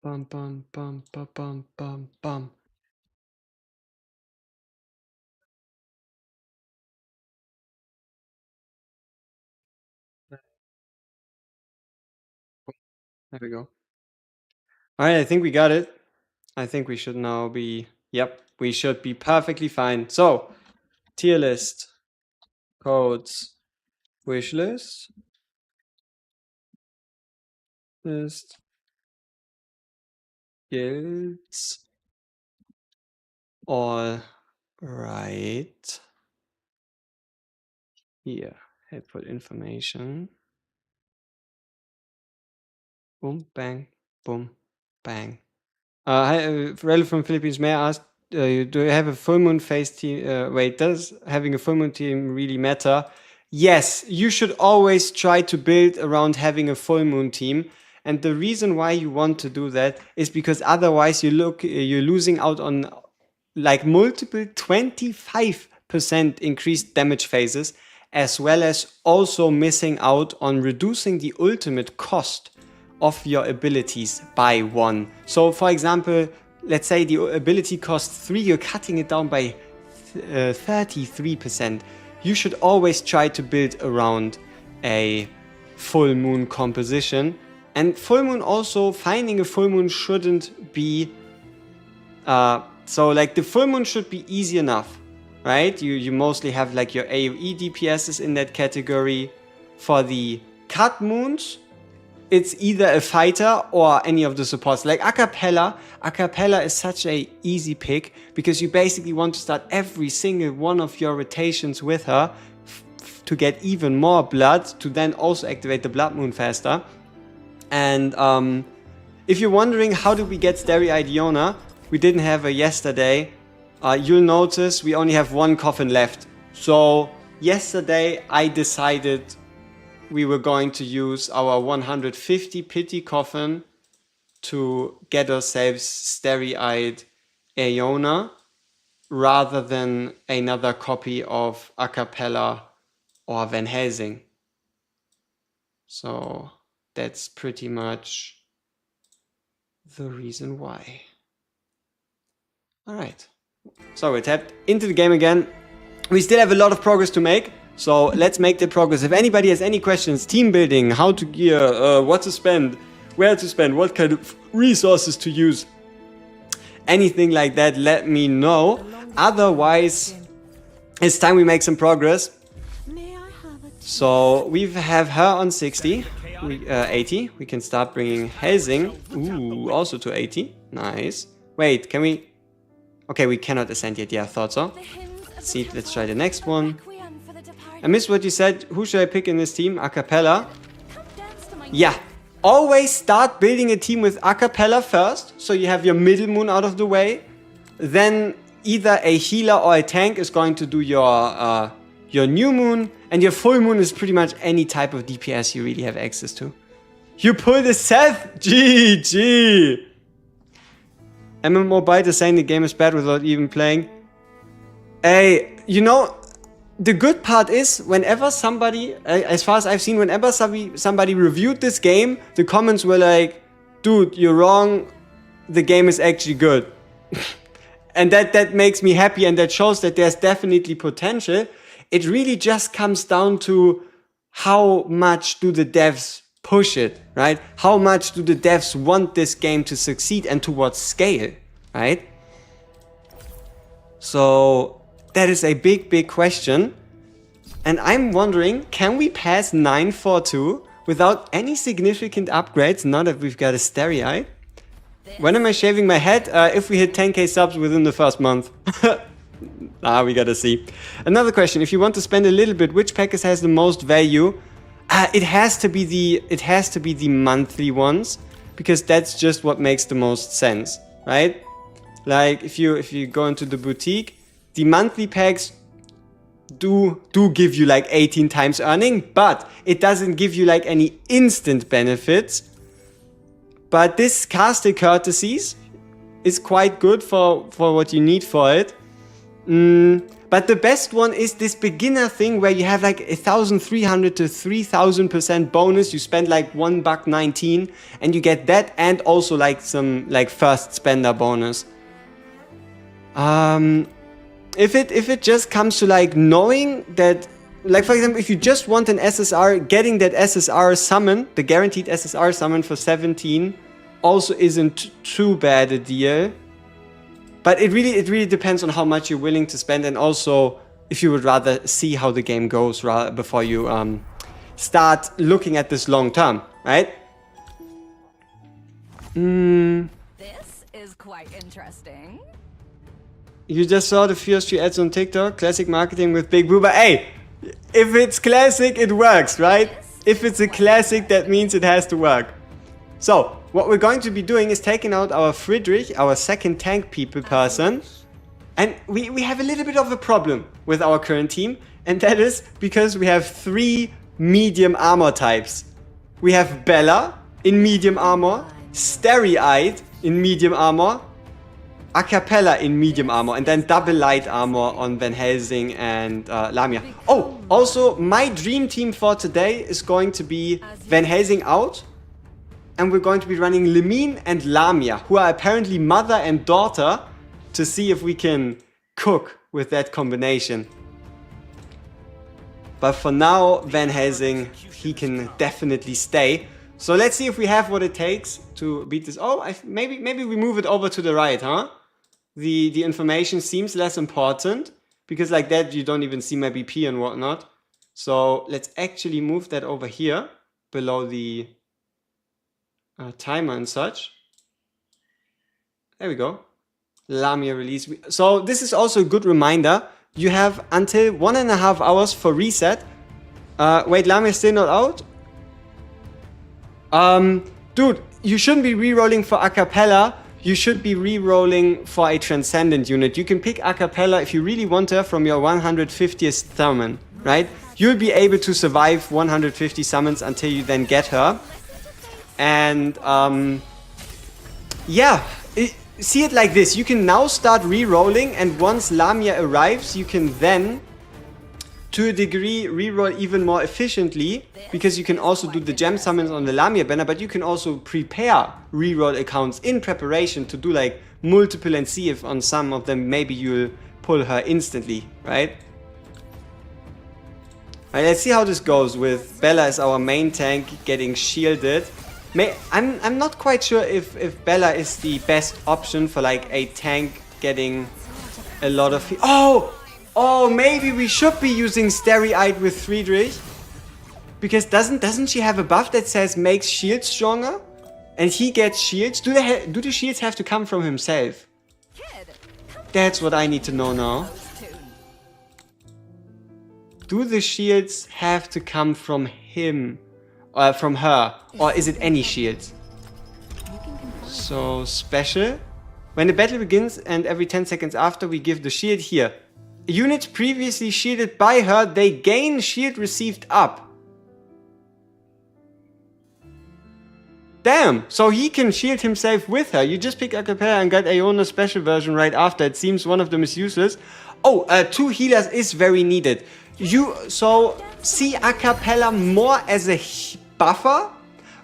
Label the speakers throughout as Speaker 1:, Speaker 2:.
Speaker 1: Bum, bum, bum, bum, bum, bum, bum. There we go. All right, I think we got it. I think we should now be, yep, we should be perfectly fine. So, tier list, codes, wish list, guilds, all right. Here, helpful information. Boom, bang, boom, bang. Hi, Rel from Philippines, may I ask, do you have a full moon phase team? Wait, does having a full moon team really matter? Yes, you should always try to build around having a full moon team. And the reason why you want to do that is because otherwise you're losing out on like multiple 25% increased damage phases, as well as also missing out on reducing the ultimate cost of your abilities by 1. So for example, let's say the ability costs 3, you're cutting it down by 33%. You should always try to build around a full moon composition. And full moon also, finding a full moon shouldn't be so like the full moon should be easy enough, right? You mostly have like your AoE DPSs in that category. For the cut moons, it's either a fighter or any of the supports. Like Acapella is such a easy pick because you basically want to start every single one of your rotations with her to get even more blood to then also activate the blood moon faster. And if you're wondering how did we get Starry-Eyed Iona, we didn't have her yesterday. You'll notice we only have one coffin left. So yesterday I decided we were going to use our 150 pity coffin to get ourselves Starry-Eyed Iona rather than another copy of Acapella or Van Helsing. So that's pretty much the reason why. Alright, so we tapped into the game again. We still have a lot of progress to make, so let's make the progress. If anybody has any questions, team building, how to gear, what to spend, where to spend, what kind of resources to use, anything like that, let me know. Otherwise, it's time we make some progress. So we have her on 60, 80. We can start bringing Helsing, ooh, also to 80. Nice. Wait, can we? Okay, we cannot ascend yet. Yeah, I thought so. Let's see. Let's try the next one. I missed what you said. Who should I pick in this team? Acapella. Yeah. Always start building a team with Acapella first, so you have your middle moon out of the way. Then either a healer or a tank is going to do your new moon, and your full moon is pretty much any type of DPS you really have access to. You pulled a Seth! GG! MMO Byte is saying the game is bad without even playing. Hey, you know, the good part is whenever somebody, as far as I've seen, whenever somebody reviewed this game, the comments were like, dude, you're wrong, the game is actually good. And that makes me happy, and that shows that there's definitely potential. It really just comes down to how much do the devs push it, right? How much do the devs want this game to succeed and to what scale, right? So that is a big question. And I'm wondering, can we pass 942 without any significant upgrades now that we've got a Starry-Eye? When am I shaving my head? If we hit 10k subs within the first month. We gotta see. Another question, if you want to spend a little bit, which package has the most value? It has to be the monthly ones, because that's just what makes the most sense, right? Like if you go into the boutique, the monthly packs do give you like 18 times earning, but it doesn't give you like any instant benefits. But this castle courtesies is quite good for what you need for it. But the best one is this beginner thing where you have like 1,300 to 3,000% bonus. You spend like $1.19 and you get that and also like some like first spender bonus. If it just comes to like knowing that, like for example, if you just want an SSR, getting that SSR summon, the guaranteed SSR summon for 17 also isn't too bad a deal. But it really depends on how much you're willing to spend, and also if you would rather see how the game goes before you start looking at this long term, right?
Speaker 2: This is quite interesting.
Speaker 1: You just saw the first few ads on TikTok. Classic marketing with Big Booba. Hey, if it's classic, it works, right? If it's a classic, that means it has to work. So, what we're going to be doing is taking out our Friedrich, our second tank people person. And we have a little bit of a problem with our current team. And that is because we have 3 medium armor types. We have Bella in medium armor, Starry-Eyed in medium armor, Acapella in medium armor, and then double light armor on Van Helsing and Lamia. Oh, also my dream team for today is going to be Van Helsing out. And we're going to be running Lamia and Lamia, who are apparently mother and daughter, to see if we can cook with that combination. But for now, Van Helsing, he can definitely stay. So let's see if we have what it takes to beat this. Oh, maybe we move it over to the right, huh? The information seems less important, because like that you don't even see my BP and whatnot. So let's actually move that over here, below the timer and such. There we go. Lamia release. So this is also a good reminder. You have until 1.5 hours for reset. Wait, Lamia is still not out? Dude, you shouldn't be re-rolling for Acapella. You should be re-rolling for a Transcendent unit. You can pick Acapella if you really want her from your 150th summon, right? You'll be able to survive 150 summons until you then get her. And yeah, see it like this. You can now start re-rolling, and once Lamia arrives, you can then, to a degree, re-roll even more efficiently, because you can also do the gem summons on the Lamia banner, but you can also prepare re-roll accounts in preparation to do like multiple and see if on some of them maybe you'll pull her instantly, right? Alright, let's see how this goes with Bella as our main tank getting shielded. I'm not quite sure if Bella is the best option for like a tank getting a lot of... Oh, maybe we should be using Starry-Eyed with Friedrich. Because doesn't she have a buff that says makes shields stronger? And he gets shields? Do the shields have to come from himself? That's what I need to know now. Do the shields have to come from him? Or from her? Or is it any shields? So, special. When the battle begins and every 10 seconds after, we give the shield here. Units previously shielded by her, they gain shield received up. Damn, so he can shield himself with her. You just pick Acapella and get Aeona's special version right after. It seems one of them is useless. Oh, 2 healers is very needed. So see Acapella more as a buffer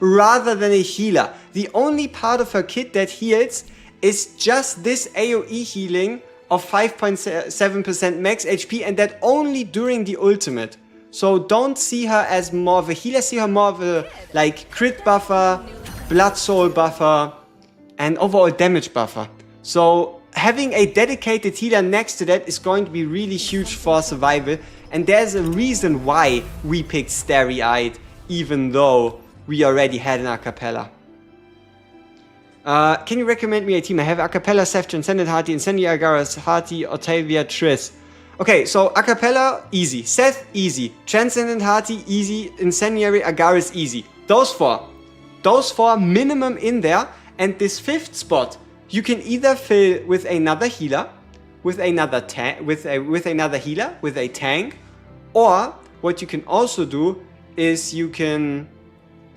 Speaker 1: rather than a healer. The only part of her kit that heals is just this AoE healing of 5.7% max HP, and that only during the ultimate. So don't see her as more of a healer, see her more of a like crit buffer, blood soul buffer, and overall damage buffer. So having a dedicated healer next to that is going to be really huge for survival, and there's a reason why we picked Starry-Eyed, even though we already had an Acapella. Can you recommend me a team? I have Acapella, Seth, Transcendent, Hearty, Incendiary, Agaras, Hearty, Octavia, Triss. Okay, so Acapella, easy. Seth, easy. Transcendent, Hearty, easy. Incendiary, Agaras, easy. Those four minimum in there. And this 5th spot, you can either fill with another healer, with another healer, with a tank, or what you can also do is you can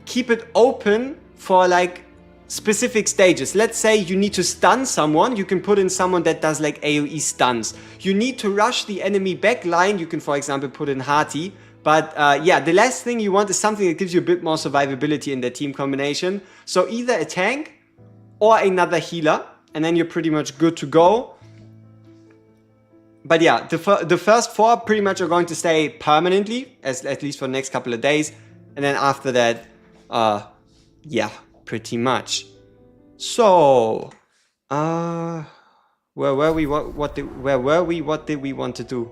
Speaker 1: keep it open for like specific stages. Let's say you need to stun someone, you can put in someone that does like AoE stuns. You need to rush the enemy backline, you can for example put in Hati. But yeah, the last thing you want is something that gives you a bit more survivability in the team combination. So either a tank or another healer, and then you're pretty much good to go. But yeah, the first 4 pretty much are going to stay permanently, at least for the next couple of days. And then after that, yeah, pretty much. So, where were we? What did we want to do?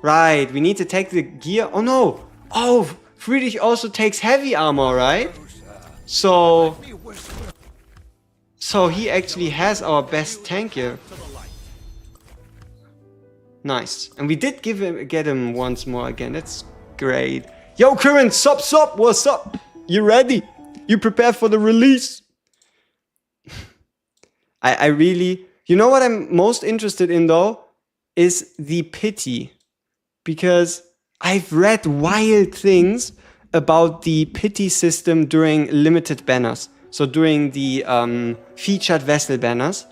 Speaker 1: Right, we need to take the gear. Oh no! Oh, Friedrich also takes heavy armor, right? So he actually has our best tank here. Nice. And we did get him once more again. That's great. Yo, Current, sup, what's up? You ready? You prepared for the release? I really... You know what I'm most interested in, though? Is the pity. Because I've read wild things about the pity system during limited banners. So during the featured vessel banners.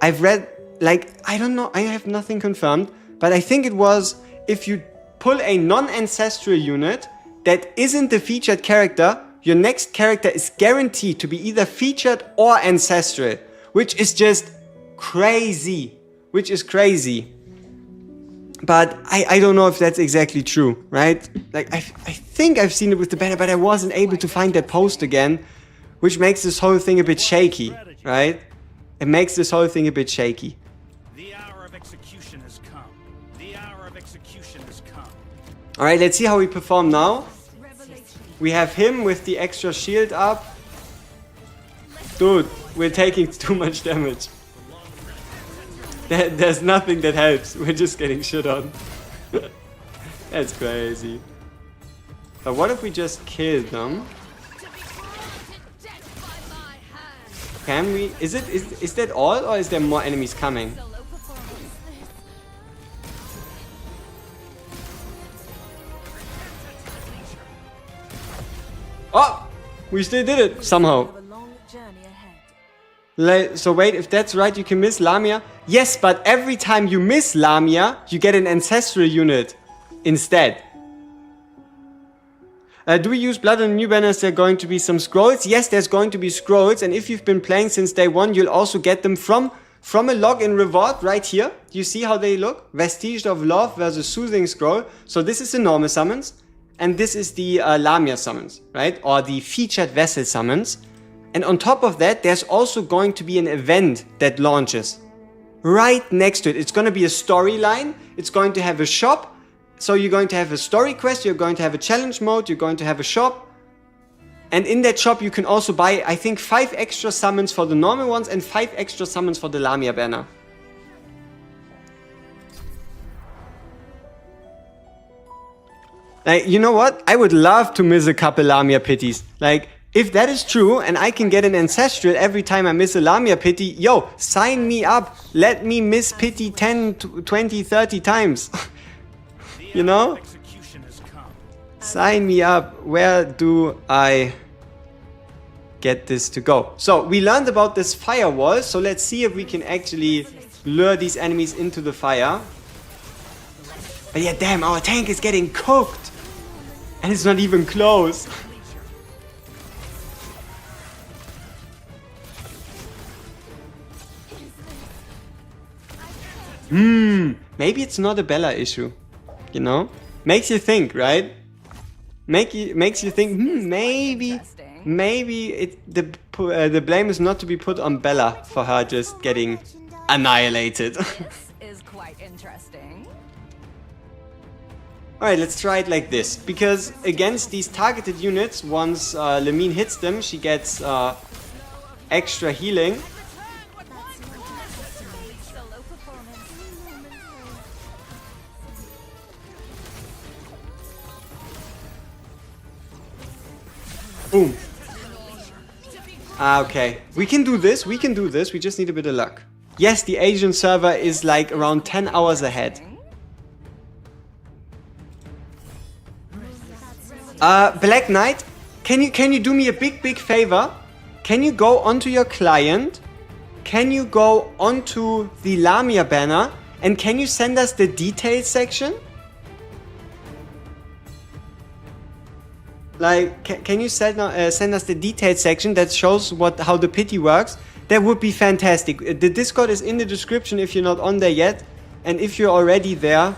Speaker 1: I've read, like, I don't know, I have nothing confirmed. But I think it was if you pull a non-ancestral unit that isn't the featured character, your next character is guaranteed to be either featured or ancestral. Which is just crazy. Which is crazy. But I don't know if that's exactly true, right? Like, I think I've seen it with the banner, but I wasn't able to find that post again. Which makes this whole thing a bit shaky, right? It makes this whole thing a bit shaky. Alright, let's see how we perform now. We have him with the extra shield up. Dude, we're taking too much damage. There's nothing that helps. We're just getting shit on. That's crazy. But what if we just kill them? Can we? Is that all, or is there more enemies coming? Oh! We still did it, somehow. So wait, if that's right, you can miss Lamia. Yes, but every time you miss Lamia, you get an ancestral unit instead. Do we use blood on new banners? There are going to be some scrolls. Yes, there's going to be scrolls. And if you've been playing since day 1, you'll also get them from a login reward right here. You see how they look? Vestige of Love versus Soothing Scroll. So this is the normal summons. And this is the Lamia summons, right? Or the featured vessel summons. And on top of that, there's also going to be an event that launches right next to it. It's going to be a storyline. It's going to have a shop. So you're going to have a story quest. You're going to have a challenge mode. You're going to have a shop. And in that shop, you can also buy, I think, 5 extra summons for the normal ones and 5 extra summons for the Lamia banner. Like, you know what? I would love to miss a couple Lamia pities. Like, if that is true and I can get an ancestral every time I miss a Lamia pity, yo, sign me up. Let me miss pity 10, 20, 30 times. You know? Sign me up. Where do I get this to go? So, we learned about this firewall. So, let's see if we can actually lure these enemies into the fire. But yeah, damn, our tank is getting cooked. And it's not even close. Maybe it's not a Bella issue. You know? Makes you think, right? Makes you think, maybe the blame is not to be put on Bella for her just getting annihilated.
Speaker 2: This is quite interesting.
Speaker 1: Alright, let's try it like this. Because against these targeted units, once Lamia hits them, she gets extra healing. Boom. Okay. We can do this. We can do this. We just need a bit of luck. Yes, the Asian server is like around 10 hours ahead. Black Knight, can you do me a big favor? can you go onto your client? Can you go onto the Lamia banner? And can you send us the details section? Like, can you send us the details section that shows how the pity works? That would be fantastic. The Discord is in the description if you're not on there yet. And if you're already there,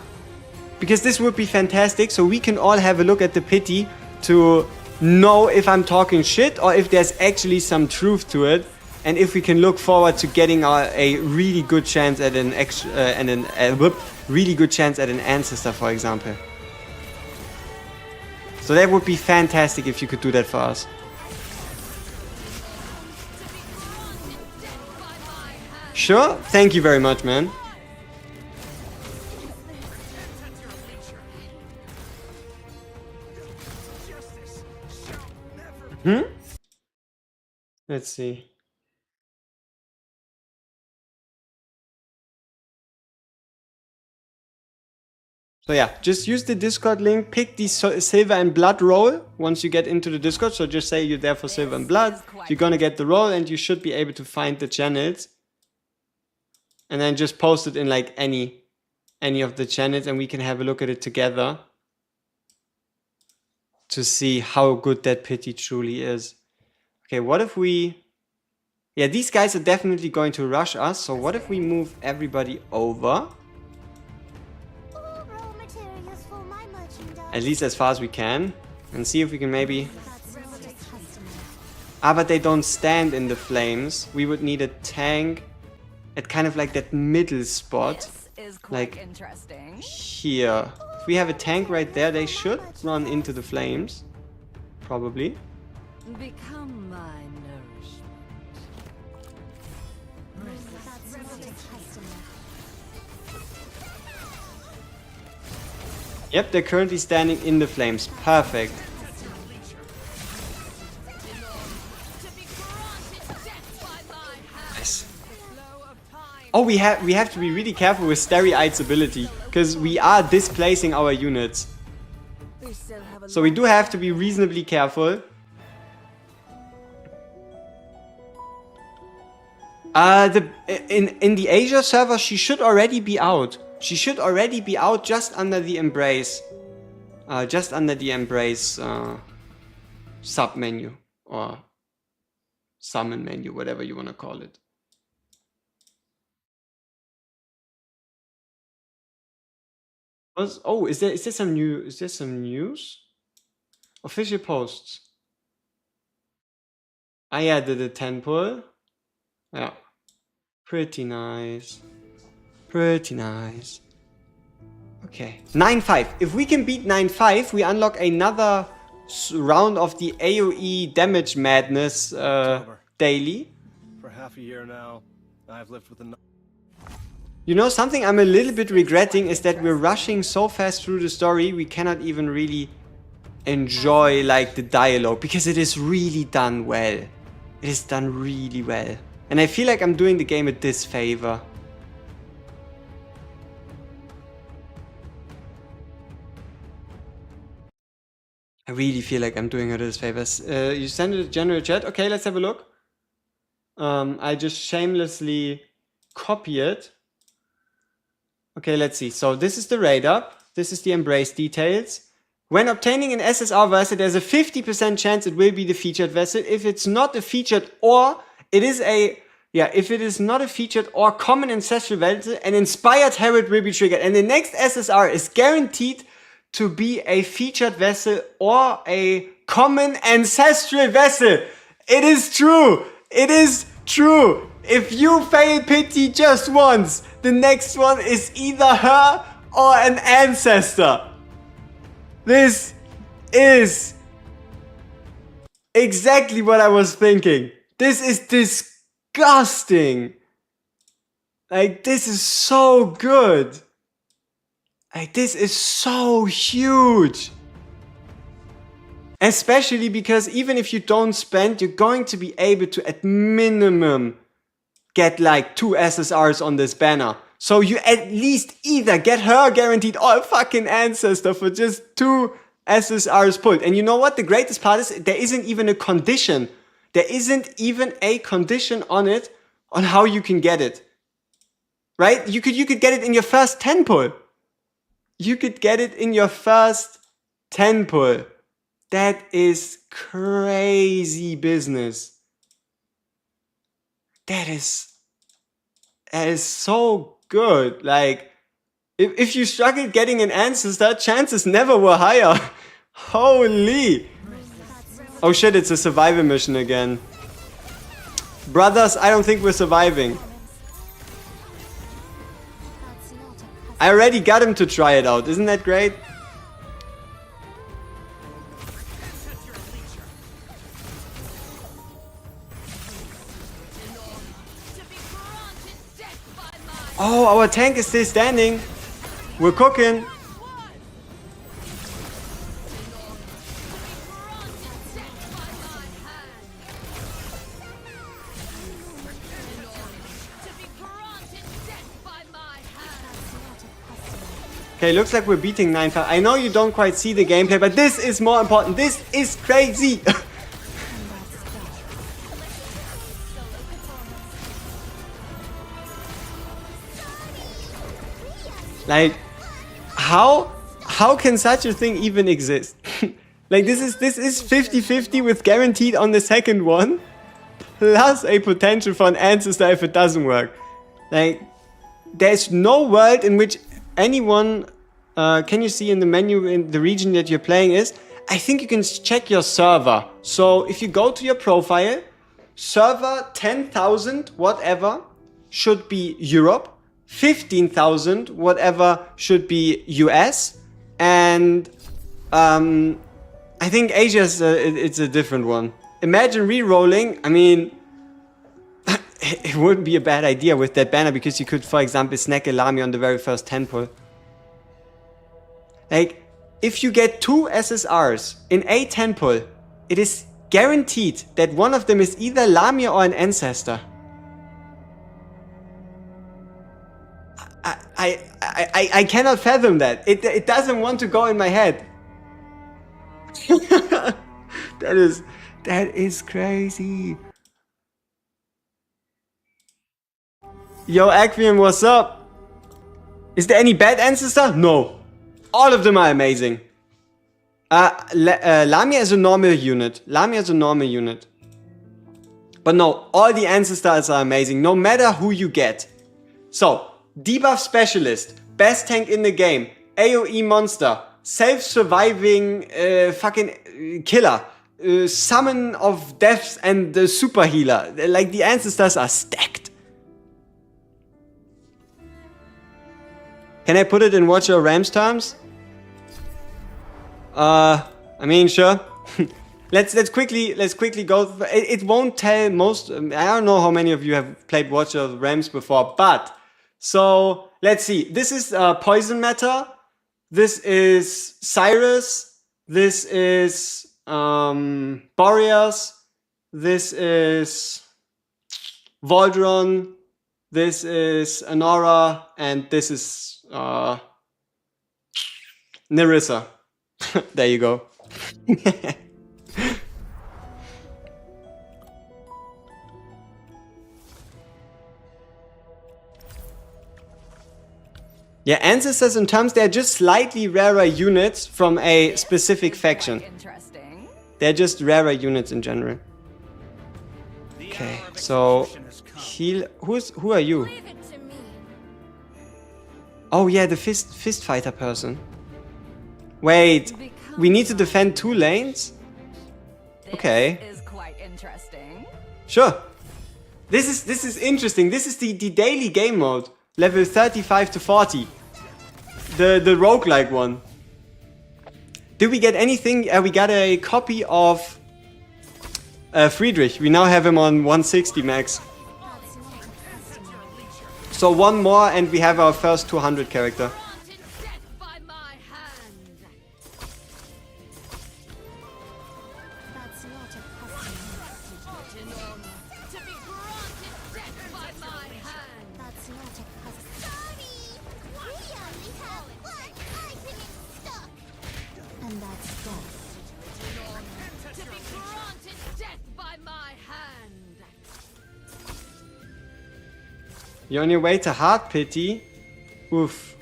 Speaker 1: because this would be fantastic, so we can all have a look at the pity to know if I'm talking shit or if there's actually some truth to it. And if we can look forward to getting a really good chance at an really good chance at an ancestor, for example. So that would be fantastic if you could do that for us. Sure, thank you very much, man. Let's see. So yeah, just use the Discord link, pick the silver and blood role once you get into the Discord. So just say you're there for silver and blood, you're gonna get the role and you should be able to find the channels. And then just post it in like any of the channels and we can have a look at it together to see how good that pity truly is. Okay, what if we... Yeah, these guys are definitely going to rush us. So what if we move everybody over? At least as far as we can. And see if we can maybe... Ah, but they don't stand in the flames. We would need a tank at kind of like that middle spot. Like
Speaker 2: interesting.
Speaker 1: Here. If we have a tank right there, they should run into the flames. Probably.
Speaker 2: Become my nourishment.
Speaker 1: Yep, they're currently standing in the flames. Perfect. Nice. Oh, we have to be really careful with Starry Eye's ability, because we are displacing our units. So we do have to be reasonably careful. In the Asia server, she should already be out. She should already be out just under the Embrace. Just under the Embrace sub menu or summon menu, whatever you want to call it. Oh, is there some news? Official posts. Ah yeah, the 10 pull. Yeah. Pretty nice. Pretty nice. Okay. 9-5. If we can beat 9-5, we unlock another round of the AoE damage madness daily.
Speaker 3: For half a year now, I've lived with a...
Speaker 1: You know, something I'm a little bit regretting is that we're rushing so fast through the story, we cannot even really enjoy like the dialogue, because it is really done well. It is done really well. And I feel like I'm doing the game a disfavor. I really feel like I'm doing her this favor. You send it to general chat. Okay, let's have a look. I just shamelessly copy it. Okay, let's see. So this is the raid up. This is the Embrace details. When obtaining an SSR vessel, there's a 50% chance it will be the featured vessel. If it's not a featured or it is a... Yeah, if it is not a featured or common ancestral vessel, an inspired herald will be triggered. And the next SSR is guaranteed to be a featured vessel or a common ancestral vessel. It is true. It is true. If you fail pity just once, the next one is either her or an ancestor. This is exactly what I was thinking. This is disgusting. Like, this is so good. Like, this is so huge. Especially because even if you don't spend, you're going to be able to, at minimum, get like 2 SSRs on this banner. So you at least either get her guaranteed or a fucking ancestor for just 2 SSRs pulled. And you know what? The greatest part is there isn't even a condition. There isn't even a condition on it on how you can get it. Right? You could get it in your first 10 pull. You could get it in your first 10 pull. That is crazy business. That is so good. Like, if you struggled getting an ancestor, chances never were higher. Holy. Oh shit, it's a survival mission again. Brothers, I don't think we're surviving. I already got him to try it out. Isn't that great? Oh, our tank is still standing. We're cooking. Okay, looks like we're beating 9-5. I know you don't quite see the gameplay, but this is more important. This is crazy. Like, how can such a thing even exist? Like, this is 50-50 with guaranteed on the second one, plus a potential for an ancestor if it doesn't work. Like, there's no world in which anyone, can you see in the menu in the region that you're playing is? I think you can check your server. So if you go to your profile, server 10,000 whatever should be Europe, 15,000 whatever should be US, and I think Asia's it's a different one. Imagine re-rolling. I mean, it wouldn't be a bad idea with that banner, because you could, for example, snack a Lamia on the very first 10 pull. Like, if you get 2 SSRs in a 10 pull, it is guaranteed that one of them is either Lamia or an ancestor. I cannot fathom that. It doesn't want to go in my head. That is crazy. Yo, Aquium, what's up? Is there any bad ancestor? No. All of them are amazing. Lamia is a normal unit. Lamia is a normal unit. But no, all the ancestors are amazing, no matter who you get. So, debuff specialist, best tank in the game, AoE monster, self-surviving fucking killer, summon of deaths and the super healer. Like, the ancestors are stacked. Can I put it in Watch Your Rams terms? I mean, sure. let's quickly go. It won't tell most. I don't know how many of you have played Watch Your Rams before, but so let's see. This is Poison Matter. This is Cyrus. This is Boreas. This is Voldron. This is Anora, and this is Nerissa. There you go. Yeah, ancestors in terms, they're just slightly rarer units from a specific faction. They're just rarer units in general. Okay, so heal. Who are you? Oh yeah, the fist fighter person. Wait, we need to defend 2 lanes? Okay.
Speaker 2: This is quite interesting.
Speaker 1: Sure. This is interesting. This is the daily game mode. Level 35 to 40. The roguelike one. Did we get anything? We got a copy of Friedrich. We now have him on 160 max. So one more and we have our first 200 character. You're on your way to Heart Pity. Oof.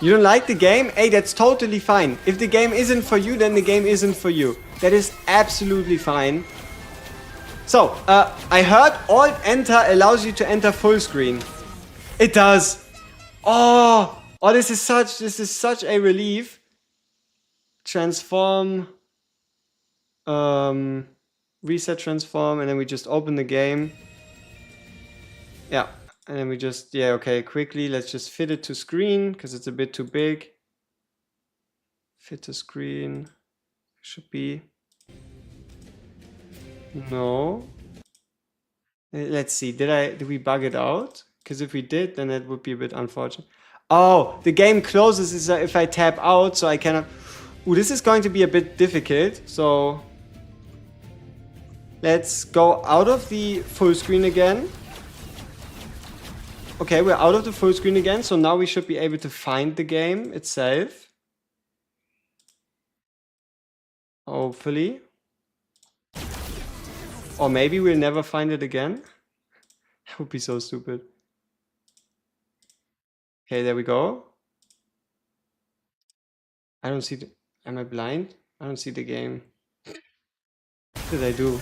Speaker 1: You don't like the game? Hey, that's totally fine. If the game isn't for you, then the game isn't for you. That is absolutely fine. So, I heard Alt Enter allows you to enter full screen. It does. Oh, this is such a relief. Transform, reset transform, and then we just open the game. Yeah. And then we just, yeah, okay, quickly, let's just fit it to screen, because it's a bit too big. Fit to screen. Should be. No. Let's see, did we bug it out? Because if we did, then that would be a bit unfortunate. Oh, the game closes if I tap out, so I cannot... Ooh, this is going to be a bit difficult, so... Let's go out of the full screen again. Okay, we're out of the full screen again, so now we should be able to find the game itself. Hopefully. Or maybe we'll never find it again. That would be so stupid. Okay, there we go. I don't see the... Am I blind? I don't see the game. What did I do?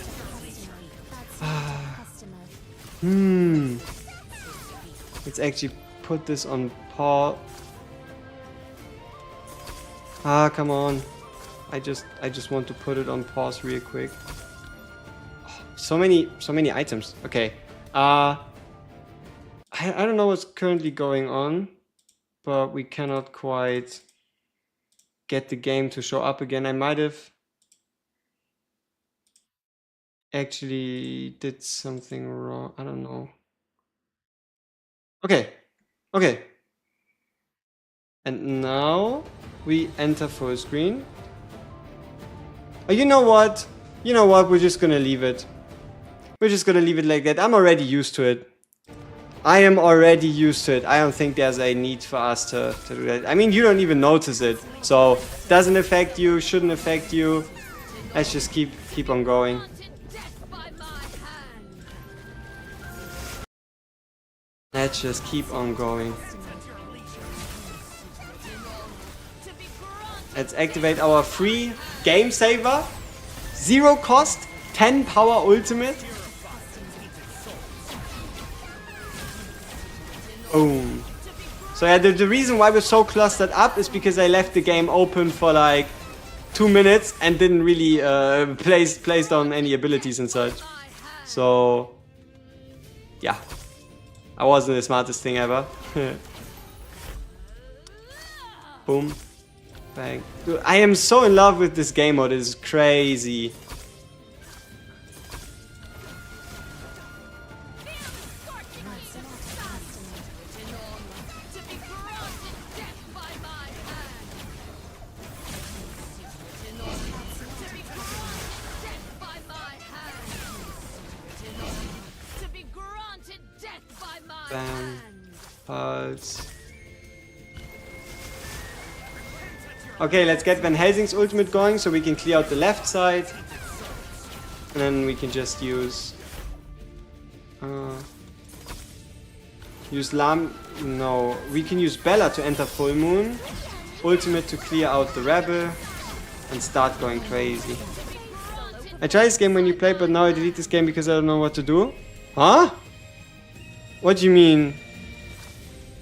Speaker 1: Let's actually put this on pause. Come on. I just want to put it on pause real quick. Oh, so many items. Okay. I don't know what's currently going on, but we cannot quite get the game to show up again. I might have actually did something wrong. I don't know. Okay. Okay. And now we enter full screen. Oh, you know what? You know what? We're just gonna leave it. We're just gonna leave it like that. I'm already used to it. I am already used to it. I don't think there's a need for us to do that. I mean, you don't even notice it. So, doesn't affect you, shouldn't affect you. Let's just keep on going. Let's just keep on going. Let's activate our free game saver. 0 cost, 10 power ultimate. Boom. So yeah, the reason why we're so clustered up is because I left the game open for like 2 minutes and didn't really place down any abilities and such. So yeah, I wasn't the smartest thing ever. Boom. Bang. Dude, I am so in love with this game mode, it is crazy. Bam. Pulse. Okay, let's get Van Helsing's ultimate going so we can clear out the left side. And then we can just use... No, we can use Bella to enter Full Moon. Ultimate to clear out the Rebel. And start going crazy. I tried this game when you played, but now I delete this game because I don't know what to do. Huh? What do you mean?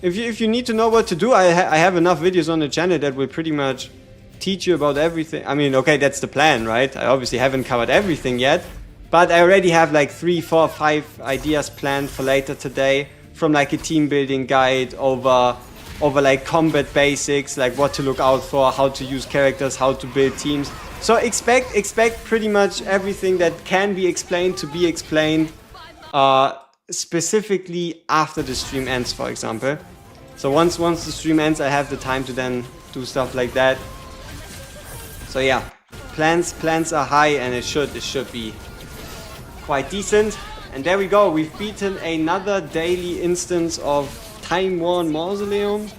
Speaker 1: If you need to know what to do, I have enough videos on the channel that will pretty much teach you about everything. I mean, okay, that's the plan, right? I obviously haven't covered everything yet, but I already have like 3, 4, 5 ideas planned for later today, from like a team building guide over like combat basics, like what to look out for, how to use characters, how to build teams. So expect pretty much everything that can be explained to be explained. Specifically after the stream ends, for example. So once the stream ends, I have the time to then do stuff like that. So yeah, plans are high, and it should be quite decent. And there we go, we've beaten another daily instance of Time Worn Mausoleum.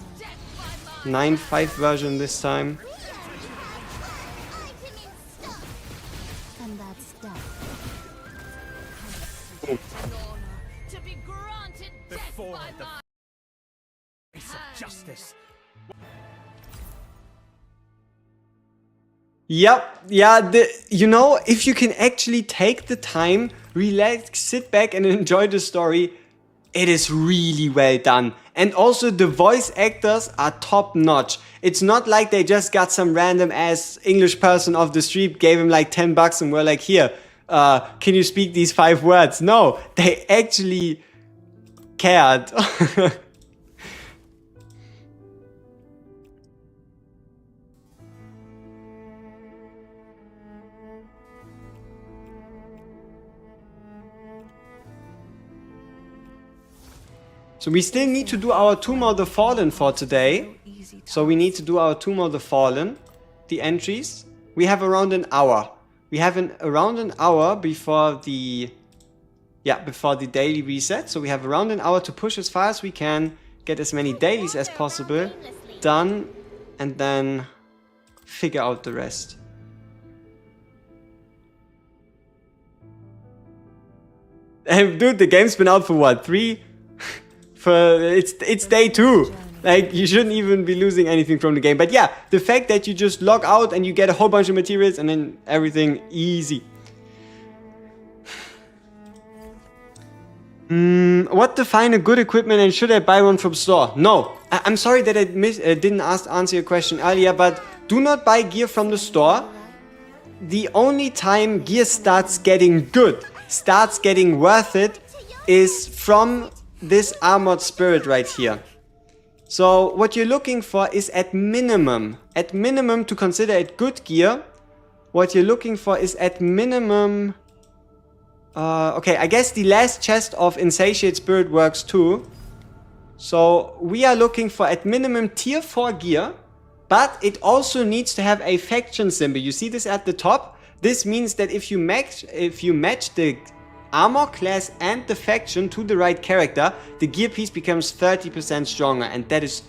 Speaker 1: 9.5 version this time.
Speaker 4: And that's death.
Speaker 2: To be granted death
Speaker 3: Before
Speaker 2: by
Speaker 3: the
Speaker 2: my
Speaker 3: face of justice.
Speaker 1: Yep, yeah, you know, if you can actually take the time, relax, sit back and enjoy the story, it is really well done. And also the voice actors are top notch. It's not like they just got some random ass English person off the street, gave him like $10 and were like, here, can you speak these 5 words? No, they actually cared. So we still need to do our Tomb of the Fallen for today. So we need to do our Tomb of the Fallen, the entries. We have around an hour. We have around an hour before the daily reset. So we have around an hour to push as far as we can, get as many dailies as possible done, and then figure out the rest. And dude, the game's been out for what, 3? It's day 2. Like, you shouldn't even be losing anything from the game. But yeah, the fact that you just log out and you get a whole bunch of materials and then everything easy. What define a good equipment and should I buy one from store? No, I'm sorry that I didn't answer your question earlier, but do not buy gear from the store. The only time gear starts getting good, starts getting worth it, is from this armored spirit right here. So what you're looking for is at minimum to consider it good gear, what you're looking for is at minimum, okay, I guess the last chest of Insatiate Spirit works too. So we are looking for at minimum tier 4 gear, but it also needs to have a faction symbol. You see this at the top? This means that if you match the armor class and the faction to the right character, the gear piece becomes 30% stronger, and that is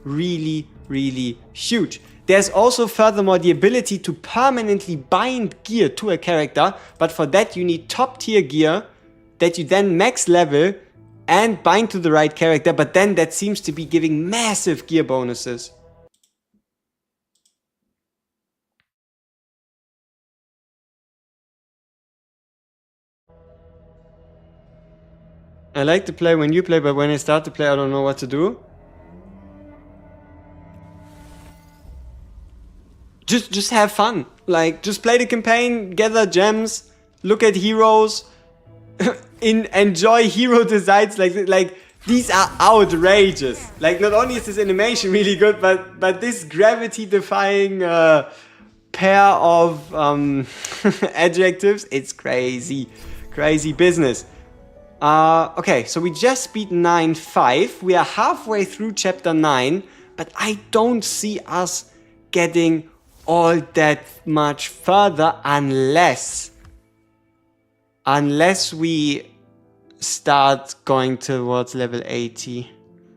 Speaker 1: really, really huge. There's also furthermore the ability to permanently bind gear to a character, but for that you need top tier gear that you then max level and bind to the right character, but then that seems to be giving massive gear bonuses. I like to play when you play, but when I start to play, I don't know what to do. Just have fun. Like, just play the campaign, gather gems, look at heroes, enjoy hero designs. Like these are outrageous. Like, not only is this animation really good, but this gravity-defying pair of adjectives, it's crazy, crazy business. Okay, so we just beat 9.5. We are halfway through chapter 9, but I don't see us getting all that much further unless we start going towards level 80.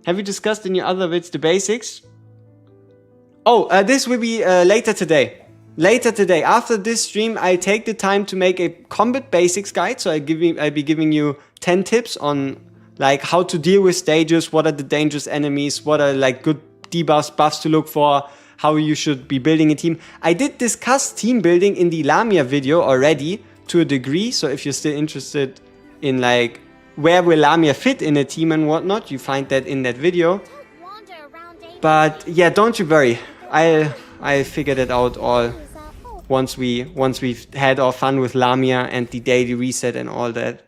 Speaker 1: Have you discussed in your other vids the basics? Oh, this will be later today. Later today, after this stream, I take the time to make a combat basics guide. So I'll be giving you 10 tips on like how to deal with stages, what are the dangerous enemies, what are like good debuffs, buffs to look for, how you should be building a team. I did discuss team building in the Lamia video already to a degree. So if you're still interested in like where will Lamia fit in a team and whatnot, you find that in that video. But yeah, don't you worry. I figured it out all once we've had our fun with Lamia and the daily reset and all that.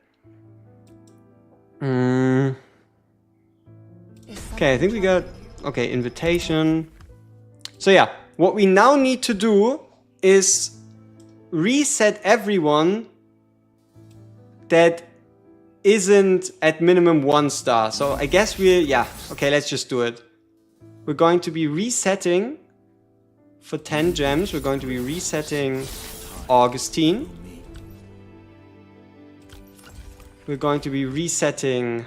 Speaker 1: Okay, I think we got invitation. So yeah, what we now need to do is reset everyone that isn't at minimum 1 star. So I guess let's just do it. We're going to be resetting for 10 gems. We're going to be resetting Augustine. We're going to be resetting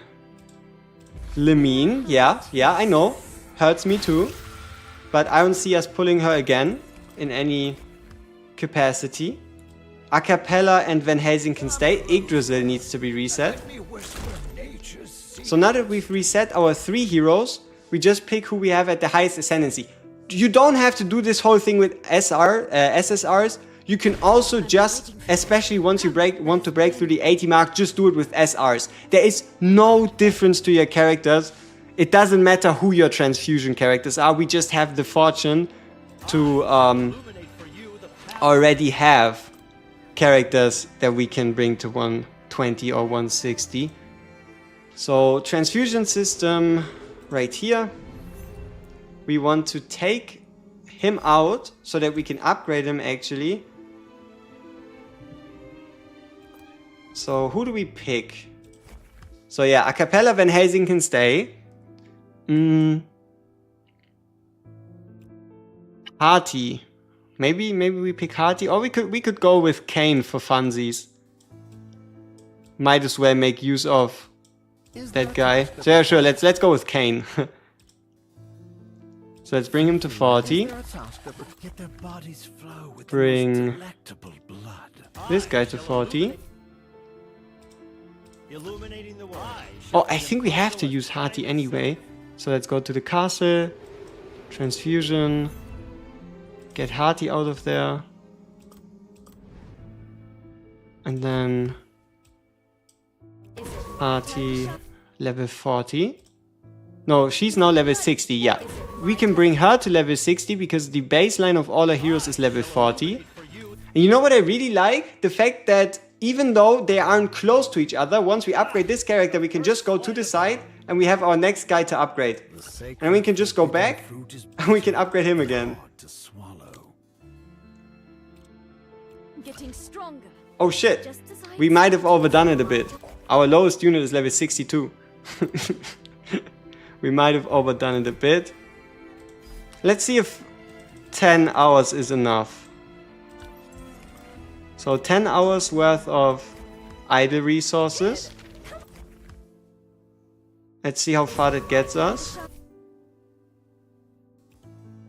Speaker 1: Lamine. Yeah, I know. Hurts me too. but I don't see us pulling her again in any capacity. A Cappella and Van Helsing can stay. Yggdrasil needs to be reset. So now that we've reset our 3 heroes, we just pick who we have at the highest ascendancy. You don't have to do this whole thing with SSRs. You can also just, especially once you want to break through the 80 mark, just do it with SRs. There is no difference to your characters. It doesn't matter who your transfusion characters are. We just have the fortune to already have characters that we can bring to 120 or 160. So transfusion system right here. We want to take him out so that we can upgrade him actually. So who do we pick? So yeah, A Cappella Van Helsing can stay. Harty. Maybe we pick Harty, or we could go with Kane for funsies. Might as well make use of that guy. So yeah, sure, let's go with Kane. So let's bring him to 40. Bring this guy to 40. Oh, I think we have to use Harty anyway. So let's go to the castle. Transfusion. Get Harty out of there. And then Harty level 40. No, she's now level 60, yeah. We can bring her to level 60 because the baseline of all our heroes is level 40. And you know what I really like? The fact that even though they aren't close to each other, once we upgrade this character, we can just go to the side and we have our next guy to upgrade. And we can just go back and we can upgrade him again.
Speaker 2: Getting stronger.
Speaker 1: Oh shit, we might have overdone it a bit. Our lowest unit is level 62. We might have overdone it a bit. Let's see if 10 hours is enough. So 10 hours worth of idle resources. Let's see how far that gets us.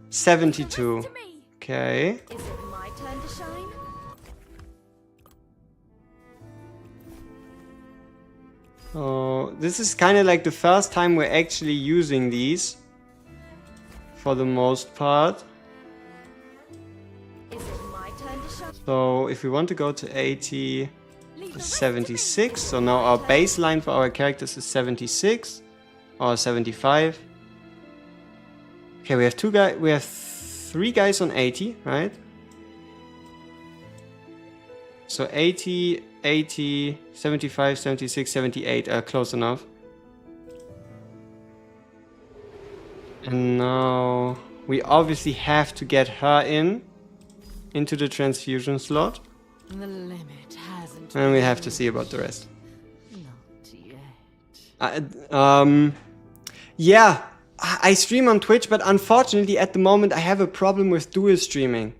Speaker 1: 72. Okay.
Speaker 2: Is it my turn to shine?
Speaker 1: Oh, this is kind of like the first time we're actually using these. For the most part.
Speaker 2: Is it my turn to shine?
Speaker 1: So if we want to go to 80, 76. So now our baseline for our characters is 76 or 75. Okay, we have we have 3 guys on 80, right? So 80, 80, 75, 76, 78 are close enough. And now we obviously have to get her into the transfusion slot.
Speaker 2: The limit hasn't.
Speaker 1: And we have to see about the rest.
Speaker 2: Not yet.
Speaker 1: Yeah, I stream on Twitch, but unfortunately at the moment I have a problem with dual streaming.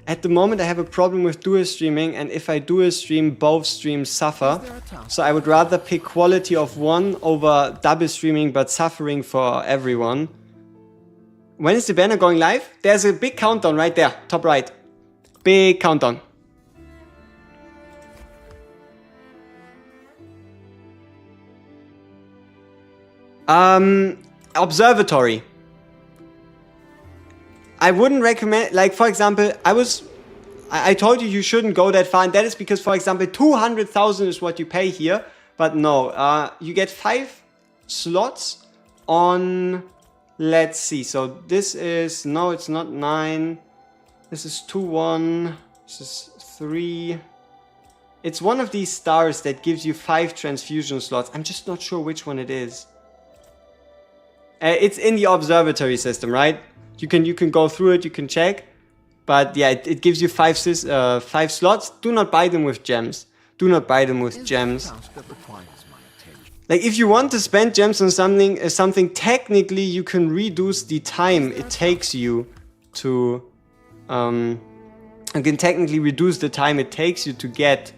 Speaker 1: At the moment I have a problem with dual streaming, and if I dual stream, both streams suffer. So I would rather pick quality of one over double streaming but suffering for everyone. When is the banner going live? There's a big countdown right there, top right. Big countdown. Observatory. I wouldn't recommend, like for example, I told you shouldn't go that far, and that is because, for example, 200,000 is what you pay here, but no, you get 5 slots on, let's see, so this is, no, it's not 9, this is 2-1, this is 3, it's one of these stars that gives you 5 transfusion slots. I'm just not sure which one it is. It's in the observatory system, right? You can go through it, you can check. But yeah, it gives you 5 slots. Do not buy them with gems. Do not buy them with gems. Like if you want to spend gems on something, technically you can reduce the time it takes you to you can technically reduce the time it takes you to get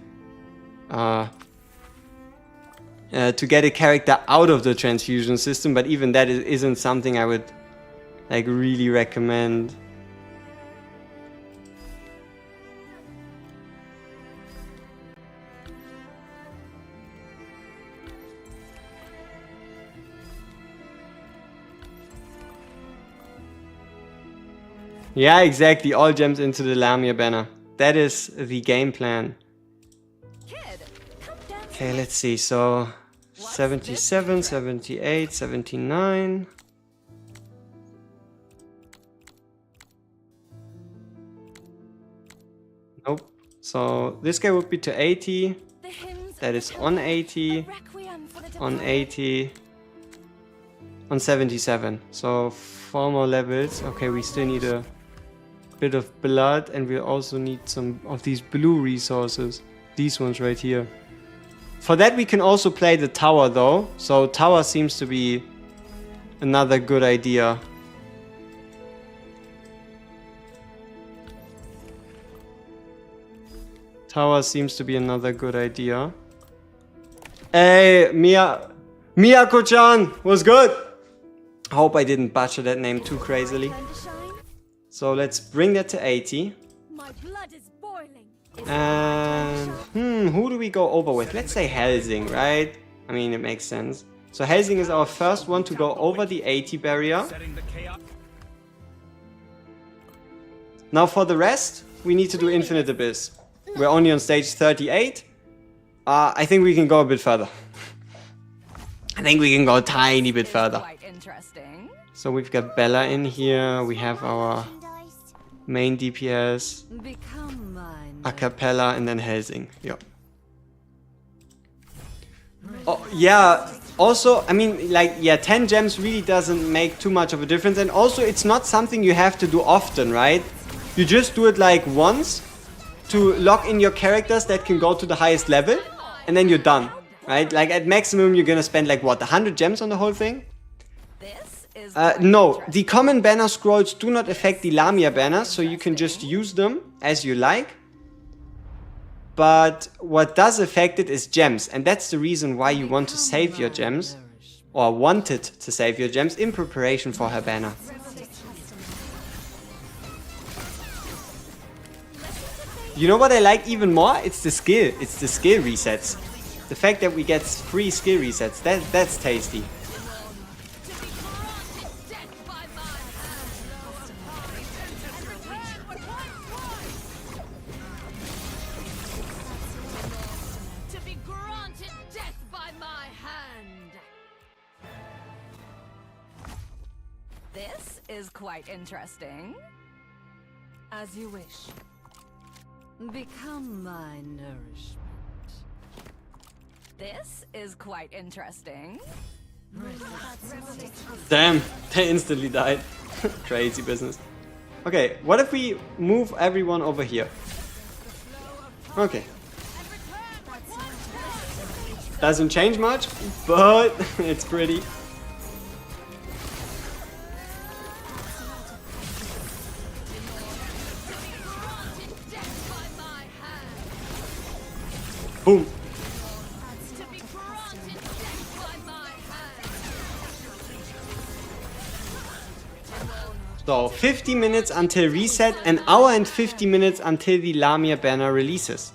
Speaker 1: a character out of the transfusion system, but even that isn't something I would like really recommend. Yeah, exactly. All gems into the Lamia banner. That is the game plan. Okay, let's see. So 77, 78, 79. Nope. So this guy would be to 80. That is on 80. On 80. On 77. So 4 more levels. Okay, we still need a bit of blood, and we also need some of these blue resources. These ones right here. For that we can also play the tower though. So tower seems to be another good idea. Tower seems to be another good idea. Hey, Miyako-chan, what's good? Hope I didn't butcher that name too crazily. So let's bring that to 80.
Speaker 2: My blood is boiling.
Speaker 1: And who do we go over with? Let's say Helsing, right? I mean, it makes sense. So Helsing is our first one to go over the 80 barrier. Now for the rest, we need to do Infinite Abyss. We're only on stage 38. I think we can go a bit further. I think we can go a tiny bit further. So we've got Bella in here. We have our main DPS, Acapella, and then Helsing. Yep. Oh, yeah. Also, I mean, like, yeah, 10 gems really doesn't make too much of a difference. And also, it's not something you have to do often, right? You just do it like once to lock in your characters that can go to the highest level, and then you're done, right? Like, at maximum, you're gonna spend like, what, 100 gems on the whole thing? No, the common banner scrolls do not affect the Lamia banner, so you can just use them as you like. But what does affect it is gems, and that's the reason why you want to save your gems, or wanted to save your gems in preparation for her banner. You know what I like even more? It's the skill. It's the skill resets. The fact that we get free skill resets, that's tasty.
Speaker 5: This is quite interesting. As you wish. Become my nourishment. This is quite interesting.
Speaker 1: Damn, they instantly died. Crazy business. Okay, what if we move everyone over here? Okay. Doesn't change much, but it's pretty. Boom. So 50 minutes until reset, an hour and 50 minutes until the Lamia banner releases.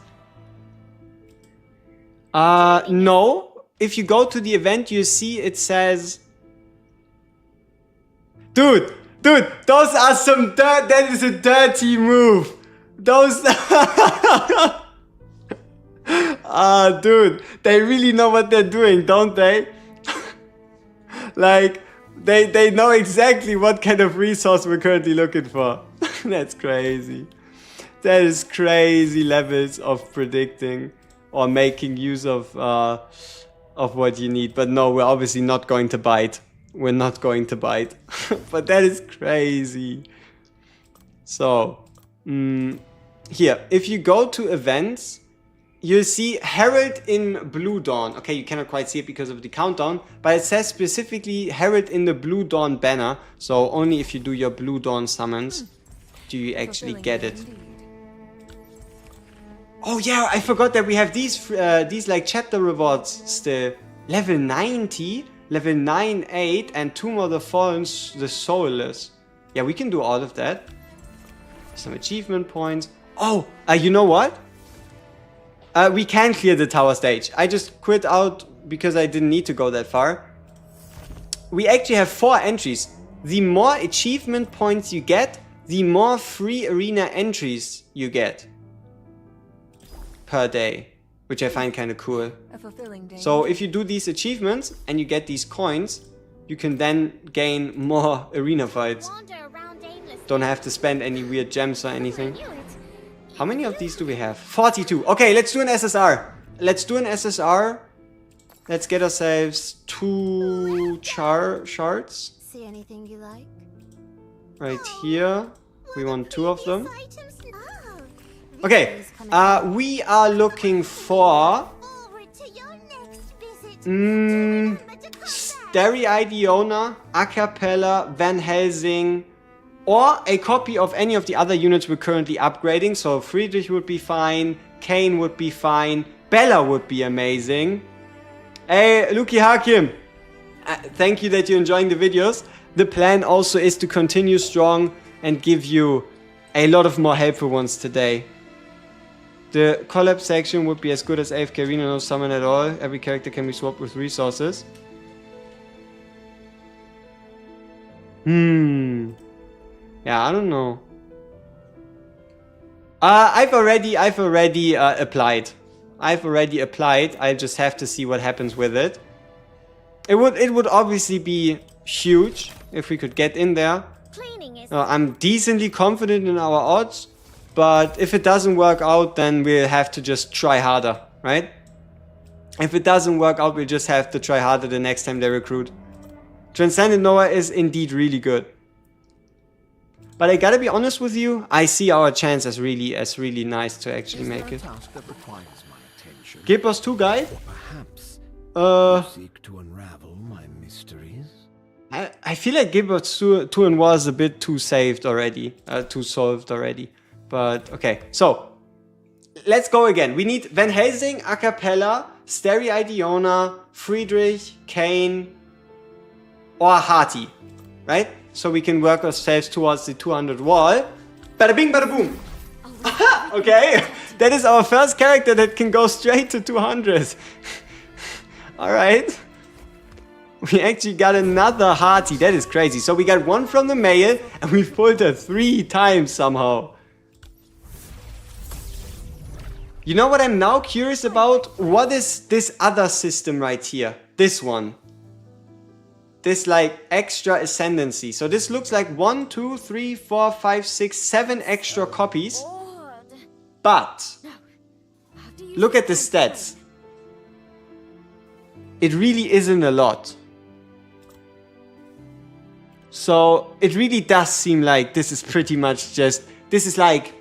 Speaker 1: No. If you go to the event, you see it says... Dude, those are some dirt. That is a dirty move. Those... dude, they really know what they're doing, don't they? Like, they know exactly what kind of resource we're currently looking for. That's crazy. That is crazy levels of predicting or making use of what you need. But no, we're obviously not going to bite. We're not going to bite. But that is crazy. So, here, if you go to events, you'll see Herald in Blue Dawn. Okay, you cannot quite see it because of the countdown, but it says specifically Herald in the Blue Dawn banner. So only if you do your Blue Dawn summons do you actually get it. Oh yeah, I forgot that we have these like chapter rewards still. Level 90, level 9, 8, and 2 more the Fallen, the Soulless. Yeah, we can do all of that. Some achievement points. Oh, you know what? We can clear the tower stage. I just quit out because I didn't need to go that far. We actually have 4 entries. The more achievement points you get, the more free arena entries you get per day, which I find kind of cool.
Speaker 5: A fulfilling day.
Speaker 1: So if you do these achievements and you get these coins, you can then gain more arena fights.
Speaker 4: Wander around aimlessly.
Speaker 1: Don't have to spend any weird gems or anything.
Speaker 4: I knew it.
Speaker 1: How many of these do we have? 42. Okay, let's do an SSR. Let's do an SSR. Let's get ourselves 2 shards.
Speaker 4: See anything you like?
Speaker 1: Right here. We want 2 of them.
Speaker 4: Items? Oh,
Speaker 1: Okay, we are looking for
Speaker 4: forward to your next visit.
Speaker 1: Mm,
Speaker 4: Remember to come back.
Speaker 1: Starry Idiona, Acapella, Van Helsing, or a copy of any of the other units we're currently upgrading. So Friedrich would be fine, Kane would be fine, Bella would be amazing. Hey, Luki Hakim, thank you that you're enjoying the videos. The plan also is to continue strong and give you a lot of more helpful ones today. The collab section would be as good as AFK Arena, no summon at all. Every character can be swapped with resources. Yeah, I don't know. I've already applied. I've already applied. I just have to see what happens with it. It would obviously be huge if we could get in there.
Speaker 4: Cleaning is
Speaker 1: I'm decently confident in our odds, but if it doesn't work out, then we'll have to just try harder, right? If it doesn't work out, we'll just have to try harder the next time they recruit. Transcendent Noah is indeed really good. But I gotta be honest with you, I see our chance as really nice to actually make it.
Speaker 3: Task that requires my attention.
Speaker 1: Give us 2 guys.
Speaker 3: Perhaps seek to unravel my mysteries.
Speaker 1: I feel like Gilbert's 2 and was a bit too solved already. But okay, so let's go again. We need Van Helsing, Acapella, Starry Idiona, Friedrich, Kane, or Hati, right? So we can work ourselves towards the 200 wall. Bada bing, bada boom. Okay, that is our first character that can go straight to 200. Alright. We actually got another Hati. That is crazy. So we got 1 from the male and we pulled her 3 times somehow. You know what I'm now curious about? What is this other system right here? This one. This like extra ascendancy. So this looks like 1, 2, 3, 4, 5, 6, 7 extra copies. But look at the stats. It really isn't a lot. So it really does seem like this is pretty much just, this is like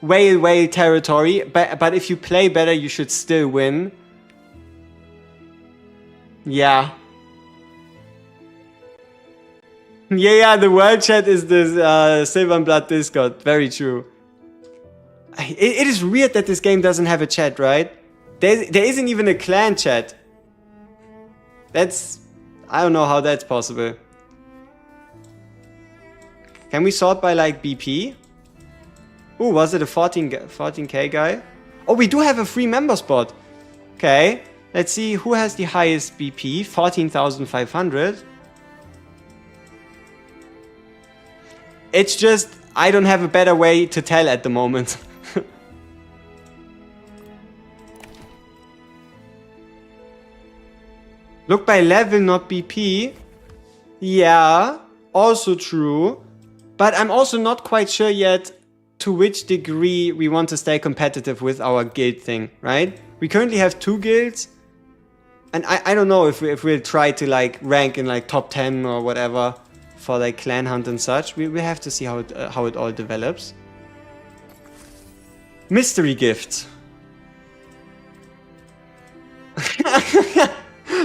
Speaker 1: whale territory. But if you play better, you should still win. Yeah. Yeah, the world chat is the Silverandblood Discord. Very true. It is weird that this game doesn't have a chat, right? There isn't even a clan chat. I don't know how that's possible. Can we sort by like BP? Ooh, was it a 14k guy? Oh, we do have a free member spot. Okay, let's see who has the highest BP. 14,500. It's just, I don't have a better way to tell at the moment. Look by level, not BP. Yeah, also true. But I'm also not quite sure yet to which degree we want to stay competitive with our guild thing, right? We currently have 2 guilds. And I don't know if we'll try to like rank in like top 10 or whatever for like clan hunt and such. We have to see how it all develops. Mystery gift.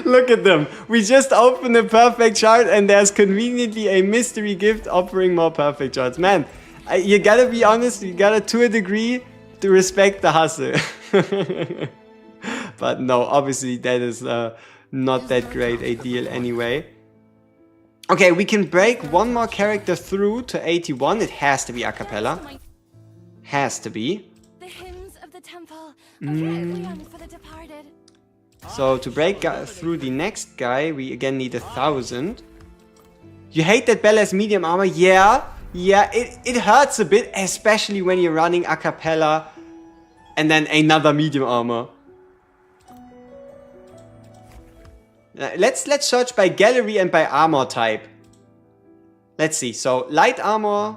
Speaker 1: Look at them. We just opened a perfect chart and there's conveniently a mystery gift offering more perfect charts. Man, you gotta be honest, you gotta to a degree to respect the hustle. But no, obviously that is not that great a deal anyway. Okay, we can break one more character through to 81. It has to be a cappella. Has to be.
Speaker 2: The hymns of the temple, a requiem for the departed.
Speaker 1: So to break through the next guy, we again need 1,000. You hate that Bella has medium armor? Yeah, it hurts a bit, especially when you're running a cappella and then another medium armor. Let's search by gallery and by armor type. Let's see. So light armor,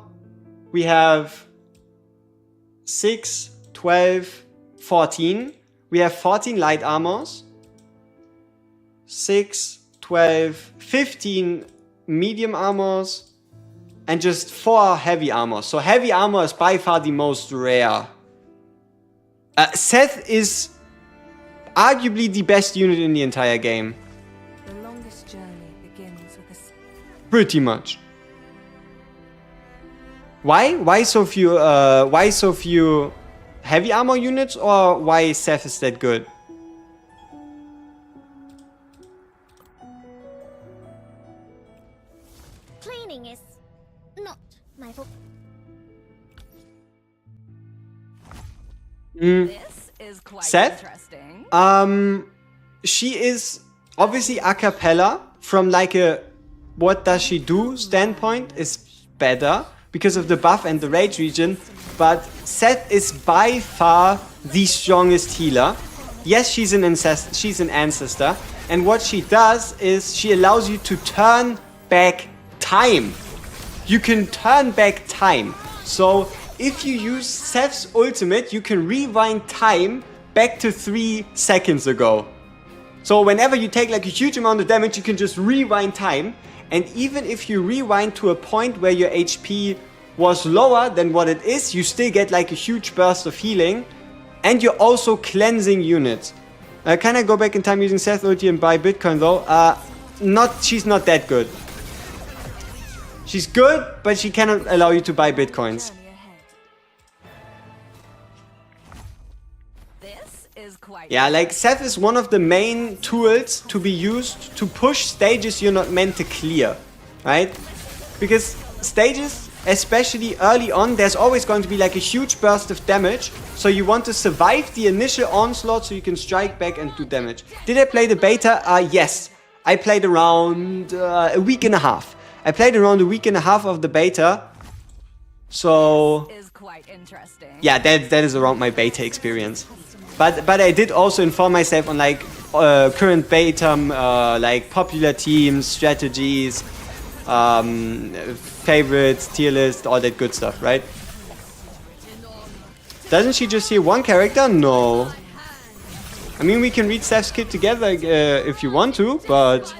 Speaker 1: we have 6, 12, 14. We have 14 light armors. 6, 12, 15 medium armors. And just 4 heavy armors. So heavy armor is by far the most rare. Seth is arguably the best unit in the entire game.
Speaker 5: The longest journey begins with a...
Speaker 1: Pretty much. Why? Why so few heavy armor units, or why Seth is that good?
Speaker 4: Cleaning is not my fault.
Speaker 5: This is quite
Speaker 1: Seth?
Speaker 5: interesting.
Speaker 1: She is obviously a cappella from like a what does she do standpoint is better because of the buff and the rage region, but Seth is by far the strongest healer. Yes, she's an ancestor, and what she does is she allows you to turn back time. You can turn back time. So if you use Seth's ultimate, you can rewind time back to 3 seconds ago. So whenever you take like a huge amount of damage, you can just rewind time. And even if you rewind to a point where your HP was lower than what it is, you still get like a huge burst of healing. And you're also cleansing units. Can I go back in time using Seth ulti and buy Bitcoin though? She's not that good. She's good, but she cannot allow you to buy Bitcoins. Yeah, like Seth is one of the main tools to be used to push stages you're not meant to clear, right? Because stages, especially early on, there's always going to be like a huge burst of damage. So you want to survive the initial onslaught so you can strike back and do damage. Did I play the beta? Yes. I played around a week and a half. I played around a week and a half of the beta. So yeah, that is around my beta experience. But I did also inform myself on like current beta, like popular teams, strategies, favorites, tier list, all that good stuff, right? Doesn't she just heal one character? No. I mean, we can read Seth's kit together if you want to, but...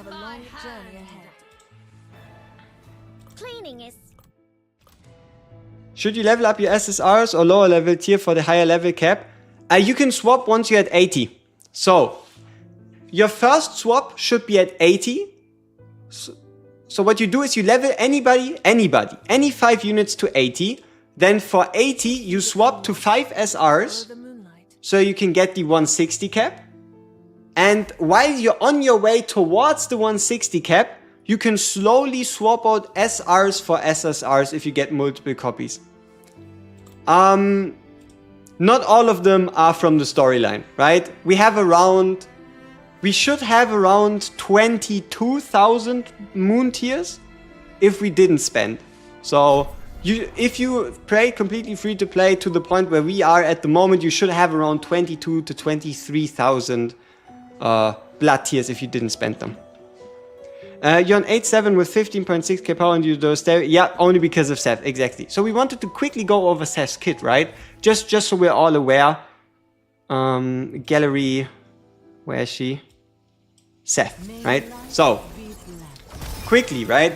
Speaker 1: Should you level up your SSRs or lower level tier for the higher level cap? You can swap once you're at 80. So, your first swap should be at 80. So what you do is you level any 5 units to 80. Then for 80, you swap to 5 SRs. So you can get the 160 cap. And while you're on your way towards the 160 cap, you can slowly swap out SRs for SSRs if you get multiple copies. Not all of them are from the storyline, right? We should have around 22,000 moon tiers if we didn't spend. So if you play completely free to play to the point where we are at the moment, you should have around 22 to 23,000 blood tiers if you didn't spend them. You're on 8-7 with 15.6k power and you do stay. Yeah, only because of Seth, exactly. So we wanted to quickly go over Seth's kit, right? Just so we're all aware. Gallery, where is she? Seth, right? So, quickly, right?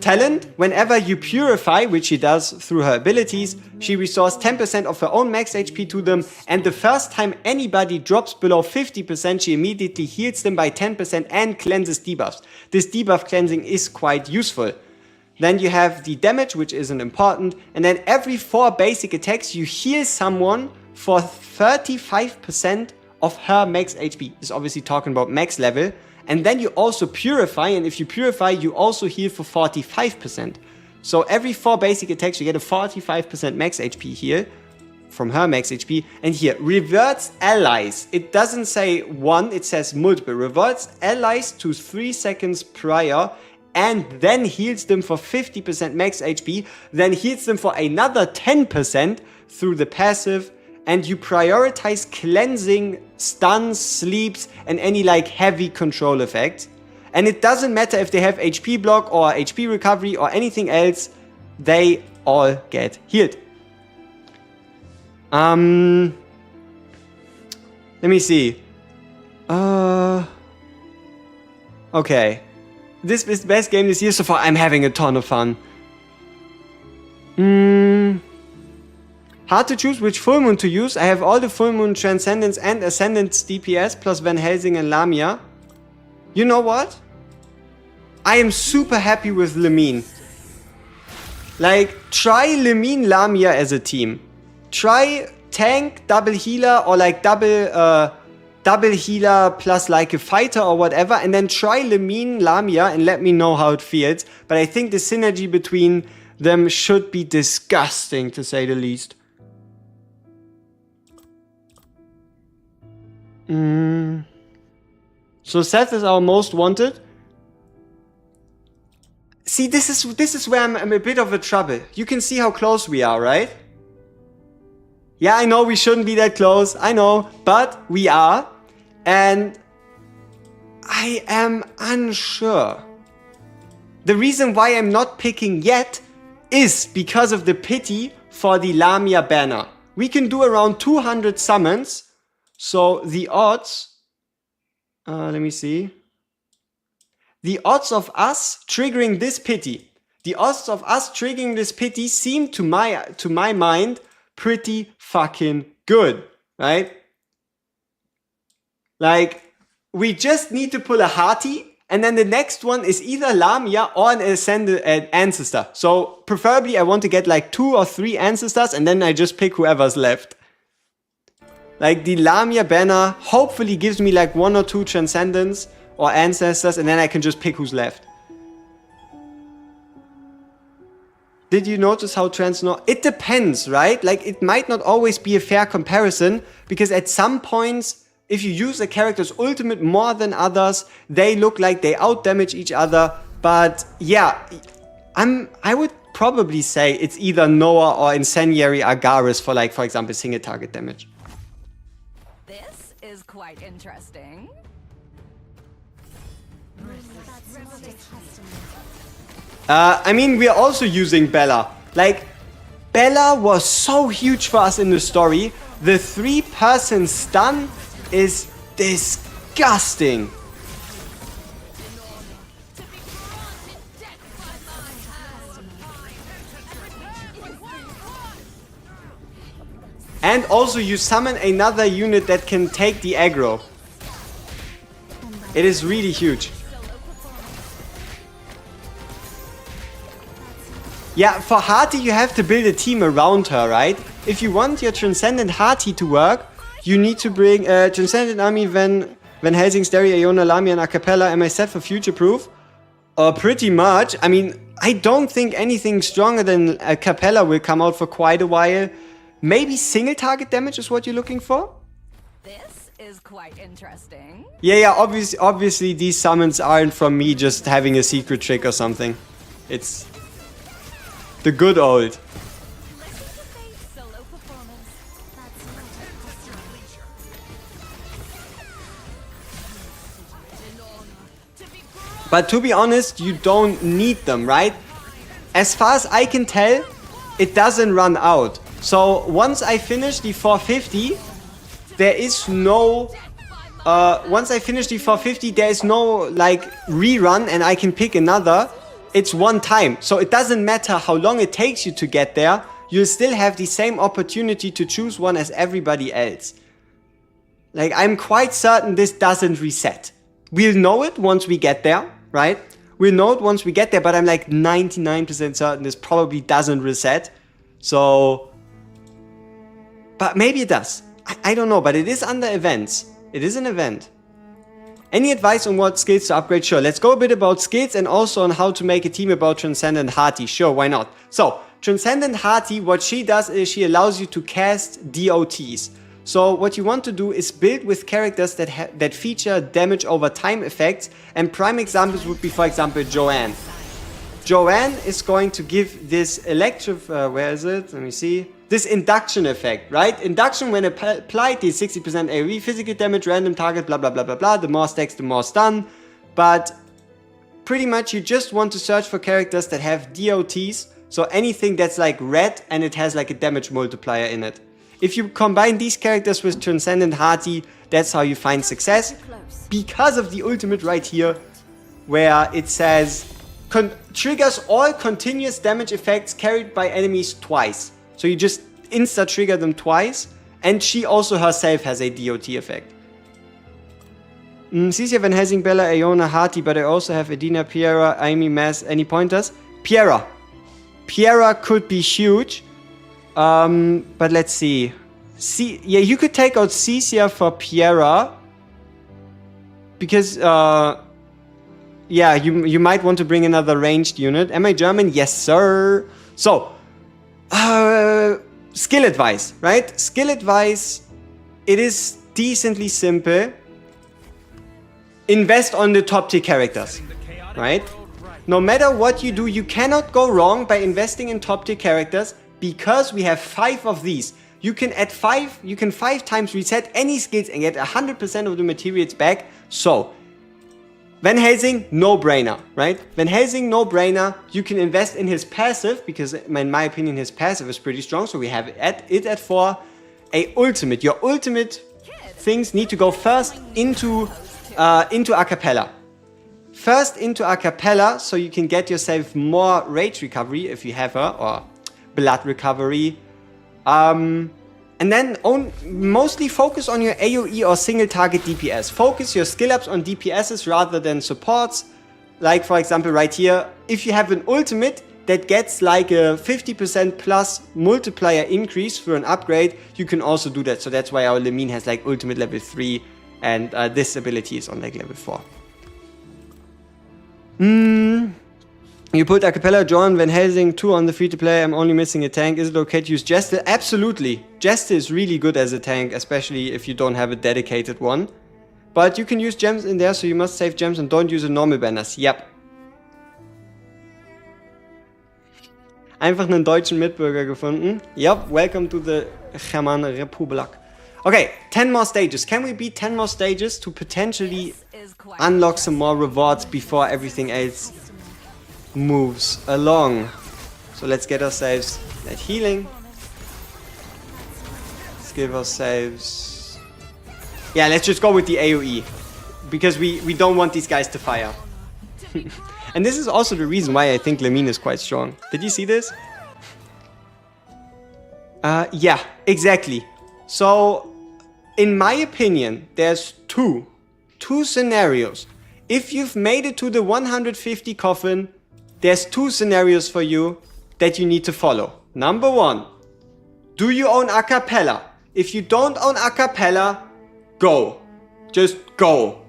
Speaker 1: Talent, whenever you purify, which she does through her abilities, she restores 10% of her own max HP to them, and the first time anybody drops below 50%, she immediately heals them by 10% and cleanses debuffs. This debuff cleansing is quite useful. Then you have the damage, which isn't important, and then every 4 basic attacks you heal someone for 35% of her max HP. This is obviously talking about max level, And then you also purify, and if you purify, you also heal for 45%. So every 4 basic attacks, you get a 45% max HP heal from her max HP. And here, reverts allies. It doesn't say one, it says multiple. Reverts allies to 3 seconds prior and then heals them for 50% max HP, then heals them for another 10% through the passive, and you prioritize cleansing, stuns, sleeps, and any like heavy control effects. And it doesn't matter if they have HP block or HP recovery or anything else, they all get healed. Let me see. Okay. This is the best game this year so far. I'm having a ton of fun. Hard to choose which full moon to use. I have all the full moon Transcendence and Ascendance DPS plus Van Helsing and Lamia. You know what? I am super happy with Lamine. Like, try Lamine Lamia as a team. Try tank, double healer, or like double healer plus like a fighter or whatever, and then try Lamine Lamia and let me know how it feels. But I think the synergy between them should be disgusting, to say the least. So Seth is our most wanted. See, this is where I'm a bit of a trouble. You can see how close we are, right? Yeah, I know we shouldn't be that close. I know, but we are. And I am unsure. The reason why I'm not picking yet is because of the pity for the Lamia banner. We can do around 200 summons. So the odds, let me see. The odds of us triggering this pity, seem to my mind pretty fucking good, right? Like, we just need to pull a hearty, and then the next one is either Lamia or an ancestor. So preferably I want to get like 2 or 3 ancestors, and then I just pick whoever's left. Like, the Lamia banner hopefully gives me like 1 or 2 transcendents or ancestors, and then I can just pick who's left. Did you notice how it depends, right? Like, it might not always be a fair comparison, because at some points, if you use a character's ultimate more than others, they look like they outdamage each other. But yeah, I would probably say it's either Noah or Incendiary Agaris for, like, for example, single target damage.
Speaker 5: This is quite interesting.
Speaker 1: I mean, we are also using Bella. Like, Bella was so huge for us in the story. The 3-person stun is disgusting. And also you summon another unit that can take the aggro. It is really huge. Yeah, for Hati you have to build a team around her, right? If you want your Transcendent Hati to work, you need to bring Transcendent Army, Van Helsing, Stereo, Iona, Lamia, and Acapella. Am I set for future proof? Pretty much. I mean, I don't think anything stronger than Acapella will come out for quite a while. Maybe single target damage is what you're looking for?
Speaker 5: This is quite interesting.
Speaker 1: Yeah, obviously these summons aren't from me just having a secret trick or something. It's the good old. But to be honest, you don't need them, right? As far as I can tell, it doesn't run out. So once I finish the 450, there is no... once I finish the 450, there is no, like, rerun and I can pick another. It's one time. So it doesn't matter how long it takes you to get there. You'll still have the same opportunity to choose one as everybody else. Like, I'm quite certain this doesn't reset. We'll know it once we get there, right? We'll know it once we get there, but I'm like 99% certain this probably doesn't reset. So... But maybe it does. I don't know, but it is under events. It is an event. Any advice on what skills to upgrade? Sure, let's go a bit about skills and also on how to make a team about Transcendent Hearty. Sure, why not? So, Transcendent Hearty, what she does is she allows you to cast DOTs. So what you want to do is build with characters that feature damage over time effects, and prime examples would be, for example, Joanne. Joanne is going to give this where is it? Let me see. This induction effect, right? Induction, when applied, is 60% AoE, physical damage, random target, blah, blah, blah, blah, blah. The more stacks, the more stun. But pretty much you just want to search for characters that have DOTs. So anything that's like red and it has like a damage multiplier in it. If you combine these characters with Transcendent Hearty, that's how you find success. Because of the ultimate right here, where it says, triggers all continuous damage effects carried by enemies twice. So you just insta-trigger them twice. And she also herself has a DOT effect. Cecilia, Van Helsing, Bella, Iona, Hearty, but I also have Edina, Piera, Amy, Mass. Any pointers? Piera. Piera could be huge. But let's see. Yeah, you could take out Cecia for Piera. Because, yeah, you might want to bring another ranged unit. Am I German? Yes, sir. So, skill advice, right? Skill advice, it is decently simple. Invest on the top tier characters, right? No matter what you do, you cannot go wrong by investing in top tier characters. Because we have 5 of these, you can add 5, you can 5 times reset any skills and get 100% of the materials back. So, Van Helsing, no brainer, right? Van Helsing, no brainer. You can invest in his passive, because in my opinion his passive is pretty strong. So we have it at 4. A ultimate, your ultimate things need to go first into Acapella. First into Acapella, so you can get yourself more rage recovery if you have her, or blood recovery, and then mostly focus on your AoE or single target DPS. Focus your skill ups on DPSs rather than supports. Like for example right here, if you have an ultimate that gets like a 50% plus multiplier increase for an upgrade, you can also do that. So that's why our Lamine has like ultimate level 3 and this ability is on like level 4. You put Acapella, John, Van Helsing, 2 on the free-to-play. I'm only missing a tank. Is it okay to use Jester? Absolutely. Jester is really good as a tank, especially if you don't have a dedicated one. But you can use gems in there, so you must save gems and don't use a normal banners. Yep. Einfach einen deutschen Mitbürger gefunden. Yep, welcome to the German Republic. Okay, 10 more stages. Can we beat 10 more stages to potentially unlock some more rewards before everything else moves along? So let's get ourselves that healing. Let's give ourselves... Yeah, let's just go with the AoE. Because we don't want these guys to fire. And this is also the reason why I think Lamine is quite strong. Did you see this? Yeah, exactly. So, in my opinion, there's two scenarios. If you've made it to the 150 coffin, there's 2 scenarios for you that you need to follow. Number 1, do you own Acapella? If you don't own Acapella, go. Just go.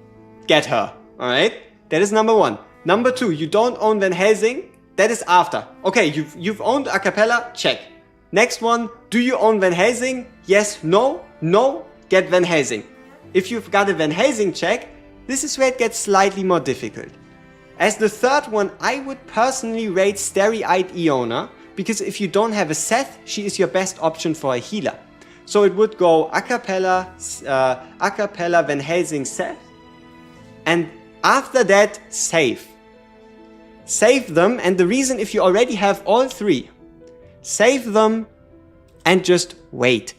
Speaker 1: Get her. Alright? That is number 1. Number 2, you don't own Van Helsing? That is after. Okay, you've owned Acapella? Check. Next one, do you own Van Helsing? Yes, no, no, get Van Helsing. If you've got a Van Helsing check, this is where it gets slightly more difficult. As the third one, I would personally rate Starry-Eyed Iona, because if you don't have a Seth, she is your best option for a healer. So it would go Acapella, Van Helsing, Seth, and after that, save. Save them, and the reason, if you already have all 3, save them and just wait.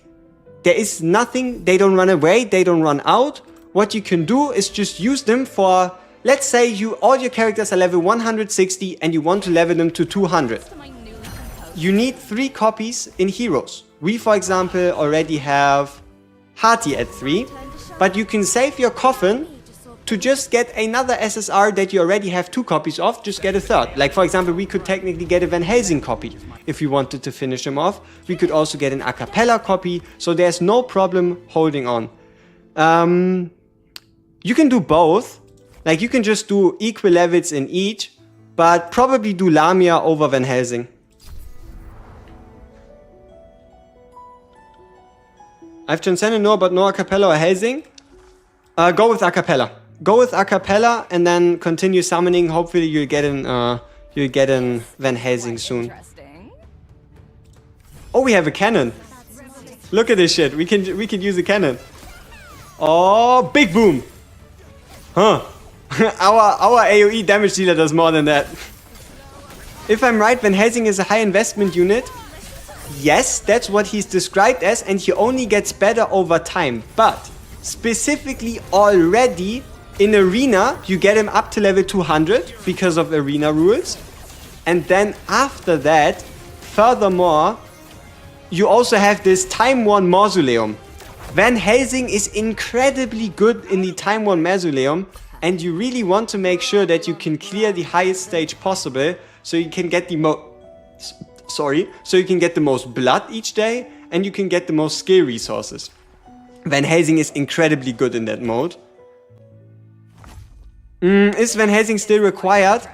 Speaker 1: There is nothing, they don't run away, they don't run out. What you can do is just use them for, let's say all your characters are level 160 and you want to level them to 200. You need 3 copies in heroes. We, for example, already have Hearty at 3, but you can save your coffin to just get another SSR that you already have 2 copies of, just get a third. Like for example, we could technically get a Van Helsing copy if we wanted to finish him off. We could also get an Acapella copy, so there's no problem holding on. You can do both. Like, you can just do equal levels in each, but probably do Lamia over Van Helsing. I've transcended no, but no Acapella or Helsing. Go with Acapella. Go with Acapella and then continue summoning. Hopefully you'll get in Van Helsing soon.
Speaker 5: Interesting.
Speaker 1: Oh, we have a cannon. Look at this shit. We can use a cannon. Oh, big boom. Huh. our AoE damage dealer does more than that. If I'm right, Van Helsing is a high investment unit. Yes, that's what he's described as, and he only gets better over time. But specifically already in Arena, you get him up to level 200 because of Arena rules. And then after that, furthermore, you also have this Time Worn Mausoleum. Van Helsing is incredibly good in the Time Worn Mausoleum, and you really want to make sure that you can clear the highest stage possible, so you can get the most blood each day, and you can get the most skill resources. Van Helsing is incredibly good in that mode. Is Van Helsing still required?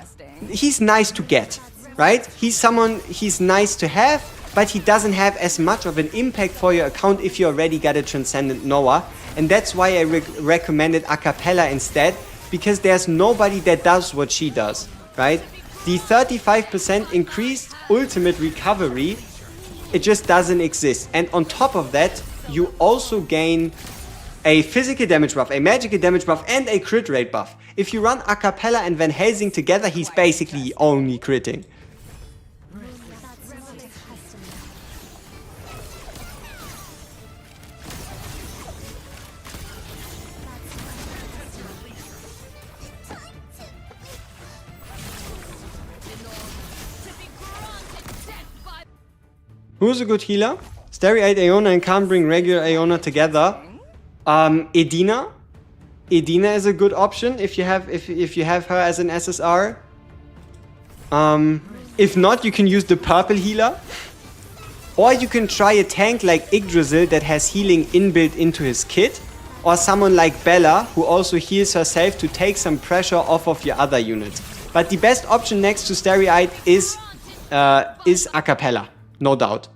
Speaker 1: He's nice to get, right? He's nice to have, but he doesn't have as much of an impact for your account if you already got a Transcendent Noah. And that's why I recommended Acapella instead, because there's nobody that does what she does, right? The 35% increased ultimate recovery, it just doesn't exist. And on top of that, you also gain a physical damage buff, a magical damage buff, and a crit rate buff. If you run Acapella and Van Helsing together, he's basically only critting. Who's a good healer? Starry-eyed Aeona and can't bring regular Aeona together. Edina. Edina is a good option if you have her as an SSR. If not, you can use the purple healer. Or you can try a tank like Yggdrasil that has healing inbuilt into his kit. Or someone like Bella, who also heals herself to take some pressure off of your other units. But the best option next to Starry-eyed is Acapella, no doubt.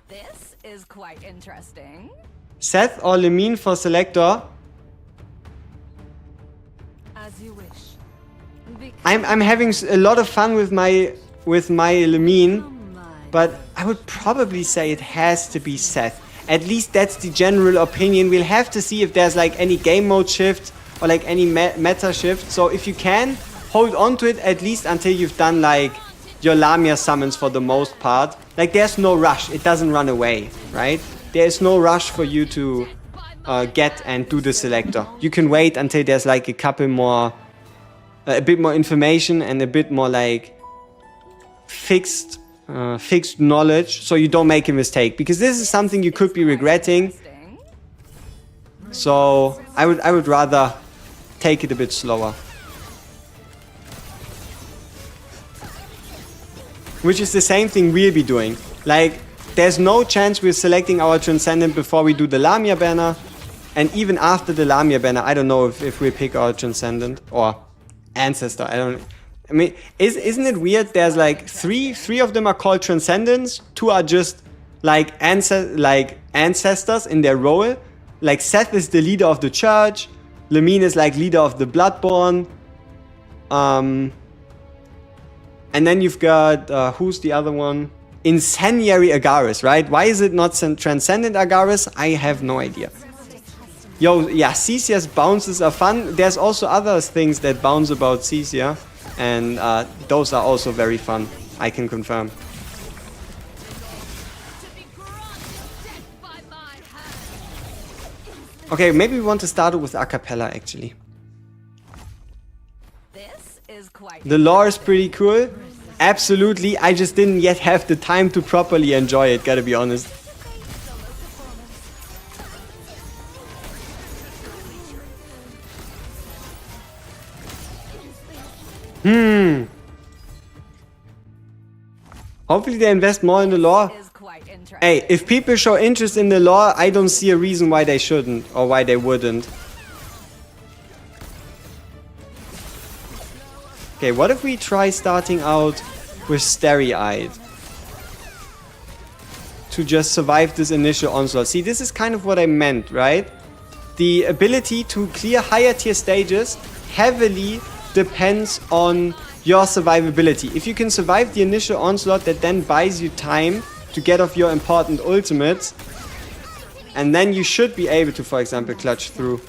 Speaker 5: This is quite interesting.
Speaker 1: Seth or Lamia for Selector?
Speaker 5: As you wish.
Speaker 1: I'm having a lot of fun with my Lamia, but I would probably say it has to be Seth. At least that's the general opinion. We'll have to see if there's like any game mode shift or like any meta shift. So if you can, hold on to it at least until you've done like your Lamia summons for the most part. Like there's no rush, it doesn't run away, right? There is no rush for you to get and do the Selector. You can wait until there's like a couple more, a bit more information and a bit more like fixed knowledge, so you don't make a mistake, because this is something you could be regretting. So I would rather take it a bit slower. Which is the same thing we'll be doing. Like, there's no chance we're selecting our Transcendent before we do the Lamia banner. And even after the Lamia banner, I don't know if we pick our Transcendent or Ancestor. I mean, isn't it weird? There's like three of them are called Transcendents. 2 are just like ancestors in their role. Like Seth is the leader of the church. Lamia is like leader of the Bloodborne. And then you've got, who's the other one? Incendiary Agaris, right? Why is it not Transcendent Agaris? I have no idea. Yo, yeah, Ceasia's bounces are fun. There's also other things that bounce about Ceasia. And those are also very fun, I can confirm. Okay, maybe we want to start with Acapella actually. The lore is pretty cool. Absolutely, I just didn't yet have the time to properly enjoy it, gotta be honest. Hopefully they invest more in the lore. Hey, if people show interest in the lore, I don't see a reason why they shouldn't or why they wouldn't. Okay, what if we try starting out with Starry-Eyed? To just survive this initial onslaught. See, this is kind of what I meant, right? The ability to clear higher tier stages heavily depends on your survivability. If you can survive the initial onslaught, that then buys you time to get off your important ultimates, and then you should be able to, for example, clutch through.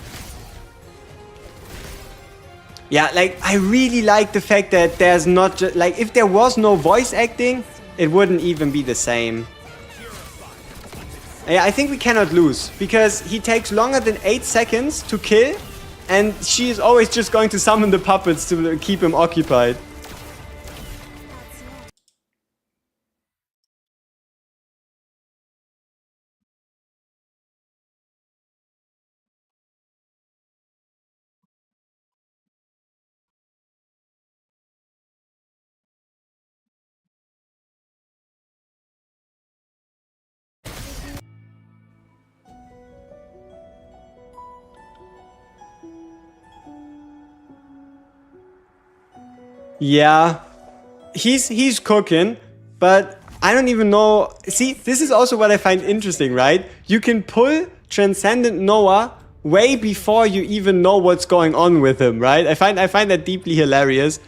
Speaker 1: Yeah, like, I really like the fact that there's not just, like, if there was no voice acting, it wouldn't even be the same. Yeah, I think we cannot lose, because he takes longer than 8 seconds to kill, and she is always just going to summon the puppets to keep him occupied. Yeah, he's cooking, but I don't even know. See, this is also what I find interesting, right? You can pull Transcendent Noah way before you even know what's going on with him, right? I find that deeply hilarious.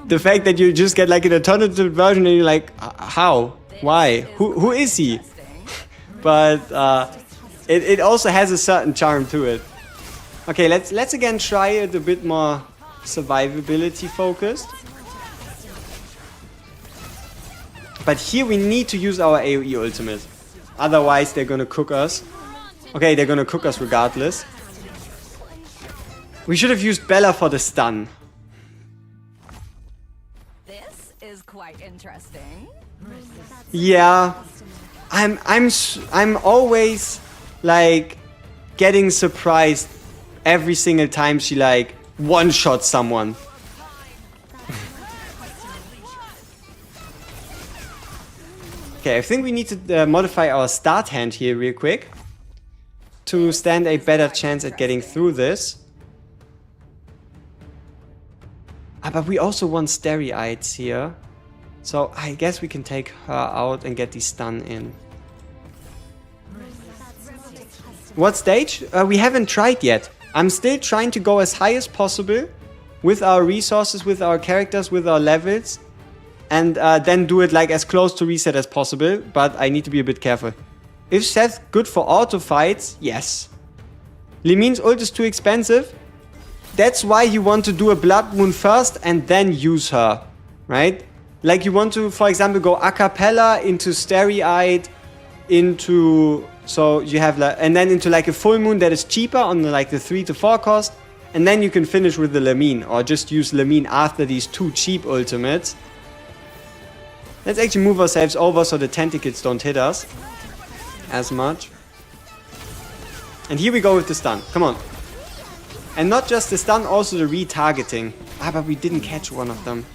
Speaker 1: The fact that you just get like an alternative version and you're like, how? Why? Who is he? But it also has a certain charm to it. Okay, let's again try it a bit more survivability focused. But here we need to use our AoE ultimate. Otherwise they're gonna cook us. Okay, they're gonna cook us regardless. We should have used Bella for the stun.
Speaker 5: This is quite interesting.
Speaker 1: Yeah. I'm always like getting surprised every single time she like one-shot someone. Okay, I think we need to modify our start hand here real quick to stand a better chance at getting through this. But we also want Starry-Eyed here. So I guess we can take her out and get the stun in. What stage? We haven't tried yet. I'm still trying to go as high as possible with our resources, with our characters, with our levels. And then do it like as close to reset as possible. But I need to be a bit careful. Is Seth good for auto fights? Yes. Lemine's ult is too expensive. That's why you want to do a Blood Moon first and then use her. Right? Like you want to, for example, go a cappella into Starry-Eyed, into... So you have like, and then into like a full moon that is cheaper on the, like the 3 to 4 cost. And then you can finish with the Lamine, or just use Lamine after these 2 cheap ultimates. Let's actually move ourselves over so the tentacles don't hit us as much. And here we go with the stun. Come on. And not just the stun, also the retargeting. But we didn't catch one of them.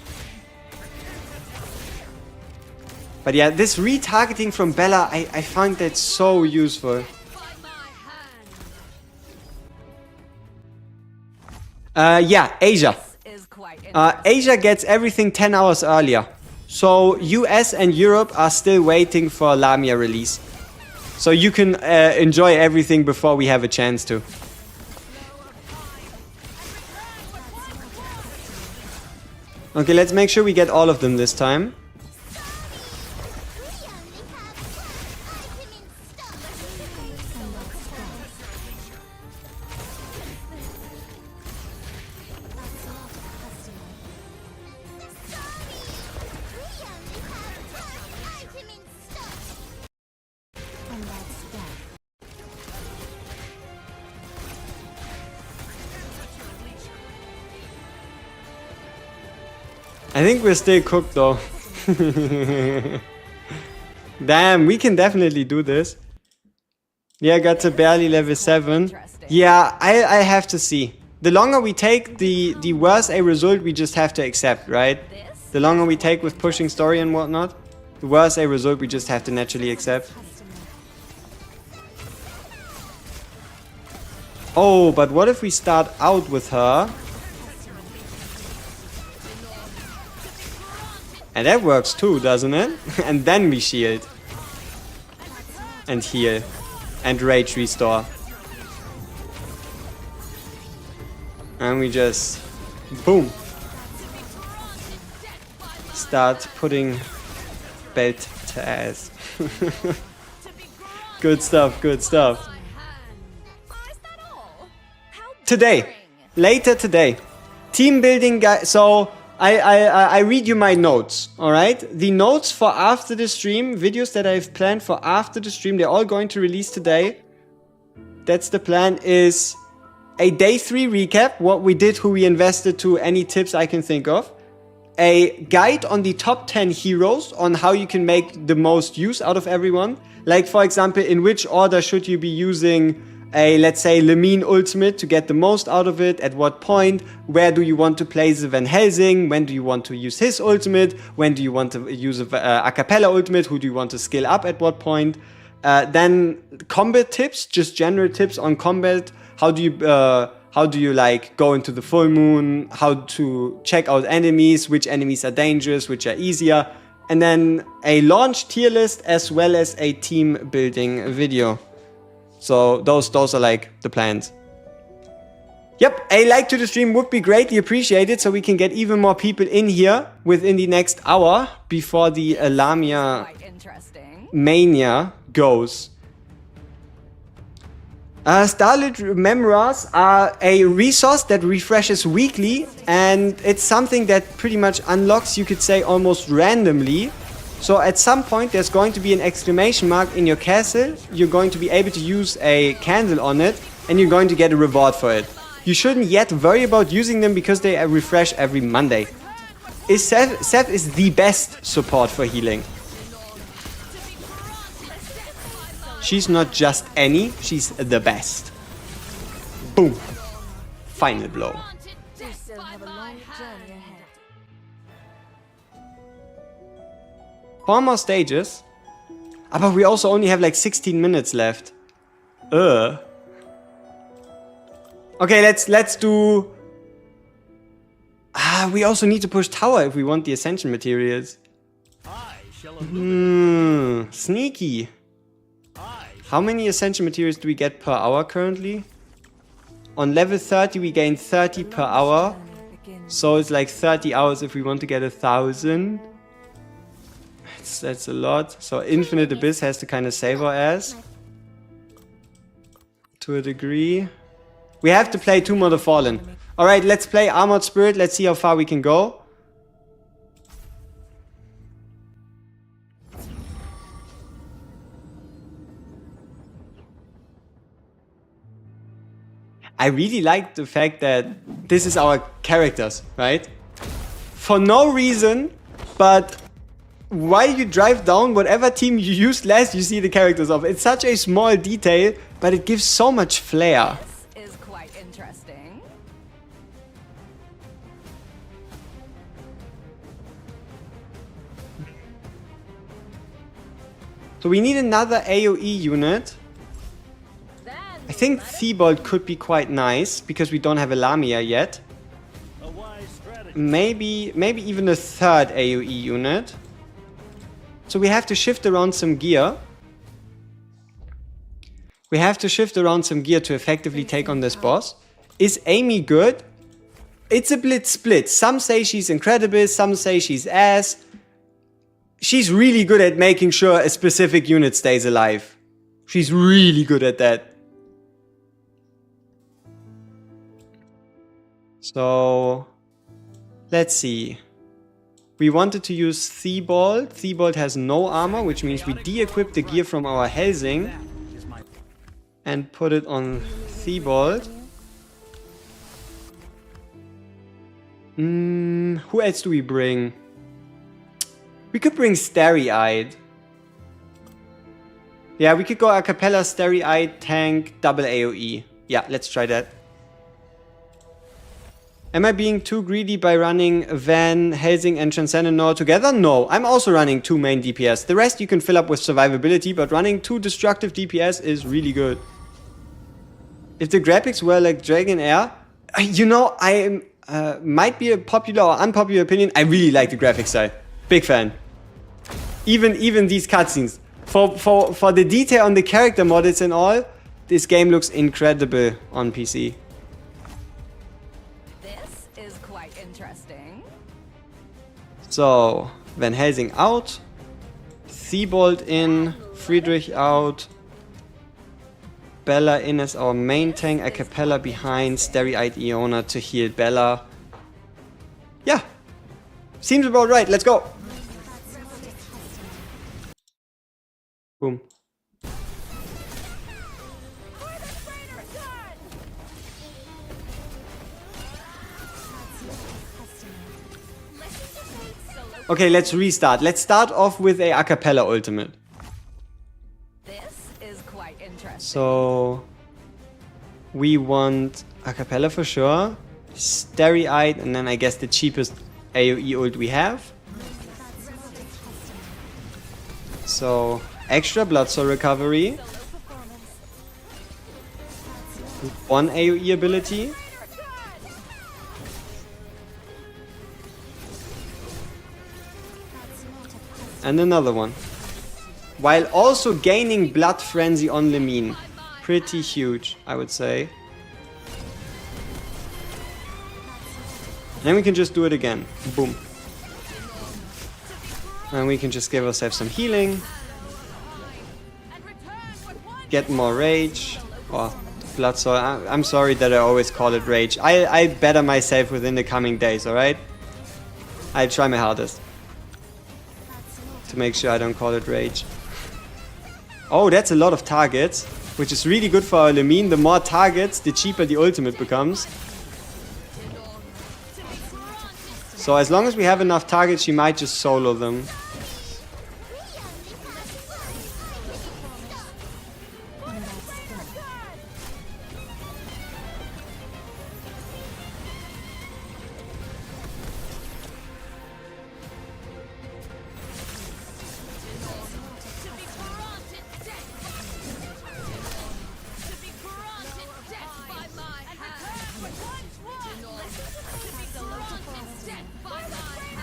Speaker 1: But yeah, this retargeting from Bella, I find that so useful. Yeah, Asia. Asia gets everything 10 hours earlier. So US and Europe are still waiting for Lamia release. So you can enjoy everything before we have a chance to. Okay, let's make sure we get all of them this time. I think we're still cooked though. Damn, we can definitely do this. Yeah, got to barely level 7. Yeah, I have to see. The longer we take, the worse a result we just have to accept, right? The longer we take with pushing story and whatnot, the worse a result we just have to naturally accept. Oh, but what if we start out with her? And that works too, doesn't it? And then we shield. And heal. And rage restore. And we just... boom. Start putting belt to ass. Good stuff, good stuff. Today. Later today. Team building guy. So I read you my notes, alright? The notes for after the stream, videos that I've planned for after the stream, they're all going to release today. That's the plan, is a day 3 recap, what we did, who we invested to, any tips I can think of. A guide on the top 10 heroes, on how you can make the most use out of everyone. Like, for example, in which order should you be using a, let's say, Lamia ultimate to get the most out of it, at what point, where do you want to play the Van Helsing, when do you want to use his ultimate, when do you want to use a cappella ultimate, who do you want to skill up at what point. Then combat tips, just general tips on combat. How do you like go into the full moon, how to check out enemies, which enemies are dangerous, which are easier. And then a launch tier list as well as a team building video. So those are like the plans. Yep, a like to the stream would be greatly appreciated, so we can get even more people in here within the next hour before the Lamia mania goes. Starlit Memoirs are a resource that refreshes weekly, and it's something that pretty much unlocks, you could say, almost randomly. So at some point there's going to be an exclamation mark in your castle, you're going to be able to use a candle on it, and you're going to get a reward for it. You shouldn't yet worry about using them because they refresh every Monday. Seth is the best support for healing. She's not just any, she's the best. Boom. Final blow.
Speaker 2: We still have a long journey ahead.
Speaker 1: 4 more stages. Ah, but we also only have like 16 minutes left. Okay, let's do... we also need to push tower if we want the Ascension materials. Sneaky. How many Ascension materials do we get per hour currently? On level 30 we gain 30 per hour. So it's like 30 hours if we want to get 1,000. That's a lot. So Infinite Abyss has to kind of save our ass. To a degree. We have to play Tomb of the Fallen. Alright, let's play Armored Spirit. Let's see how far we can go. I really like the fact that this is our characters, right? For no reason, but while you drive down whatever team you used last, you see the characters of. It's such a small detail, but it gives so much flair.
Speaker 5: This is quite interesting.
Speaker 1: So we need another AoE unit. I think Thibault could be quite nice, because we don't have a Lamia yet. Maybe even a third AoE unit. So we have to shift around some gear. We have to shift around some gear to effectively take on this boss. Is Amy good? It's a bit split. Some say she's incredible, some say she's ass. She's really good at making sure a specific unit stays alive. She's really good at that. So, let's see. We wanted to use Thibault. Thibault has no armor, which means we de-equip the gear from our Helsing and put it on Thibault. Who else do we bring? We could bring Starry-Eyed. Yeah, we could go a cappella, Starry-Eyed, tank, double AoE. Yeah, let's try that. Am I being too greedy by running Van Helsing and Transcendent Nord together? No, I'm also running 2 main DPS. The rest you can fill up with survivability, but running 2 destructive DPS is really good. If the graphics were like Dragon Air, you know, I might be a popular or unpopular opinion. I really like the graphic style. Big fan. Even these cutscenes. For the detail on the character models and all, this game looks incredible on PC.
Speaker 5: This is quite interesting.
Speaker 1: So, Van Helsing out. Thibault in. Friedrich out. Bella in as our main tank. A cappella behind. Starry-eyed Iona to heal Bella. Yeah. Seems about right. Let's go. Boom. Okay, let's restart. Let's start off with a cappella ultimate.
Speaker 5: This is quite interesting.
Speaker 1: So we want a cappella for sure. Starry-eyed, and then I guess the cheapest AoE ult we have. So extra blood soul recovery. One AoE ability. And another one. While also gaining blood frenzy on Lamia. Pretty huge, I would say. Then we can just do it again. Boom. And we can just give ourselves some healing. Get more rage. Or blood soul. I'm sorry that I always call it rage. I better myself within the coming days, alright? I try my hardest to make sure I don't call it rage. Oh, that's a lot of targets, which is really good for our Lamia. The more targets, the cheaper the ultimate becomes. So as long as we have enough targets, she might just solo them.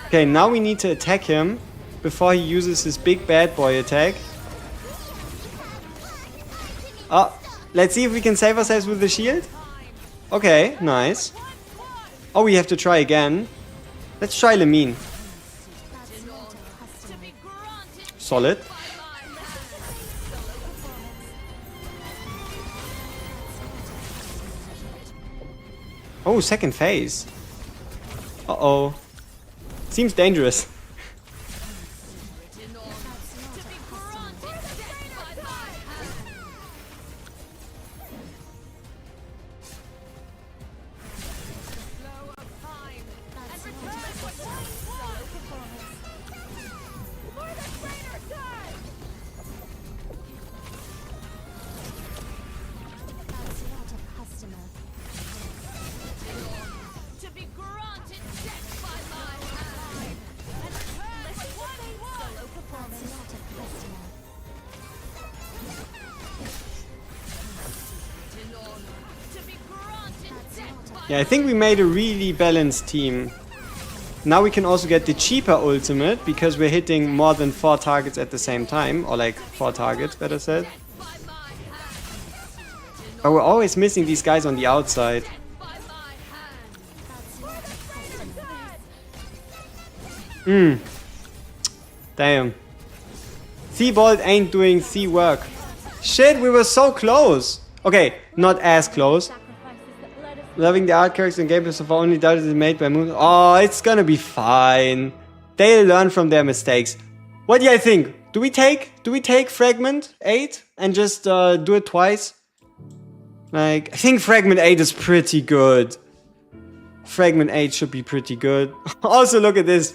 Speaker 1: Okay, now we need to attack him before he uses his big bad boy attack. Oh, let's see if we can save ourselves with the shield. Okay, nice. Oh, we have to try again. Let's try Lamia. Solid. Oh, second phase. Uh-oh. Seems dangerous. Yeah, I think we made a really balanced team. Now we can also get the cheaper ultimate because we're hitting more than 4 targets at the same time. Or like 4 targets, better said. But we're always missing these guys on the outside. Damn. Thibault ain't doing the work. Shit, we were so close. Okay, not as close. Loving the art characters and gameplay so far, only doubt is made by moon. Oh, it's gonna be fine. They'll learn from their mistakes. What do you think? Do we take Fragment 8 and just do it twice? Like, I think Fragment 8 is pretty good. Fragment 8 should be pretty good. Also, look at this.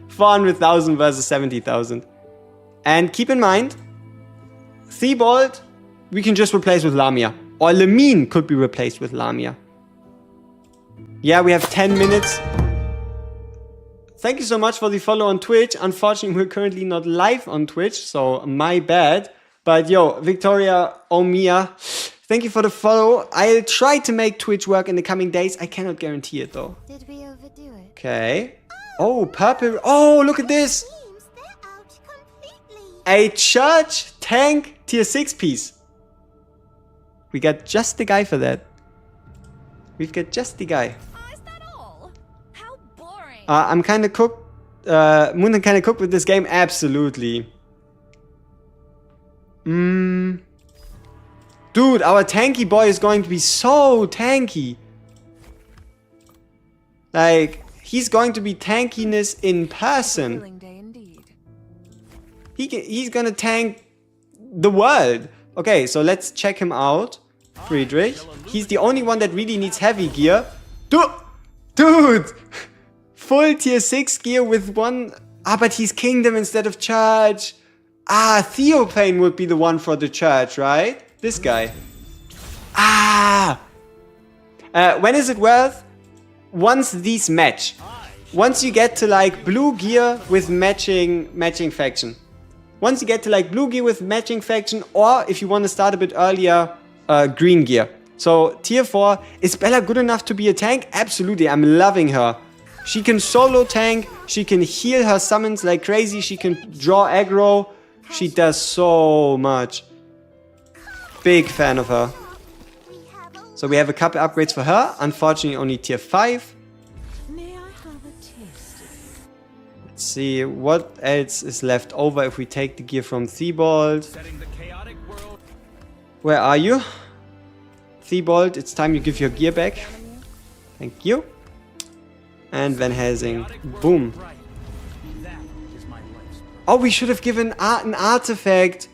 Speaker 1: 400,000 versus 70,000. And keep in mind, Thibault, we can just replace with Lamia. Or Lamia could be replaced with Lamia. Yeah, we have 10 minutes. Thank you so much for the follow on Twitch. Unfortunately, we're currently not live on Twitch, so my bad. But yo, Victoria Omia, thank you for the follow. I'll try to make Twitch work in the coming days. I cannot guarantee it though.
Speaker 4: Did we overdo it?
Speaker 1: Okay. Oh, purple. Oh, look at this.
Speaker 4: Seems they're out completely.
Speaker 1: A church tank tier 6 piece. We got just the guy for that. We've got just the guy.
Speaker 2: Oh, is that all? How boring.
Speaker 1: I'm kind of cooked. Moon kind of cooked with this game. Absolutely. Dude, our tanky boy is going to be so tanky. Like, he's going to be tankiness in person.
Speaker 5: Thrilling day indeed.
Speaker 1: He's gonna tank the world. Okay, so let's check him out. Friedrich. He's the only one that really needs heavy gear. Dude! Full tier 6 gear with one... Ah, but he's kingdom instead of church. Ah, Theophane would be the one for the church, right? This guy. Ah! When is it worth? Once these match. Once you get to like blue gear with matching faction. Once you get to like blue gear with matching faction, or if you want to start a bit earlier, green gear. So tier 4, is Bella good enough to be a tank? Absolutely, I'm loving her. She can solo tank, she can heal her summons like crazy, she can draw aggro. She does so much. Big fan of her. So we have a couple upgrades for her. Unfortunately, only tier 5.
Speaker 5: May I have a taste?
Speaker 1: Let's see what else is left over if we take the gear from Thibault. Where are you? Thibault, it's time you give your gear back. Thank you. And Van Helsing. Boom. Oh, we should have given an artifact.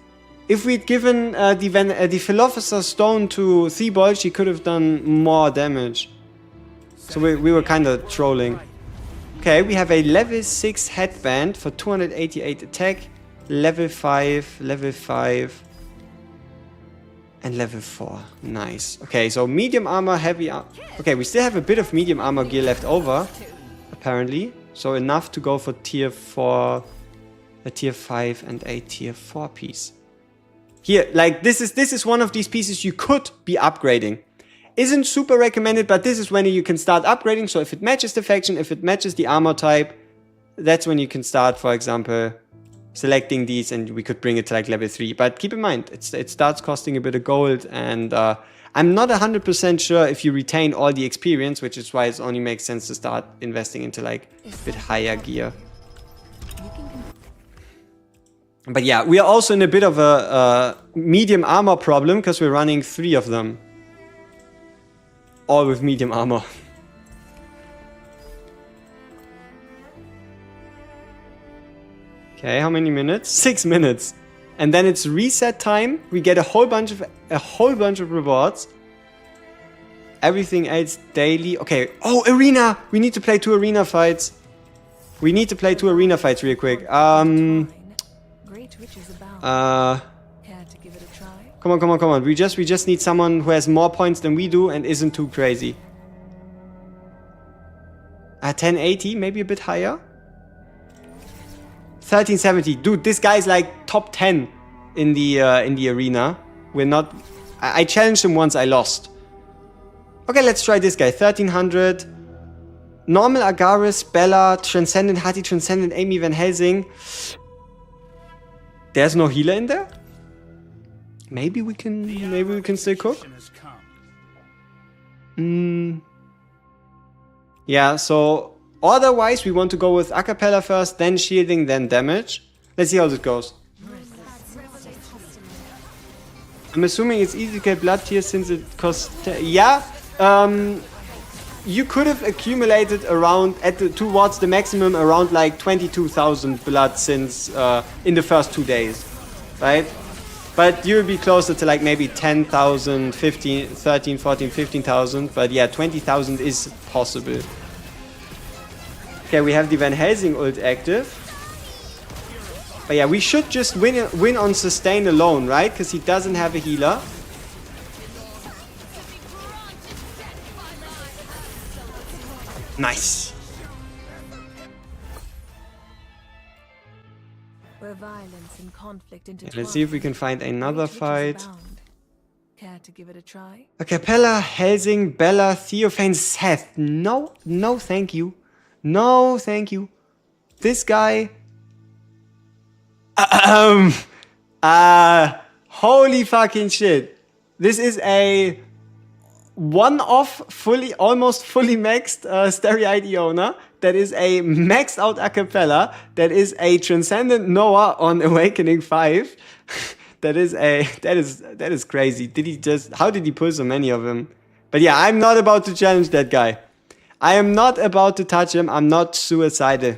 Speaker 1: If we'd given the Philosopher's Stone to Thibault, she could have done more damage. So we were kind of trolling. Okay, we have a level 6 headband for 288 attack. Level 5, and level 4. Nice. Okay, so medium armor, heavy armor. Okay, we still have a bit of medium armor gear left over, apparently. So enough to go for tier 4, a tier 5, and a tier 4 piece. Here, like, this is one of these pieces you could be upgrading. Isn't super recommended, but this is when you can start upgrading. So if it matches the faction, if it matches the armor type, that's when you can start, for example, selecting these, and we could bring it to like level 3. But keep in mind, it starts costing a bit of gold, and I'm not 100% sure if you retain all the experience, which is why it only makes sense to start investing into like a bit higher gear. But yeah, we are also in a bit of a medium armor problem because we're running 3 of them. All with medium armor. Okay, how many minutes? 6 minutes. And then it's reset time. We get a whole bunch of rewards. Everything else daily. Okay. Oh, arena. We need to play 2 arena fights. We need to play 2 arena fights real quick.
Speaker 5: Great riches abound. Care to give it a try?
Speaker 1: Come on. We just need someone who has more points than we do and isn't too crazy. 1080, maybe a bit higher. 1370. Dude, this guy's like top 10 in the arena. We're not... I challenged him once, I lost. Okay, let's try this guy. 1300. Normal Agaris, Bella, Transcendent, Hati, Transcendent, Amy, Van Helsing. There's no healer in there? Maybe we can still cook? Yeah, so... Otherwise, we want to go with Acapella first, then shielding, then damage. Let's see how this goes. I'm assuming it's easy to get blood tiers since it costs... Yeah, you could have accumulated around, towards the maximum, around like 22,000 blood since in the first 2 days, right? But you'll be closer to like maybe 10,000, 15, 13, 14, 15,000. But yeah, 20,000 is possible. Okay, we have the Van Helsing ult active. But yeah, we should just win on sustain alone, right? Because he doesn't have a healer. Nice.
Speaker 5: Where violence and conflict intertwine,
Speaker 1: Let's see if we can find another
Speaker 5: great riches
Speaker 1: fight.
Speaker 5: abound. Care to give it a try?
Speaker 1: Acapella, Helsing, Bella, Theophane, Seth. No, thank you. No, thank you. This guy. Holy fucking shit. This is a one-off, almost fully maxed Stereoid Iona. That is a maxed out acapella. That is a Transcendent Noah on Awakening 5. that is crazy. How did he pull so many of them? But yeah, I'm not about to challenge that guy. I am not about to touch him. I'm not suicidal.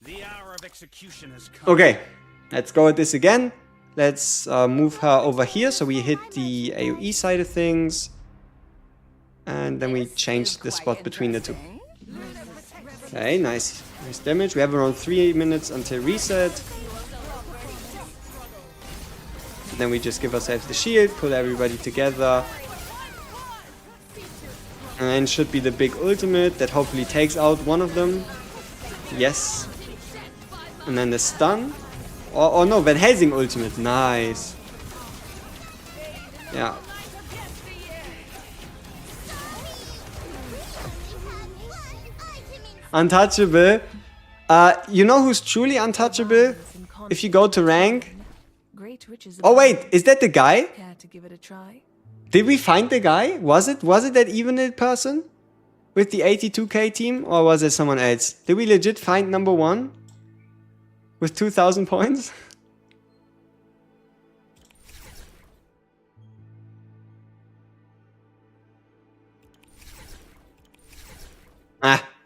Speaker 3: The hour of execution has come.
Speaker 1: Okay, let's go with this again. Let's move her over here so we hit the AoE side of things. And then we change the spot between the two. Okay, nice damage. We have around 3 minutes until reset. And then we just give ourselves the shield, pull everybody together. And then should be the big ultimate that hopefully takes out one of them. Yes. And then the stun. Oh no, Van Helsing ultimate. Nice. Yeah. Untouchable. You know who's truly untouchable? If you go to rank. Oh wait, is that the guy?
Speaker 5: Care to give it a try?
Speaker 1: Did we find the guy? Was it that Evenit person? With the 82k team? Or was it someone else? Did we legit find number 1? With 2000 points?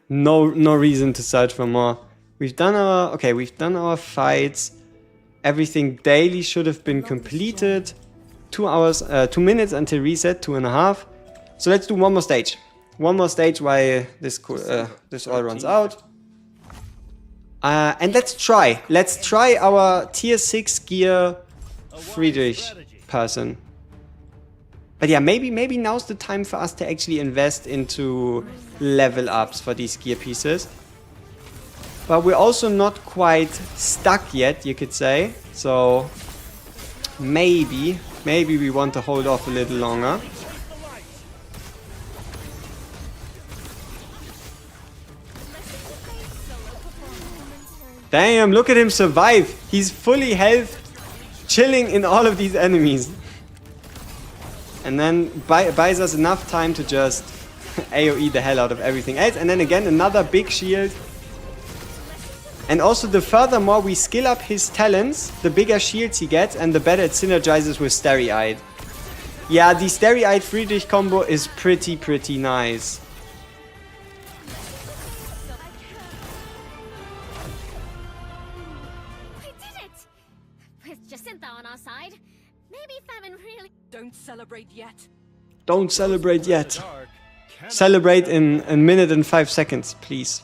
Speaker 1: No reason to search for more. We've done our fights. Everything daily should have been completed. 2 minutes until reset, 2.5. So let's do one more stage. One more stage while this all runs out. And let's try. Let's try our tier 6 gear Friedrich person. But yeah, maybe now's the time for us to actually invest into level ups for these gear pieces. But we're also not quite stuck yet, you could say. So maybe we want to hold off a little longer. Damn, look at him survive. He's fully health, chilling in all of these enemies. And then buys us enough time to just AoE the hell out of everything else. And then again, another big shield. And also, the furthermore we skill up his talents, the bigger shields he gets, and the better it synergizes with Stereoid. Yeah, the Stereoid Friedrich combo is pretty nice.
Speaker 4: We did it! With Jacinta on our side, maybe Famine really...
Speaker 5: Don't celebrate yet.
Speaker 1: Don't celebrate yet. Celebrate in a minute and 5 seconds, please.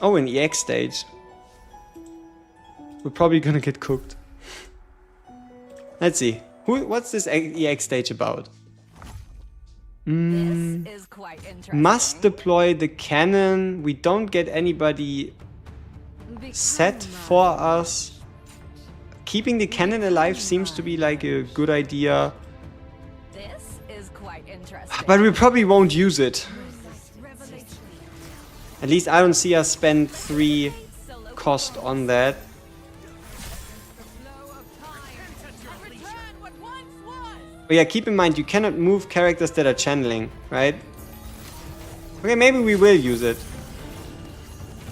Speaker 1: Oh, an EX stage. We're probably gonna get cooked. Let's see. What's this EX stage about?
Speaker 5: This is quite interesting.
Speaker 1: Must deploy the cannon. We don't get anybody set for us. Keeping the cannon alive seems to be like a good idea.
Speaker 5: This is quite interesting.
Speaker 1: But we probably won't use it. At least I don't see us spend 3 cost on that. But yeah, keep in mind, you cannot move characters that are channeling, right? Okay, maybe we will use it.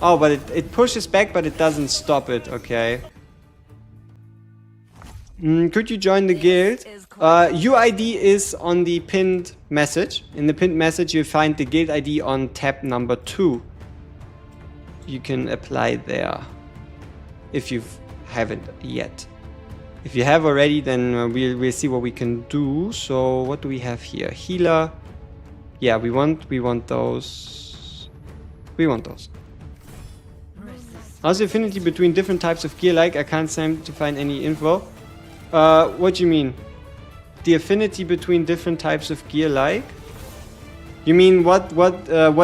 Speaker 1: Oh, but it pushes back, but it doesn't stop it. Okay. Could you join the guild? UID is on the pinned message. In the pinned message, you'll find the guild ID on tab number 2. You can apply there if you haven't yet. If you have already, then we'll see what we can do. So what do we have here? Healer. Yeah, we want those. We want those. How's the affinity between different types of gear like? I can't seem to find any info. What do you mean? The affinity between different types of gear like? You mean what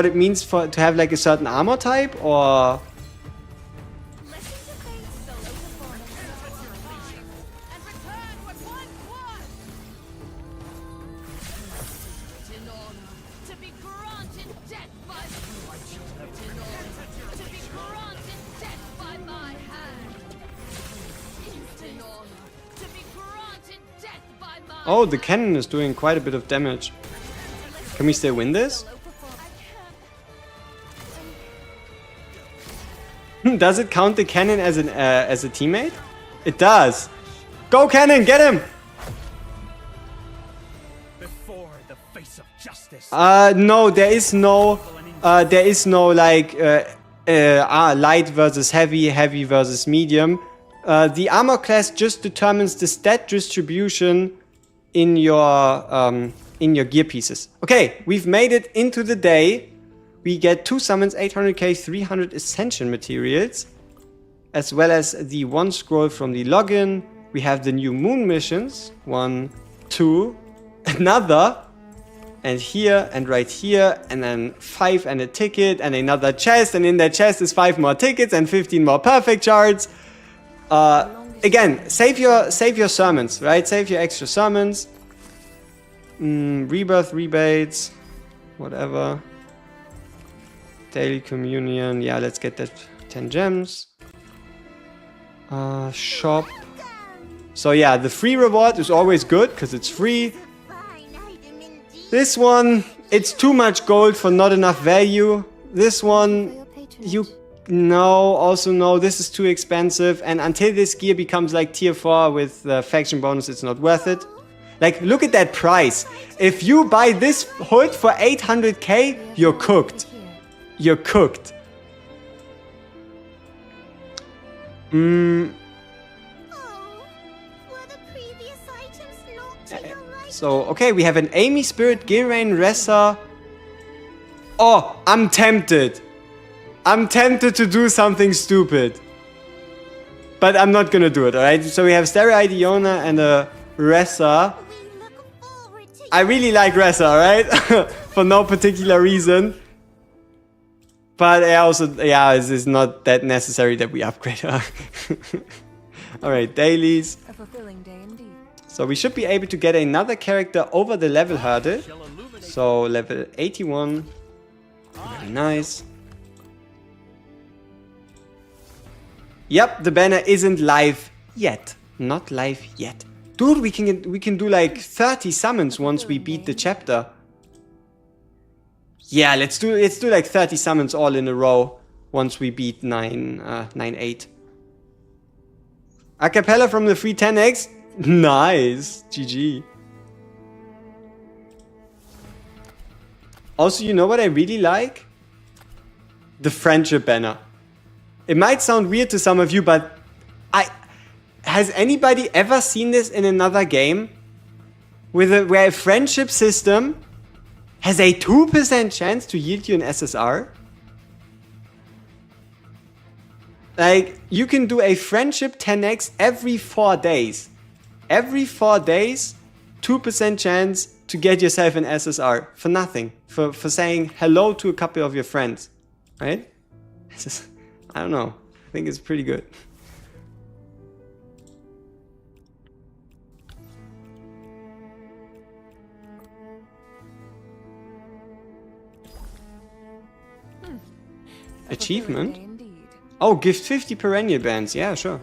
Speaker 1: it means to have like a certain armor type, or?
Speaker 2: be granted death by to be granted death by my hand. In honor, to be granted death by my
Speaker 1: Oh, the cannon is doing quite a bit of damage. Can we still win this? Does it count the cannon as a teammate? It does. Go cannon, get him!
Speaker 3: Before the face of justice.
Speaker 1: No, there is no like light versus heavy, heavy versus medium. The armor class just determines the stat distribution in your gear pieces. Okay, we've made it into the day. We get 2 summons, 800k, 300 Ascension materials, as well as the 1 scroll from the login. We have the new moon missions, 1, 2, another, and here, and right here, and then 5 and a ticket, and another chest, and in that chest is 5 more tickets and 15 more perfect shards. Again, save your summons, right? Save your extra summons. Rebirth rebates, whatever. Daily communion, yeah, let's get that 10 gems. Shop. So yeah, the free reward is always good because it's free. This one, it's too much gold for not enough value. This one, no, this is too expensive. And until this gear becomes like tier 4 with the faction bonus, it's not worth it. Like, look at that price. If you buy this hood for 800k, you're cooked. You're cooked. So, okay, we have an Amy Spirit, Gilrain, Ressa. Oh, I'm tempted. I'm tempted to do something stupid. But I'm not gonna do it, alright? So we have Stereo Idiona and a Ressa. I really like Ressa, alright? For no particular reason. But I also, yeah, it's not that necessary that we upgrade her. Alright, dailies.
Speaker 5: A fulfilling day indeed.
Speaker 1: So we should be able to get another character over the level hurdle. So level 81. Very nice. Yep, the banner isn't live yet. Not live yet. Dude, we can do like 30 summons once we beat the chapter. Yeah, let's do like 30 summons all in a row once we beat 9-8. Acapella from the free 10x. Nice. GG. Also, you know what I really like? The friendship banner. It might sound weird to some of you, but has anybody ever seen this in another game? Where a friendship system has a 2% chance to yield you an SSR? Like, you can do a friendship 10x every 4 days. Every 4 days, 2% chance to get yourself an SSR for nothing. For saying hello to a couple of your friends. Right? It's just, I don't know. I think it's pretty good. Achievement? Oh, gift 50 perennial bands. Yeah, sure.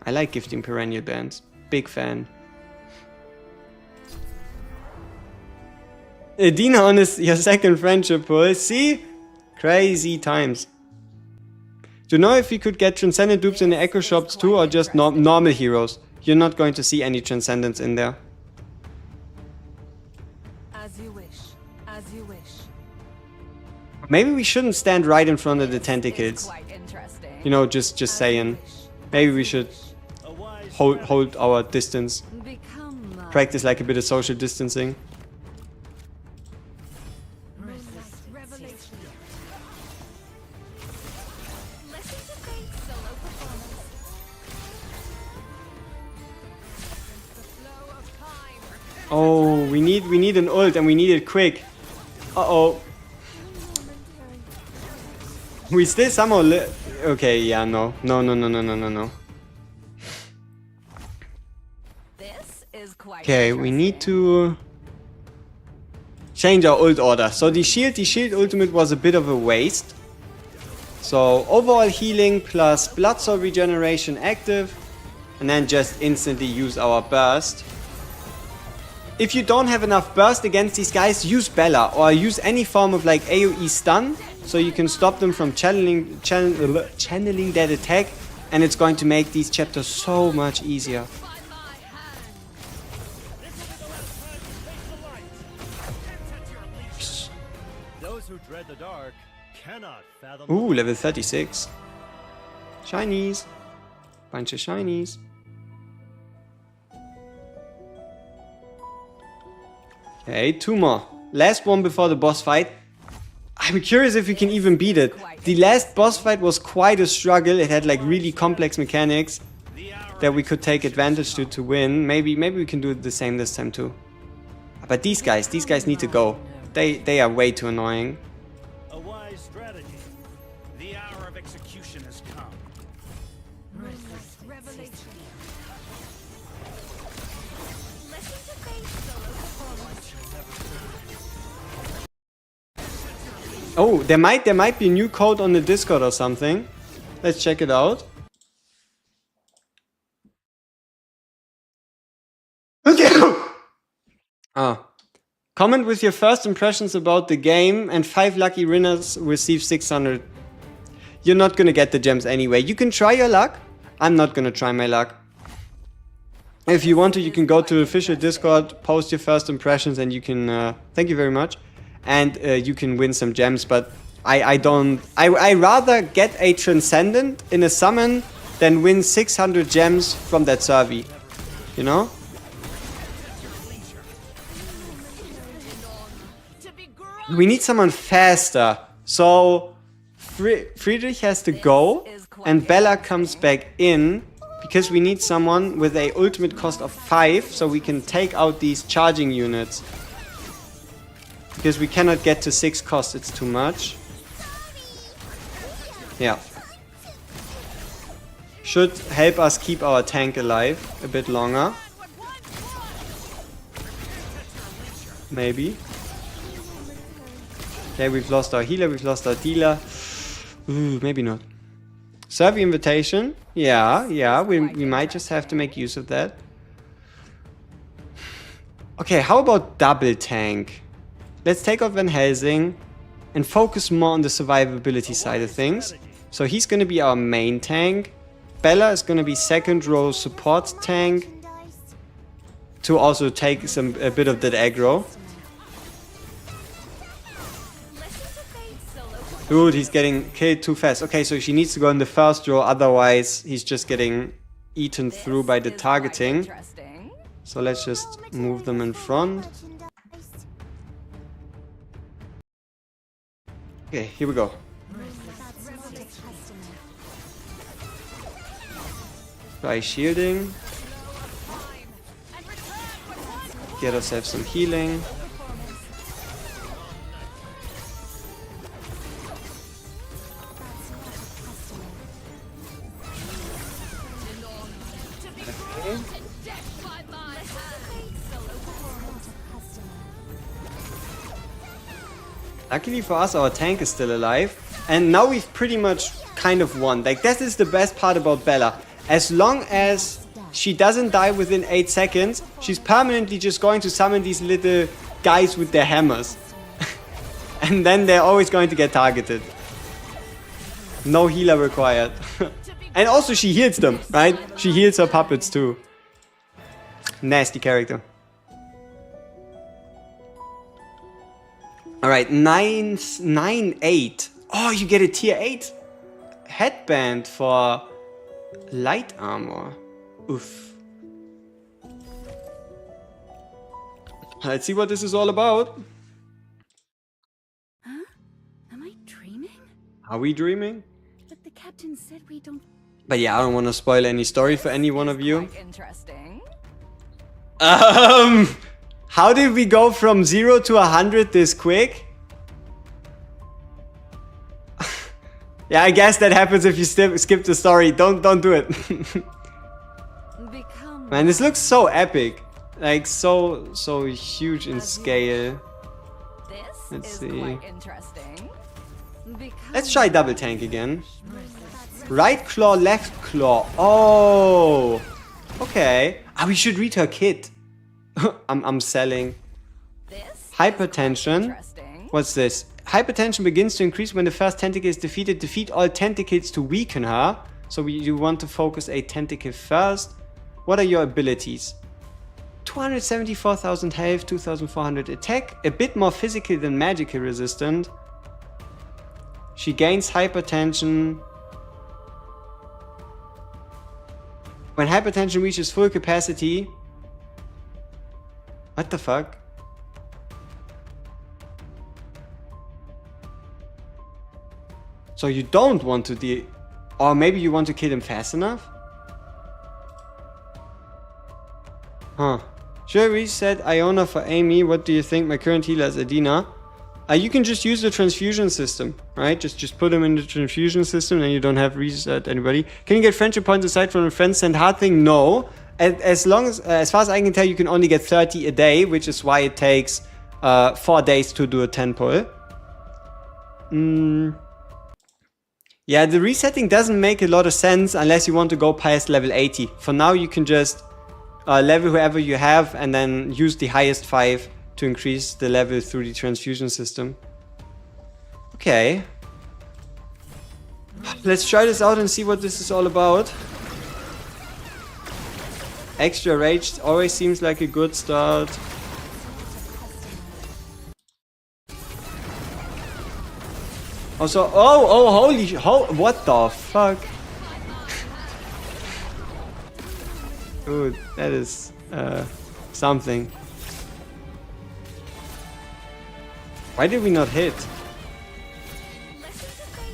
Speaker 1: I like gifting perennial bands. Big fan. Dina on your second friendship pull. See? Crazy times. Do you know if we could get transcendent dupes in the echo shops too, or just normal heroes? You're not going to see any transcendents in there.
Speaker 5: As you wish. As you wish.
Speaker 1: Maybe we shouldn't stand right in front of the tentacles.
Speaker 5: Quite interesting.
Speaker 1: You know, just saying. Maybe we should hold our distance.
Speaker 5: Become my
Speaker 1: Practice like a bit of social distancing.
Speaker 2: revelation. Listen to Fate's solo performance. The flow of time.
Speaker 1: Oh, we need an ult and we need it quick. Uh-oh. We still somehow okay, yeah, no. No.
Speaker 5: This is quite
Speaker 1: Okay, we need to change our ult order. So the shield ultimate was a bit of a waste. So overall healing plus blood soul regeneration active, and then just instantly use our burst. If you don't have enough burst against these guys, use Bella or use any form of like AoE stun, so you can stop them from channeling that attack, and it's going to make these chapters so much easier.
Speaker 3: Those who dread the dark cannot fathom.
Speaker 1: Ooh, level 36. Shinies. Bunch of shinies. Okay, 2 more. Last one before the boss fight. I'm curious if we can even beat it. The last boss fight was quite a struggle. It had like really complex mechanics that we could take advantage to win. Maybe we can do the same this time too. But these guys need to go. They are way too annoying.
Speaker 3: A wise strategy. The hour of execution has come.
Speaker 5: Revelation.
Speaker 2: Listen to Faith's solo performance.
Speaker 1: Oh, there might be a new code on the Discord or something. Let's check it out. Ah. Comment with your first impressions about the game, and 5 lucky winners receive 600. You're not gonna get the gems anyway. You can try your luck. I'm not gonna try my luck. If you want to, you can go to the official Discord, post your first impressions, and you can, thank you very much. And you can win some gems, but I rather get a Transcendent in a summon than win 600 gems from that survey. You know? We need someone faster. So Friedrich has to go and Bella comes back in because we need someone with a ultimate cost of 5 so we can take out these charging units. Because we cannot get to 6 cost, it's too much. Yeah. Should help us keep our tank alive a bit longer. Maybe. Okay, we've lost our healer, we've lost our dealer. Ooh, maybe not. Survey invitation. Yeah, we might just have to make use of that. Okay, how about double tank? Let's take out Van Helsing and focus more on the survivability side of things. So he's gonna be our main tank. Bella is gonna be second row support tank to also take a bit of that aggro. Dude, he's getting killed too fast. Okay, so she needs to go in the first row, otherwise he's just getting eaten through by the targeting. So let's just move them in front. Okay, here we go. Try shielding. Get ourselves some healing. Luckily for us, our tank is still alive. And now we've pretty much kind of won. Like, that is the best part about Bella. As long as she doesn't die within 8 seconds, she's permanently just going to summon these little guys with their hammers. And then they're always going to get targeted. No healer required. And also she heals them, right? She heals her puppets too. Nasty character. Alright, 9-8. Oh, you get a tier 8 headband for light armor. Oof. Let's see what this is all about.
Speaker 2: Huh? Am I dreaming?
Speaker 1: Are we dreaming?
Speaker 2: But the captain said we don't.
Speaker 1: But yeah, I don't want to spoil any story for any one of you.
Speaker 5: Interesting.
Speaker 1: How did we go from 0 to 100 this quick? Yeah, I guess that happens if you skip the story. Don't do it. Man, this looks so epic. Like so huge in scale.
Speaker 5: This
Speaker 1: Let's
Speaker 5: is
Speaker 1: see.
Speaker 5: quite interesting.
Speaker 1: Let's try double tank again. Right claw, left claw. Oh, okay. Ah, we should read her kit. I'm selling.
Speaker 5: This
Speaker 1: Hypertension.
Speaker 5: interesting.
Speaker 1: What's this? Hypertension begins to increase when the first tentacle is defeated. Defeat all tentacles to weaken her. So you want to focus a tentacle first. What are your abilities? 274,000 health, 2,400 attack. A bit more physical than magical resistant. She gains hypertension. When hypertension reaches full capacity. What the fuck? So you don't want to or maybe you want to kill him fast enough? Huh. Should I reset Iona for Amy? What do you think? My current healer is Adina. You can just use the transfusion system, right? Just put them in the transfusion system and you don't have reset anybody. Can you get friendship points aside from a friend send hard thing? No. As far as I can tell, you can only get 30 a day, which is why it takes 4 days to do a 10 pull. Yeah, the resetting doesn't make a lot of sense unless you want to go past level 80. For now, you can just level whoever you have and then use the highest 5 to increase the level through the transfusion system. Okay. Let's try this out and see what this is all about. Extra rage always seems like a good start. Also, what the fuck? Dude, that is something. Why did we not hit?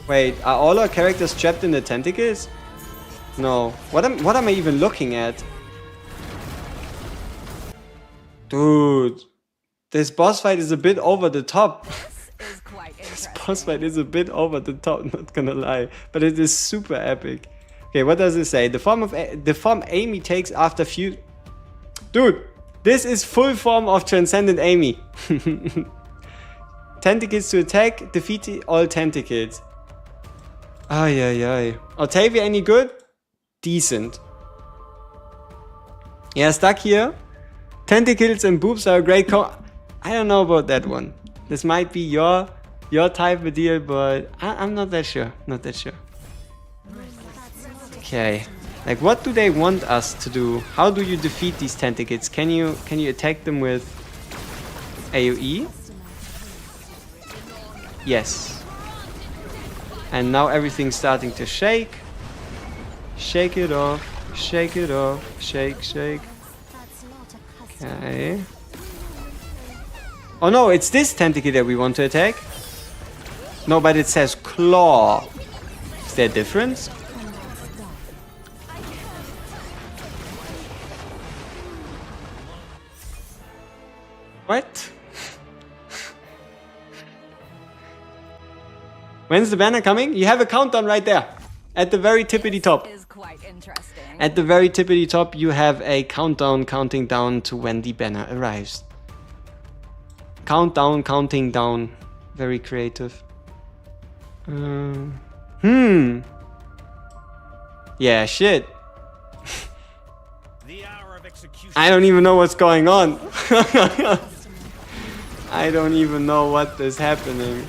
Speaker 1: Wait, are all our characters trapped in the tentacles? No. What am I even looking at? Dude, this boss fight is a bit over the top.
Speaker 5: This is quite interesting.
Speaker 1: Boss fight is a bit over the top, not gonna lie, but it is super epic. Okay, what does it say? The form Amy takes after few. Dude, this is full form of Transcendent Amy. Tentacles to attack, defeat all tentacles. Ay. Octavia any good? Decent. Yeah, stuck here. Tentacles and boobs are a great I don't know about that one. This might be your type of deal, but I'm not that sure. Not that sure. Okay. Like, what do they want us to do? How do you defeat these tentacles? Can you attack them with AoE? Yes. And now everything's starting to shake. Shake it off. Shake it off. Shake, shake. Okay. Oh no, it's this tentacle that we want to attack. No, but it says claw. Is there a difference? What? When's the banner coming? You have a countdown right there. At the very tippity top.
Speaker 5: Is quite interesting.
Speaker 1: At the very tippity top, you have a countdown counting down to when the banner arrives. Countdown, counting down. Very creative. Yeah, shit.
Speaker 3: The hour of execution.
Speaker 1: I don't even know what's going on. I don't even know what is happening.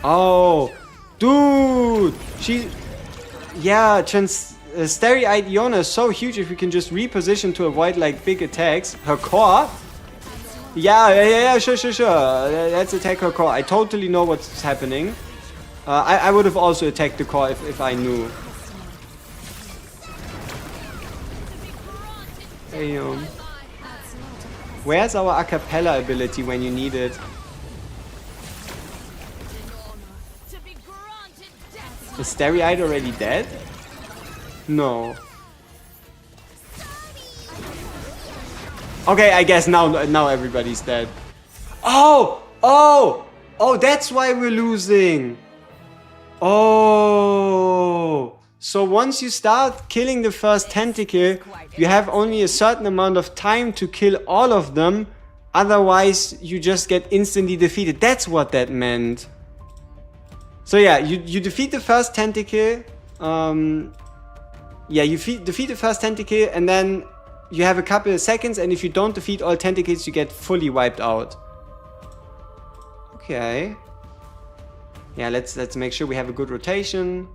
Speaker 1: Oh, dude, yeah, Starry-eyed Iona is so huge if we can just reposition to avoid like big attacks. Her core, yeah, sure. Let's attack her core. I totally know what's happening. I would have also attacked the core if I knew. Damn. Where's our acapella ability when you need it? Is Starry-eyed already dead? No. Okay, I guess now everybody's dead. Oh! Oh! Oh, that's why we're losing. Oh. So once you start killing the first tentacle, you have only a certain amount of time to kill all of them. Otherwise, you just get instantly defeated. That's what that meant. So yeah, you defeat the first tentacle. Yeah, you defeat the first tentacle and then you have a couple of seconds, and if you don't defeat all tentacles, you get fully wiped out. Okay. Yeah, let's make sure we have a good rotation.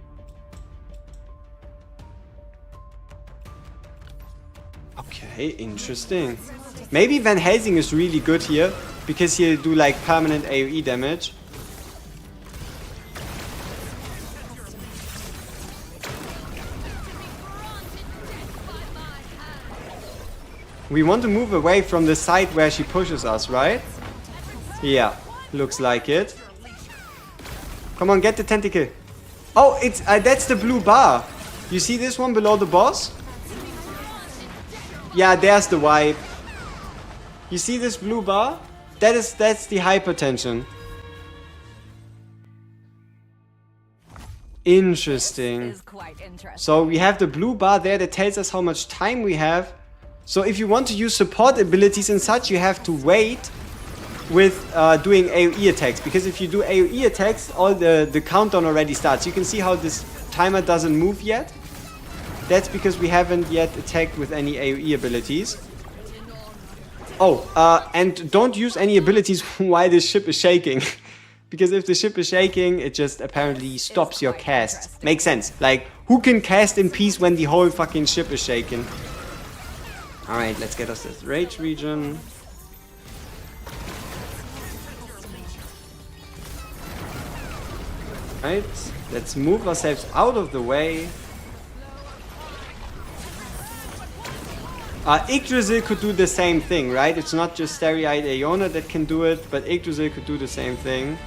Speaker 1: Okay, interesting. Maybe Van Helsing is really good here because he'll do like permanent AoE damage. We want to move away from the side where she pushes us, right? Yeah, looks like it. Come on, get the tentacle. Oh, it's that's the blue bar. You see this one below the boss? Yeah, there's the wipe. You see this blue bar? That's the hypertension. Interesting. So we have the blue bar there that tells us how much time we have. So if you want to use support abilities and such, you have to wait with doing AoE attacks. Because if you do AoE attacks, all the countdown already starts. You can see how this timer doesn't move yet. That's because we haven't yet attacked with any AoE abilities. Oh, and don't use any abilities while the ship is shaking. Because if the ship is shaking, it just apparently stops your cast. Makes sense. Like, who can cast in peace when the whole fucking ship is shaking? Alright, let's get us this rage region. Right, let's move ourselves out of the way. Yggdrasil could do the same thing, right? It's not just Starry-Eyed Aeona that can do it, but Yggdrasil could do the same thing.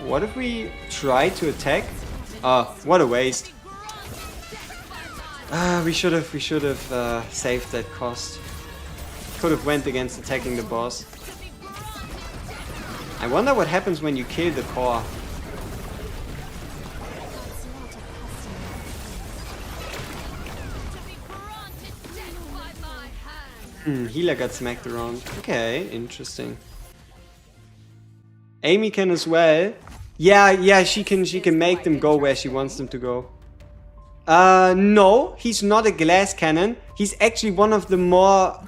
Speaker 1: What if we try to attack? What a waste. We should have saved that cost. Could have went against attacking the boss. I wonder what happens when you kill the core. Healer got smacked around. Okay, interesting. Amy can as well. Yeah, she can make them go where she wants them to go. No, he's not a glass cannon. He's actually one of the more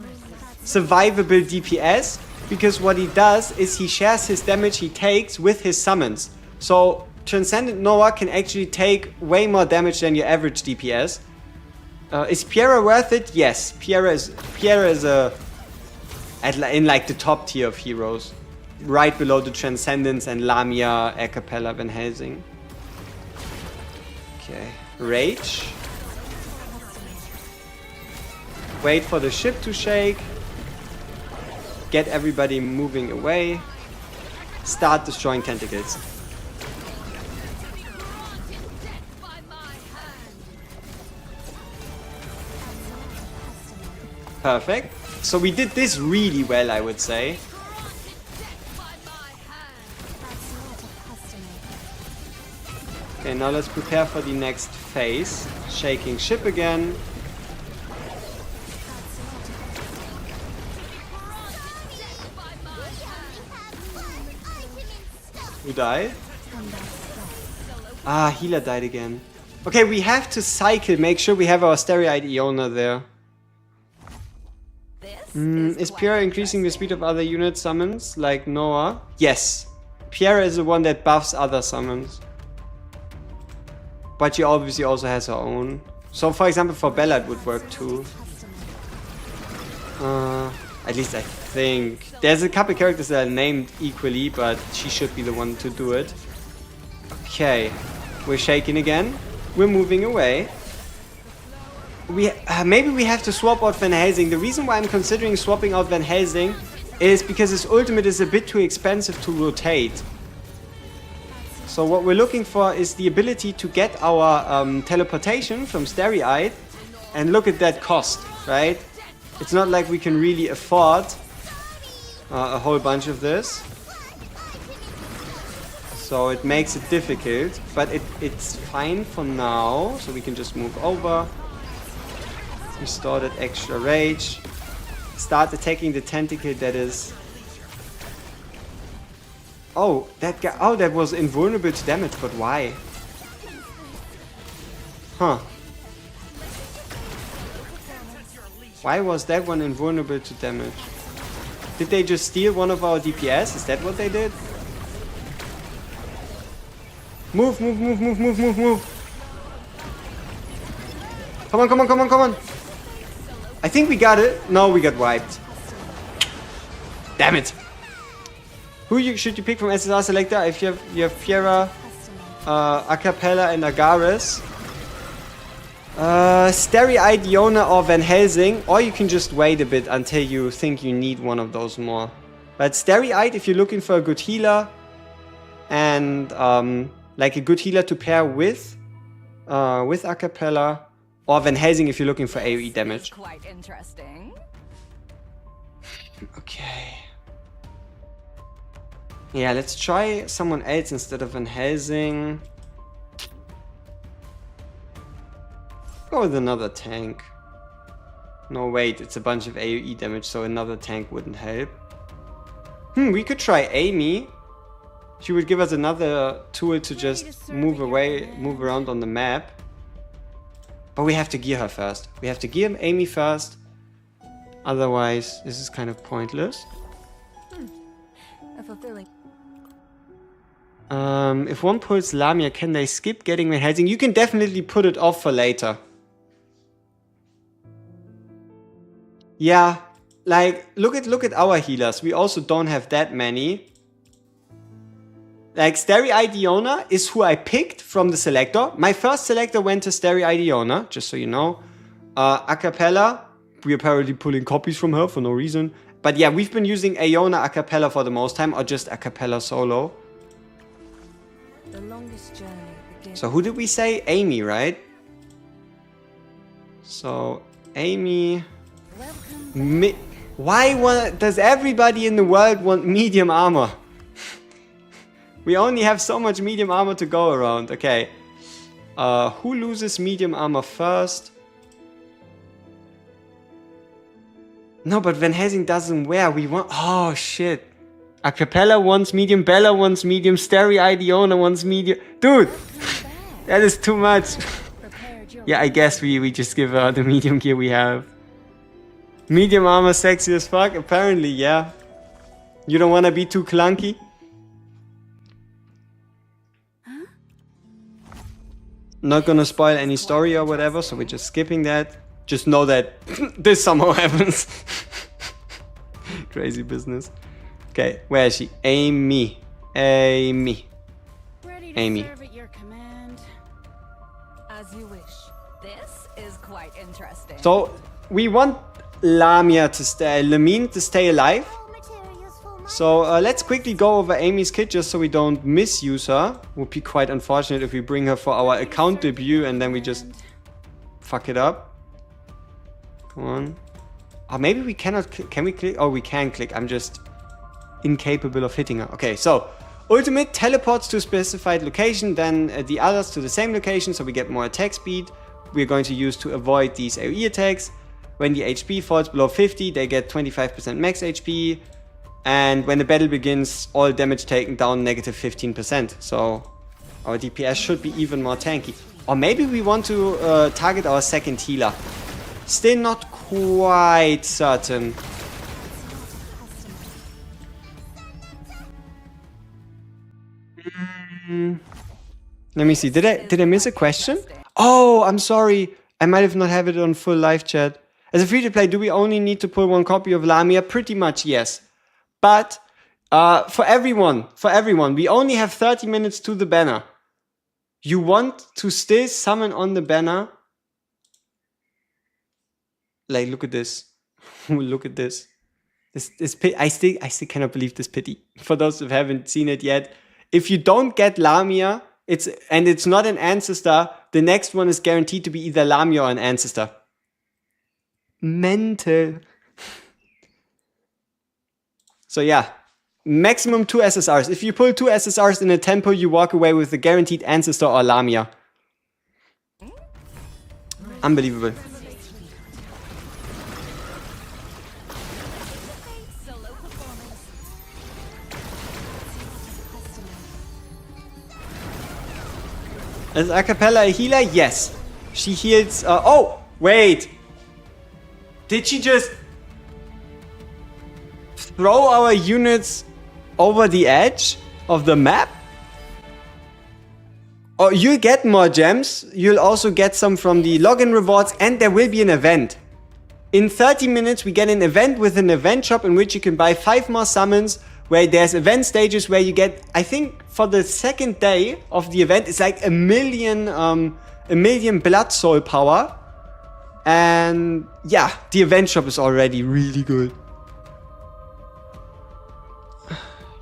Speaker 1: survivable DPS, because what he does is he shares his damage he takes with his summons. So Transcendent Noah can actually take way more damage than your average DPS. Is Piera worth it? Yes, Piera is in like the top tier of heroes, right below the Transcendence and Lamia, a cappella, Van Helsing. Okay. Rage. Wait for the ship to shake. Get everybody moving away. Start destroying tentacles. Perfect. So we did this really well, I would say. Okay, now let's prepare for the next phase. Shaking ship again. Who died? Healer died again. Okay, we have to cycle, make sure we have our Starry-Eyed Aeona there. Is Piera increasing the speed of other unit summons, like Noah? Yes. Piera is the one that buffs other summons. But she obviously also has her own. So for example, for Bella it would work too. At least I think. There's a couple characters that are named equally, but she should be the one to do it. Okay. We're shaking again. We're moving away. Maybe we have to swap out Van Helsing. The reason why I'm considering swapping out Van Helsing is because his ultimate is a bit too expensive to rotate. So what we're looking for is the ability to get our teleportation from Starry-Eyed, and look at that cost, right? It's not like we can really afford a whole bunch of this. So it makes it difficult, but it's fine for now. So we can just move over. Restore that extra rage. Start attacking the tentacle that is... Oh, that guy... Oh, that was invulnerable to damage, but why? Huh. Why was that one invulnerable to damage? Did they just steal one of our DPS? Is that what they did? Move, move, move, move, move, move, move. Come on, come on, come on, come on. I think we got it. No, we got wiped. Damn it. Who should you pick from SSR Selector? If you have Fiera, Acapella, and Agares. Starry-Eyed Yona or Van Helsing, or you can just wait a bit until you think you need one of those more. But Starry-Eyed if you're looking for a good healer, and like a good healer to pair with Acapella, or Van Helsing if you're looking for AoE damage.
Speaker 5: Quite interesting.
Speaker 1: Okay. Yeah, let's try someone else instead of Van Helsing. Go with another tank. No, wait, it's a bunch of AoE damage, so another tank wouldn't help. We could try Amy. She would give us another tool to just move around on the map. But we have to gear her first. We have to gear Amy first. Otherwise, this is kind of pointless.
Speaker 5: A fulfilling.
Speaker 1: If one pulls Lamia, can they skip getting Van Helsing? You can definitely put it off for later. Yeah, like look at our healers. We also don't have that many. Like Starry-Eyed Yona is who I picked from the Selector. My first Selector went to Starry-Eyed Yona, just so you know. Acapella, we're apparently pulling copies from her for no reason. But yeah, we've been using Iona Acapella for the most time, or just Acapella solo.
Speaker 5: The longest journey begins.
Speaker 1: So who did we say? Amy, right? So Amy. Why does everybody in the world want medium armor? We only have so much medium armor to go around. Okay. Who loses medium armor first? No, but Van Helsing doesn't wear. We want... Oh, shit. Acapella wants medium, Bella wants medium, Starry-Eyed Iona wants medium. Dude! That is too much. Yeah, I guess we just give her the medium gear we have. Medium armor sexy as fuck? Apparently, yeah. You don't want to be too clunky? Not gonna spoil any story or whatever, so we're just skipping that. Just know that this somehow happens. Crazy business. Okay, where is she? Amy. Amy.
Speaker 2: Ready to
Speaker 1: Amy.
Speaker 2: serve at your command.
Speaker 5: As you wish. This is quite interesting.
Speaker 1: So, we want Lamia to stay, Lamine to stay alive. So let's quickly go over Amy's kit just so we don't misuse her. Would be quite unfortunate if we bring her for our account debut and then we just fuck it up. Come on. Oh, maybe we cannot can we click? Oh, we can click. I'm just incapable of hitting her. Okay, so ultimate teleports to a specified location, then the others to the same location, so we get more attack speed. We're going to use to avoid these AoE attacks. When the HP falls below 50, they get 25% max HP. And when the battle begins, all damage taken down negative 15%. So our DPS should be even more tanky. Or maybe we want to target our second healer. Still not quite certain. Let me see. Did I miss a question? Oh, I'm sorry. I might have not have it on full live chat. As a free-to-play, do we only need to pull one copy of Lamia? Pretty much, yes. But for everyone, we only have 30 minutes to the banner. You want to still summon on the banner? Like, look at this. Look at this. This I still cannot believe this pity. For those who haven't seen it yet, if you don't get Lamia, it's not an ancestor, the next one is guaranteed to be either Lamia or an ancestor. Mental. So yeah, maximum 2 SSRs. If you pull 2 SSRs in a tempo, you walk away with the guaranteed Ancestor or Lamia. Unbelievable. Is Acapella a healer? Yes. She heals... oh! Wait! Did she just... throw our units over the edge of the map? Oh, you'll get more gems. You'll also get some from the login rewards, and there will be an event. In 30 minutes, we get an event with an event shop in which you can buy 5 more summons, where there's event stages where you get, I think, for the second day of the event, it's like a million blood soul power. And yeah, the event shop is already really good.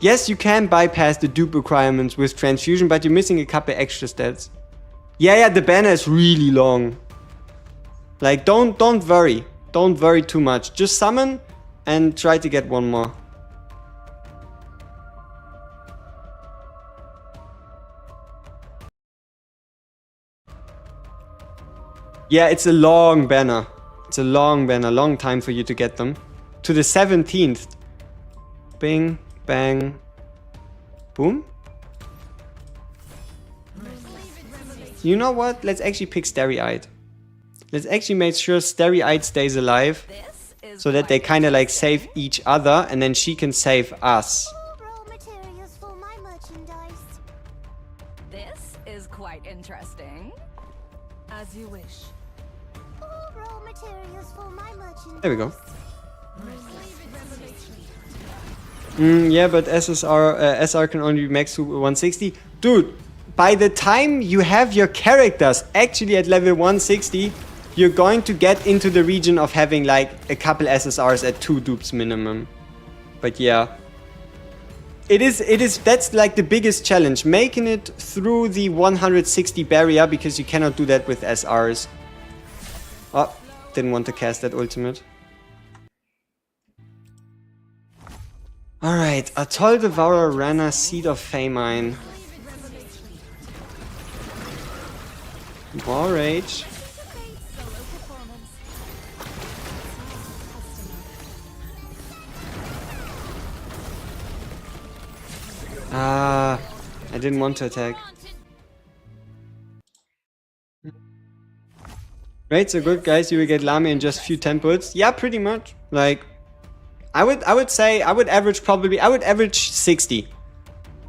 Speaker 1: Yes, you can bypass the dupe requirements with Transfusion, but you're missing a couple extra stats. Yeah, the banner is really long. Like, don't worry. Don't worry too much. Just summon and try to get one more. Yeah, it's a long banner. It's a long banner. Long time for you to get them. To the 17th. Bing. Bang. Boom. You know what? Let's actually pick Starry-Eyed. Let's actually make sure Starry-Eyed stays alive. So that they kind of like save each other and then she can save us.
Speaker 4: Raw materials for my merchandise.
Speaker 5: This is quite interesting. As you wish.
Speaker 4: All raw materials for my merchandise.
Speaker 1: There we go. Yeah, but SR can only be max to 160. Dude, by the time you have your characters actually at level 160, you're going to get into the region of having like a couple SSRs at 2 dupes minimum. But yeah. That's like the biggest challenge. Making it through the 160 barrier, because you cannot do that with SRs. Oh, didn't want to cast that ultimate. Alright, Atoll Devourer, Rana, Seed of Famine. War Rage. Ah, I didn't want to attack. Rates are good, guys. You will get Lamia in just a few temples. Yeah, pretty much. Like, I would say I would average 60.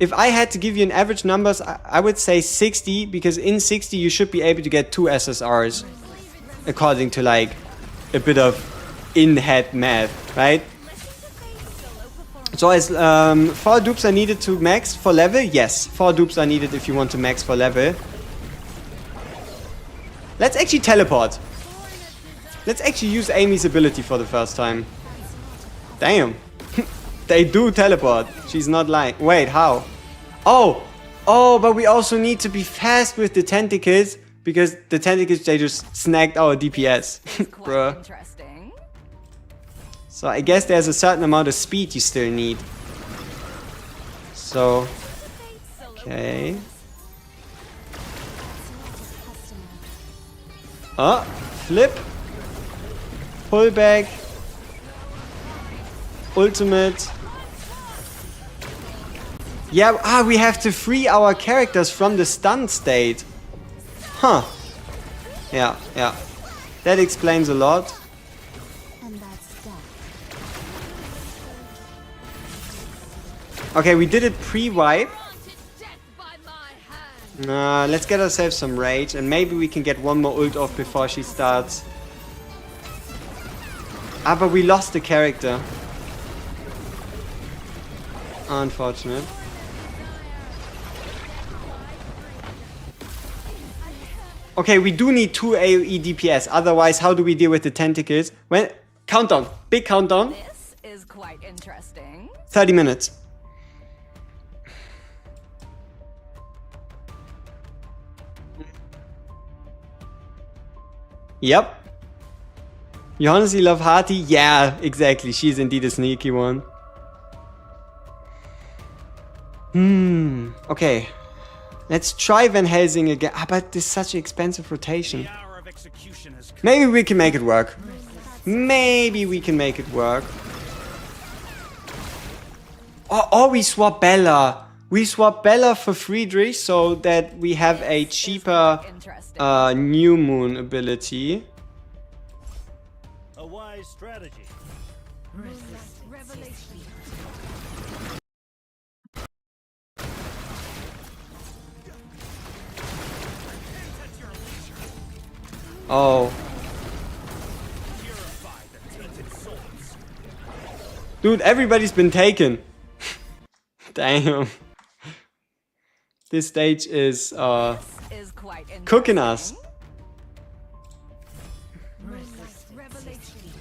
Speaker 1: If I had to give you an average numbers, I would say 60, because in 60 you should be able to get 2 SSRs, according to like a bit of in-head math, right? So as 4 dupes are needed to max for level. Yes, 4 dupes are needed if you want to max for level. Let's actually teleport. Let's actually use Amy's ability for the first time. Damn. They do teleport. She's not lying. Wait, how? Oh, but we also need to be fast with the tentacles, because the tentacles, they just snagged our DPS. Bruh.
Speaker 5: Interesting.
Speaker 1: So I guess there's a certain amount of speed you still need. So, okay. Flip. Pull back. Ultimate. Yeah, we have to free our characters from the stun state. Huh. Yeah. That explains a lot.
Speaker 4: And that's that.
Speaker 1: Okay, we did it pre-wipe.
Speaker 2: Granted death by my hand.
Speaker 1: Let's get ourselves some rage, and maybe we can get one more ult off before she starts. But we lost the character. Unfortunate. Okay, we do need 2 AoE DPS, otherwise how do we deal with the tentacles? When countdown, big countdown.
Speaker 5: This is quite interesting.
Speaker 1: 30 minutes. Yep. You honestly love Hearty? Yeah, exactly. She's indeed a sneaky one. Okay. Let's try Van Helsing again. Ah, but this is such an expensive rotation.
Speaker 3: The hour of execution has come.
Speaker 1: Maybe we can make it work. Maybe we can make it work. Or we swap Bella. We swap Bella for Friedrich so that we have a cheaper New Moon ability.
Speaker 3: A wise strategy.
Speaker 2: Revelation.
Speaker 1: Oh.
Speaker 3: Purify the tainted souls.
Speaker 1: Dude, everybody's been taken. Damn. This stage is cooking us.
Speaker 2: Revelation.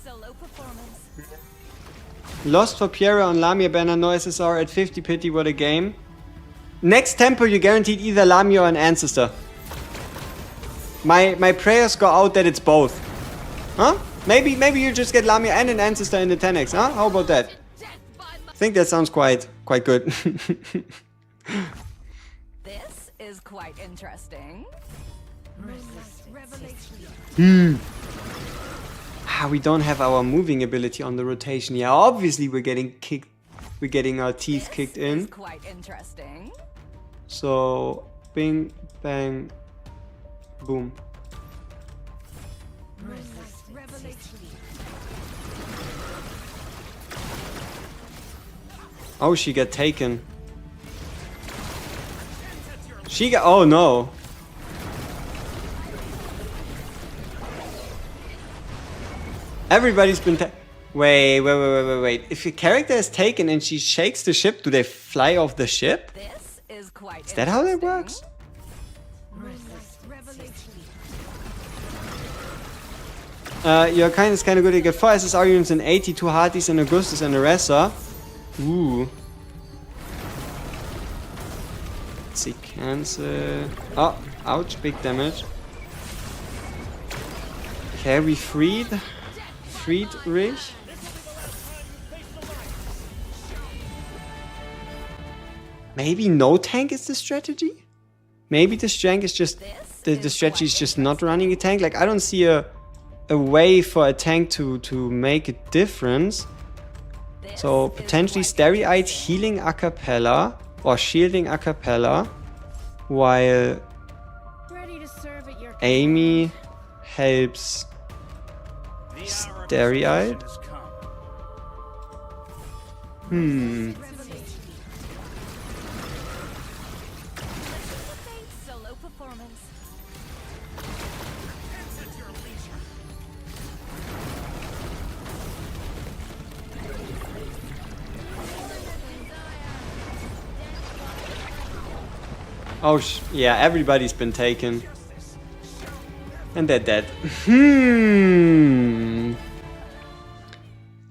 Speaker 5: Solo performance.
Speaker 1: Lost for Piera on Lamia banner, no SSR at 50 pity, what a game. Next tempo you guaranteed either Lamia or an Ancestor. My prayers go out that it's both. Huh? Maybe you just get Lamia and an Ancestor in the 10x, huh? How about that? I think that sounds quite good.
Speaker 5: This is quite interesting.
Speaker 2: Revelation.
Speaker 1: We don't have our moving ability on the rotation. Yeah, obviously we're getting kicked. We're getting our teeth kicked in.
Speaker 5: Is quite interesting.
Speaker 1: So, bing, bang, boom.
Speaker 2: Revelation.
Speaker 1: Oh, she got taken. She got. Oh no. Everybody's been. Wait. If a character is taken and she shakes the ship, do they fly off the ship?
Speaker 5: This is quite
Speaker 1: Is that how that works? Your kind is kind of good. You get 4 SSR units and 82 Hearties and Augustus and Aressa. Ooh. Let's see, cancel. Oh, ouch, big damage. Okay, we freed Friedrich. Maybe no tank is the strategy? Maybe the strength is just the strategy is just not running a tank. Like I don't see a way for a tank to make a difference. So potentially Stereite healing a cappella or shielding a cappella, while
Speaker 2: Ready to serve at your
Speaker 1: Amy helps
Speaker 3: The hour of
Speaker 1: Stereite.
Speaker 3: execution has come.
Speaker 5: Solo performance.
Speaker 1: Oh, yeah, everybody's been taken. And they're dead.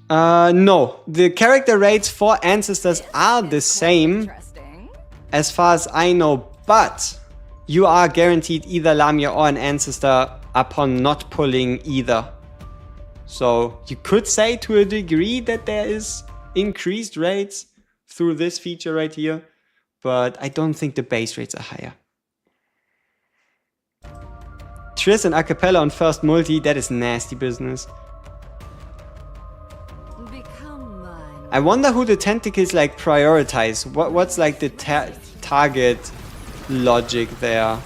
Speaker 1: No. The character rates for Ancestors are the same
Speaker 5: Interesting.
Speaker 1: as far as I know, but you are guaranteed either Lamia or an Ancestor upon not pulling either. So you could say to a degree that there is increased rates through this feature right here, but I don't think the base rates are higher. Triss and Acapella on first multi, that is nasty business.
Speaker 5: Become mine.
Speaker 1: I wonder who the tentacles like prioritize. What's like the target logic there?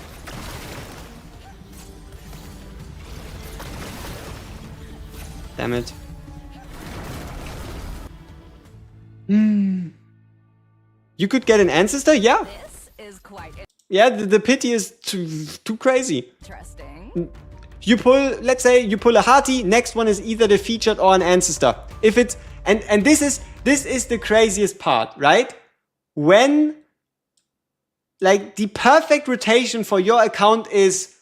Speaker 1: Damn it. You could get an Ancestor? Yeah.
Speaker 5: This is quite
Speaker 1: Yeah, the pity is too crazy.
Speaker 5: interesting.
Speaker 1: You pull, let's say you pull a Hearty, next one is either the featured or an Ancestor. If it's, and this is the craziest part, right? When, like, the perfect rotation for your account is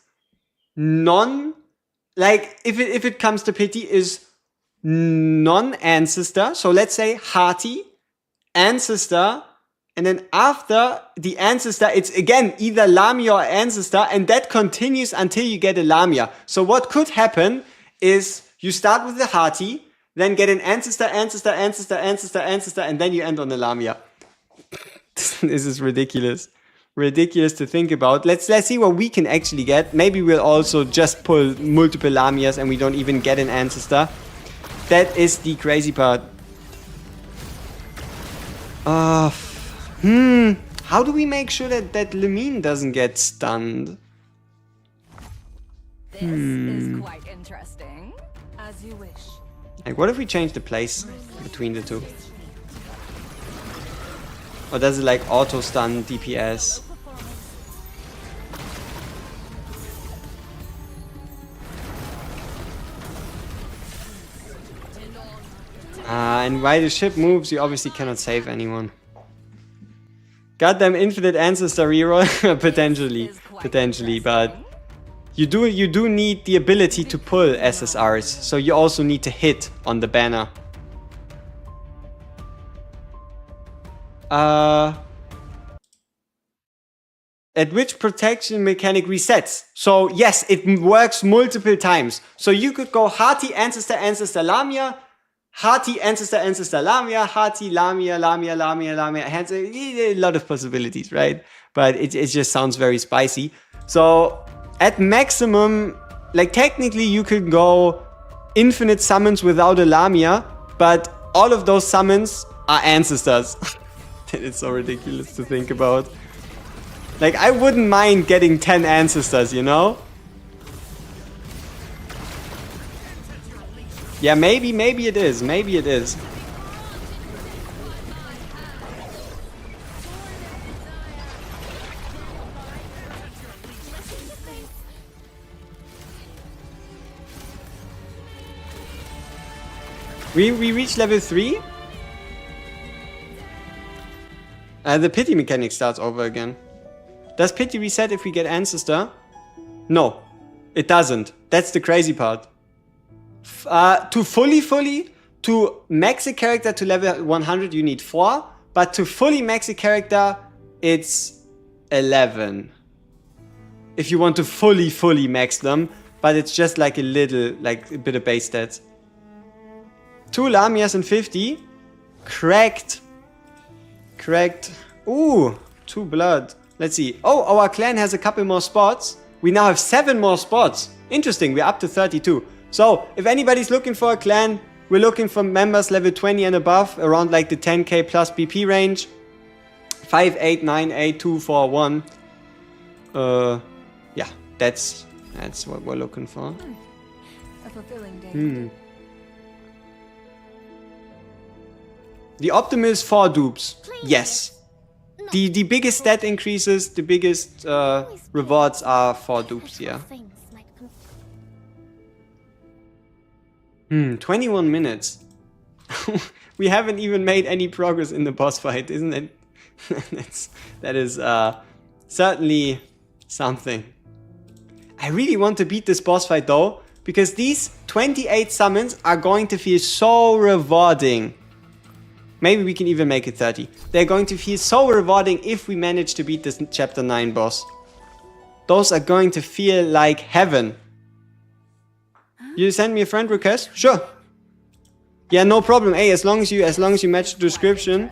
Speaker 1: like, if it comes to pity, is non-Ancestor. So let's say Hearty, Ancestor, and then after the Ancestor, it's again either Lamia or Ancestor, and that continues until you get a Lamia. So what could happen is you start with the Hearty, then get an ancestor, and then you end on a Lamia. This is ridiculous. Ridiculous to think about. Let's see what we can actually get. Maybe we'll also just pull multiple Lamias and we don't even get an ancestor. That is the crazy part. How do we make sure that Lamine doesn't get stunned?
Speaker 5: This is quite interesting. As you wish.
Speaker 1: Like, what if we change the place between the two? Or does it like auto stun DPS? And while the ship moves, you obviously cannot save anyone. Goddamn infinite ancestor reroll. potentially, but you do need the ability to pull SSRs, so you also need to hit on the banner. At which protection mechanic resets? So yes, it works multiple times. So you could go hearty ancestor Lamia, hearty ancestor Lamia, hearty Lamia, a lot of possibilities, right? But it just sounds very spicy. So at maximum, like technically you could go infinite summons without a Lamia, but all of those summons are ancestors. It's so ridiculous to think about. Like, I wouldn't mind getting 10 ancestors, you know? Yeah, maybe it is. Maybe it is. We reached level 3. The pity mechanic starts over again. Does pity reset if we get ancestor? No, it doesn't. That's the crazy part. To max a character to level 100 you need 4, but to fully max a character it's 11. If you want to fully max them, but it's just like a bit of base stats. 2 Lamias and 50. Cracked. Ooh, 2 blood. Let's see. Oh, our clan has a couple more spots. We now have 7 more spots. Interesting, we're up to 32. So, if anybody's looking for a clan, we're looking for members level 20 and above, around like the 10k plus BP range. 5, 8, 9, 8, 2, 4, 1. Yeah, that's what we're looking for.
Speaker 5: A fulfilling day.
Speaker 1: The optimal is 4 dupes. Yes. The biggest stat increases, the biggest rewards are 4 dupes, yeah. 21 minutes. We haven't even made any progress in the boss fight, isn't it? That is certainly something. I really want to beat this boss fight though, because these 28 summons are going to feel so rewarding. Maybe we can even make it 30. They're going to feel so rewarding if we manage to beat this chapter 9 boss. Those are going to feel like heaven. You send me a friend request? Sure. Yeah, no problem. Hey, as long as you match the description.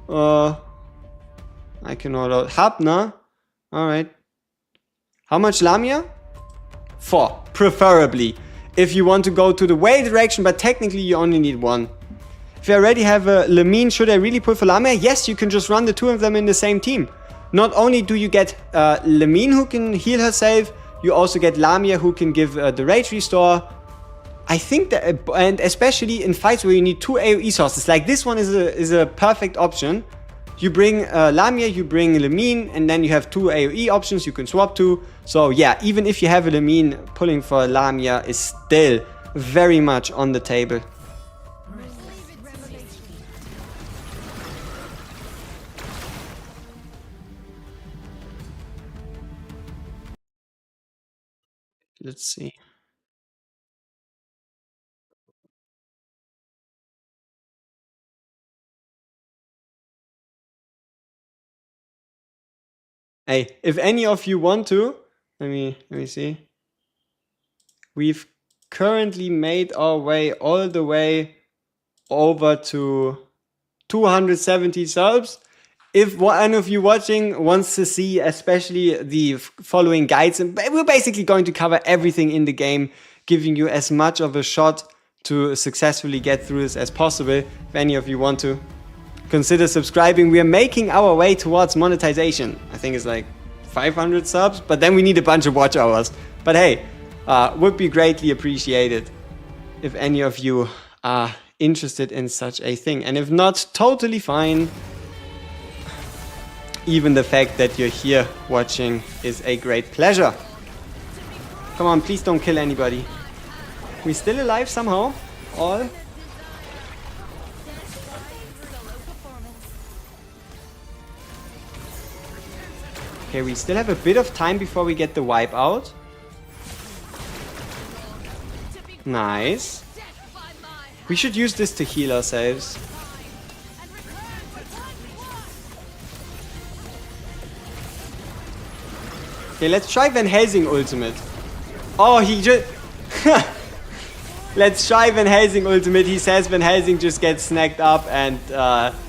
Speaker 1: I can order Hapna. Alright. How much Lamia? 4, preferably. If you want to go to the way direction, but technically you only need 1. If I already have a Lamine, should I really pull for Lamia? Yes, you can just run the 2 of them in the same team. Not only do you get Lamine who can heal herself, you also get Lamia who can give the rage restore. I think that, and especially in fights where you need 2 AoE sources, like this one is a perfect option. You bring Lamia, you bring Lamine, and then you have 2 AoE options you can swap to. So yeah, even if you have a Lamine, pulling for Lamia is still very much on the table. Let's see. Hey, if any of you want to, let me see. We've currently made our way all the way over to 270 subs. If one of you watching wants to see especially the following guides, and we're basically going to cover everything in the game, giving you as much of a shot to successfully get through this as possible. If any of you want to, consider subscribing. We are making our way towards monetization. I think it's like 500 subs, but then we need a bunch of watch hours. But hey, would be greatly appreciated if any of you are interested in such a thing. And if not, totally fine. Even the fact that you're here watching is a great pleasure. Come on, please don't kill anybody. We still alive somehow? All? Okay, we still have a bit of time before we get the wipe out. Nice. We should use this to heal ourselves. Okay, let's try Van Helsing ultimate. Oh, he just... Let's try Van Helsing ultimate. He says Van Helsing just gets snagged up and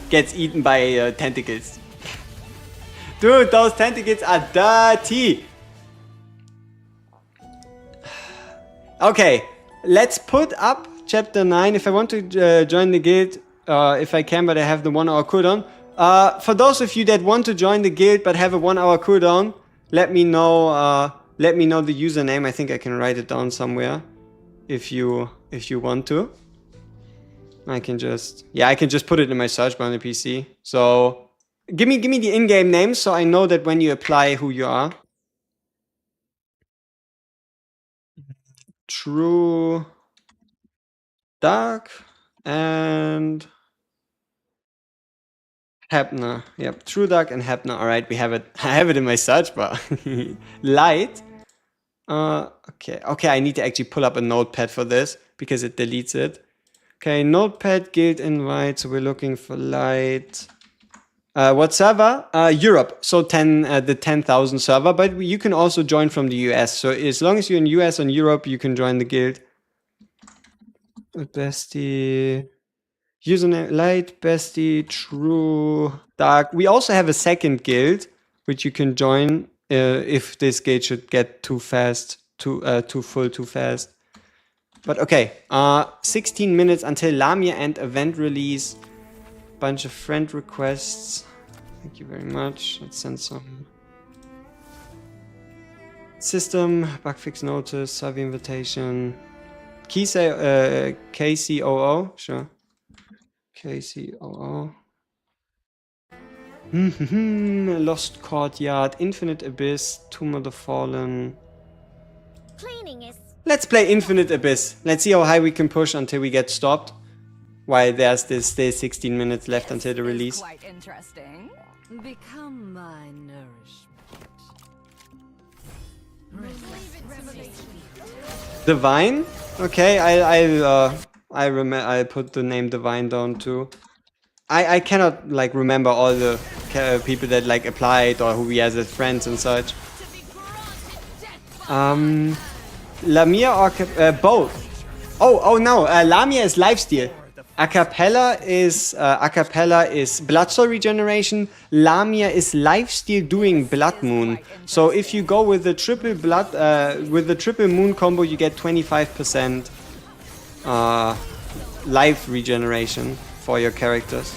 Speaker 1: gets eaten by tentacles. Dude, those tentacles are dirty. Okay, let's put up chapter 9. If I want to join the guild, if I can, but I have the 1 hour cooldown. For those of you that want to join the guild but have a 1 hour cooldown, let me know the username. I think I can write it down somewhere if you want to. I can just put it in my search bar on the PC. So give me the in-game name so I know that when you apply who you are. True Dark and Hebner. Yep, True Dark and Hebner. Alright, we have it. I have it in my search bar. Light. Okay, I need to actually pull up a notepad for this because it deletes it. Okay, notepad, guild invite. So we're looking for light. What server? Europe. So the 10,000 server, but you can also join from the US. So as long as you're in US and Europe, you can join the guild. Bestie. Username light, bestie, true, dark. We also have a second guild, which you can join if this guild should get too fast, too full too fast. But okay, 16 minutes until Lamia and event release. Bunch of friend requests. Thank you very much. Let's send some. System, bug fix notice, survey invitation. KCOO, sure. KCOO. Lost Courtyard, Infinite Abyss, Tomb of the Fallen.
Speaker 4: Cleaning is...
Speaker 1: Let's play Infinite Abyss. Let's see how high we can push until we get stopped. While there's still 16 minutes left until the release.
Speaker 5: Quite interesting.
Speaker 2: Become my nourishment.
Speaker 1: Divine? Okay, I'll put the name Divine down too. I cannot like remember all the people that like applied or who we has as friends and such. Lamia or both. Oh no, Lamia is lifesteal. Acapella is blood soul regeneration. Lamia is lifesteal doing blood moon. So if you go with the triple moon combo, you get 25% life regeneration for your characters.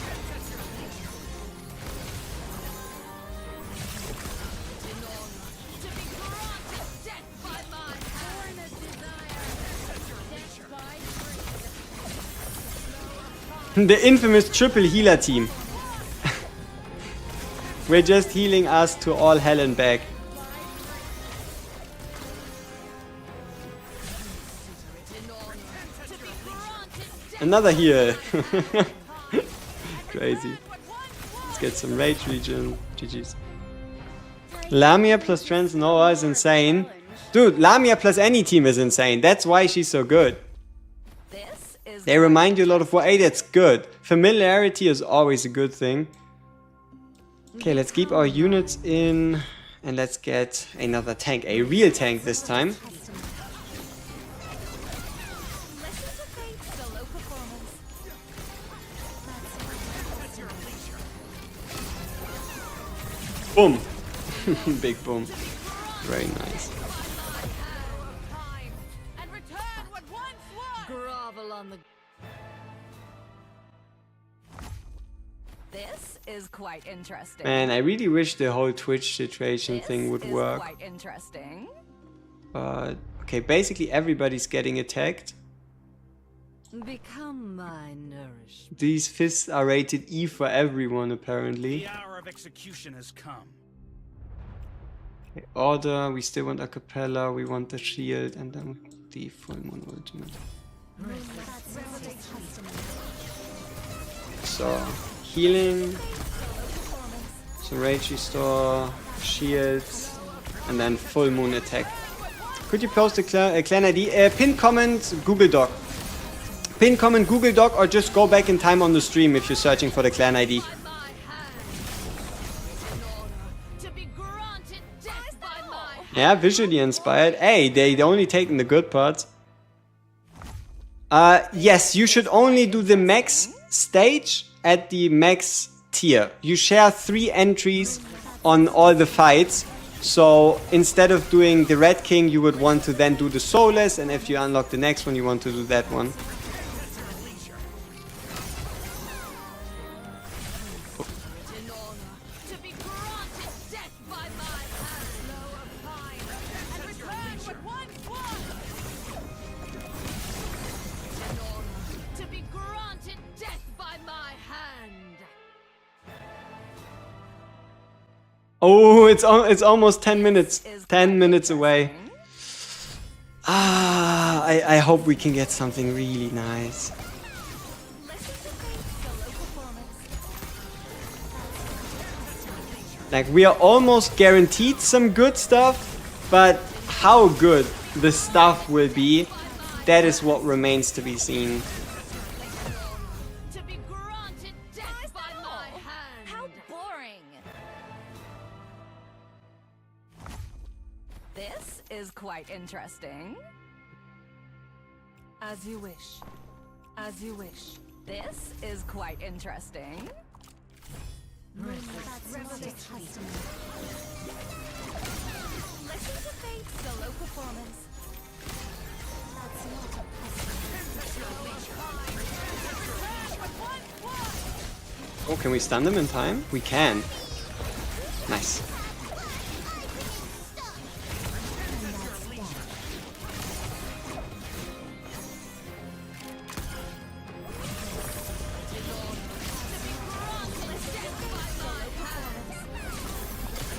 Speaker 1: The infamous triple healer team. We're just healing us to all hell and back. Another heal. Crazy. Let's get some rage regen. GG's. Lamia plus Trans Noah is insane. Dude, Lamia plus any team is insane. That's why she's so good. They remind you a lot of what. Hey, that's good. Familiarity is always a good thing. Okay, let's keep our units in. And let's get another tank. A real tank this time. Boom. Big boom. Very nice.
Speaker 2: And return what once was. Grovel on the.
Speaker 5: This is quite interesting.
Speaker 1: Man, I really wish the whole Twitch situation
Speaker 5: This
Speaker 1: thing would
Speaker 5: is
Speaker 1: work.
Speaker 5: quite interesting.
Speaker 1: But, okay, basically everybody's getting attacked.
Speaker 2: Become my nourishment.
Speaker 1: These fists are rated E for everyone, apparently.
Speaker 3: The hour of execution has come.
Speaker 1: Okay, order, we still want a cappella, we want the shield, and then the full moon ultimate. So, healing, some rage restore, shields, and then full moon attack. Could you post a clan ID? Pin comment, Google Doc. Pin comment, Google Doc, or just go back in time on the stream if you're searching for the clan ID.
Speaker 2: By my hand. In order to be granted death by my hand.
Speaker 1: Yeah, visually inspired. Hey, they only taken the good parts. Yes, you should only do the max stage at the max tier. You share 3 entries on all the fights. So instead of doing the Red King, you would want to then do the Soulless, and if you unlock the next one, you want to do that one.
Speaker 2: In order to be granted death by my hand. Flow of time. And return what once was. In order to be granted death by my hand.
Speaker 1: Oh, it's almost 10 minutes.
Speaker 5: Is
Speaker 1: 10
Speaker 5: quite
Speaker 1: minutes away.
Speaker 5: interesting.
Speaker 1: Ah, I hope we can get something really nice. Like, we are almost guaranteed some good stuff, but how good the stuff will be, that is what remains to be seen.
Speaker 2: To be granted death by my hand.
Speaker 5: How boring. This is quite interesting. As you wish. As you wish. This is quite interesting. Listen to Fate's solo performance.
Speaker 1: Oh, can we stun them in time? We can. Nice.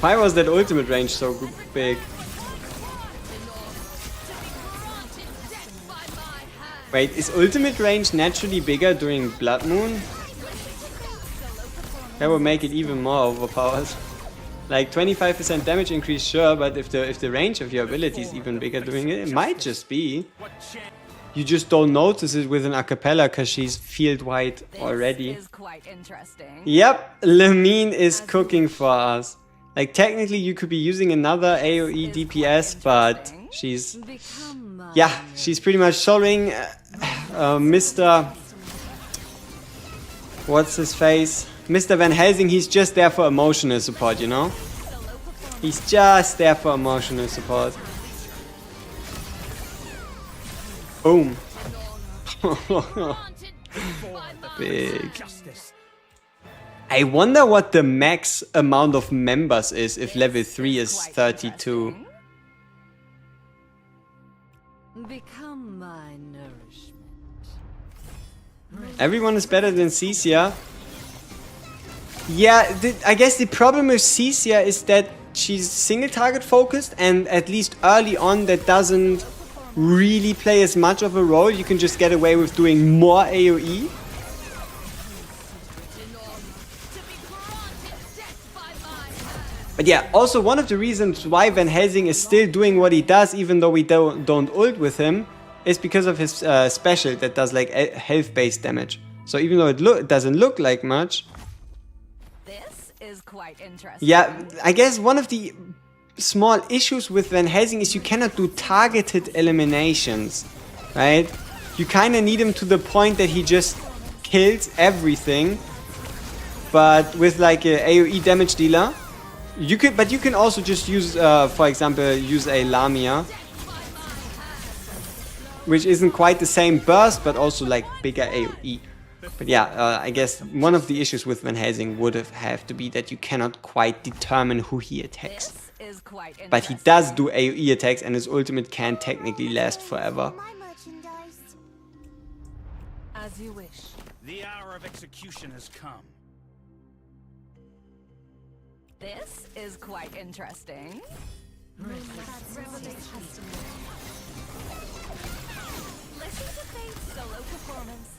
Speaker 1: Why was that ultimate range so big? Wait, is ultimate range naturally bigger during Blood Moon? That would make it even more overpowered. Like 25% damage increase, sure, but if the range of your ability is even bigger during it, it might just be. You just don't notice it with an acapella because she's field wide already.
Speaker 5: This is quite interesting.
Speaker 1: Yep, Lamia is cooking for us. Like, technically you could be using another AoE DPS, but she's...
Speaker 2: Become my
Speaker 1: Yeah, she's pretty much showing Mr... What's his face? Mr. Van Helsing, he's just there for emotional support, you know? He's just there for emotional support. Boom.
Speaker 2: granted death by my
Speaker 1: Big.
Speaker 3: Justice.
Speaker 1: I wonder what the max amount of members is if level 3 is
Speaker 5: Quite
Speaker 1: 32.
Speaker 5: interesting.
Speaker 2: Become my nourishment.
Speaker 1: Everyone is better than Cecia. Yeah, I guess the problem with Cecia is that she's single target focused, and at least early on that doesn't really play as much of a role. You can just get away with doing more AoE. But yeah, also one of the reasons why Van Helsing is still doing what he does, even though we don't ult with him, is because of his special that does like health-based damage. So even though it doesn't look like much,
Speaker 5: This is quite interesting.
Speaker 1: yeah, I guess one of the small issues with Van Helsing is you cannot do targeted eliminations, right? You kind of need him to the point that he just kills everything. But with like a AoE damage dealer, You could, but you can also just use, for example, use a Lamia, which isn't quite the same burst, but also like bigger AoE. But yeah, I guess one of the issues with Van Helsing would have to be that you cannot quite determine who he attacks.
Speaker 5: This is quite
Speaker 1: But he does do AoE attacks, and his ultimate can technically last forever.
Speaker 4: My merchandise.
Speaker 5: As you wish.
Speaker 3: The hour of execution has come.
Speaker 5: This is quite interesting. Listen to Fate's solo performance.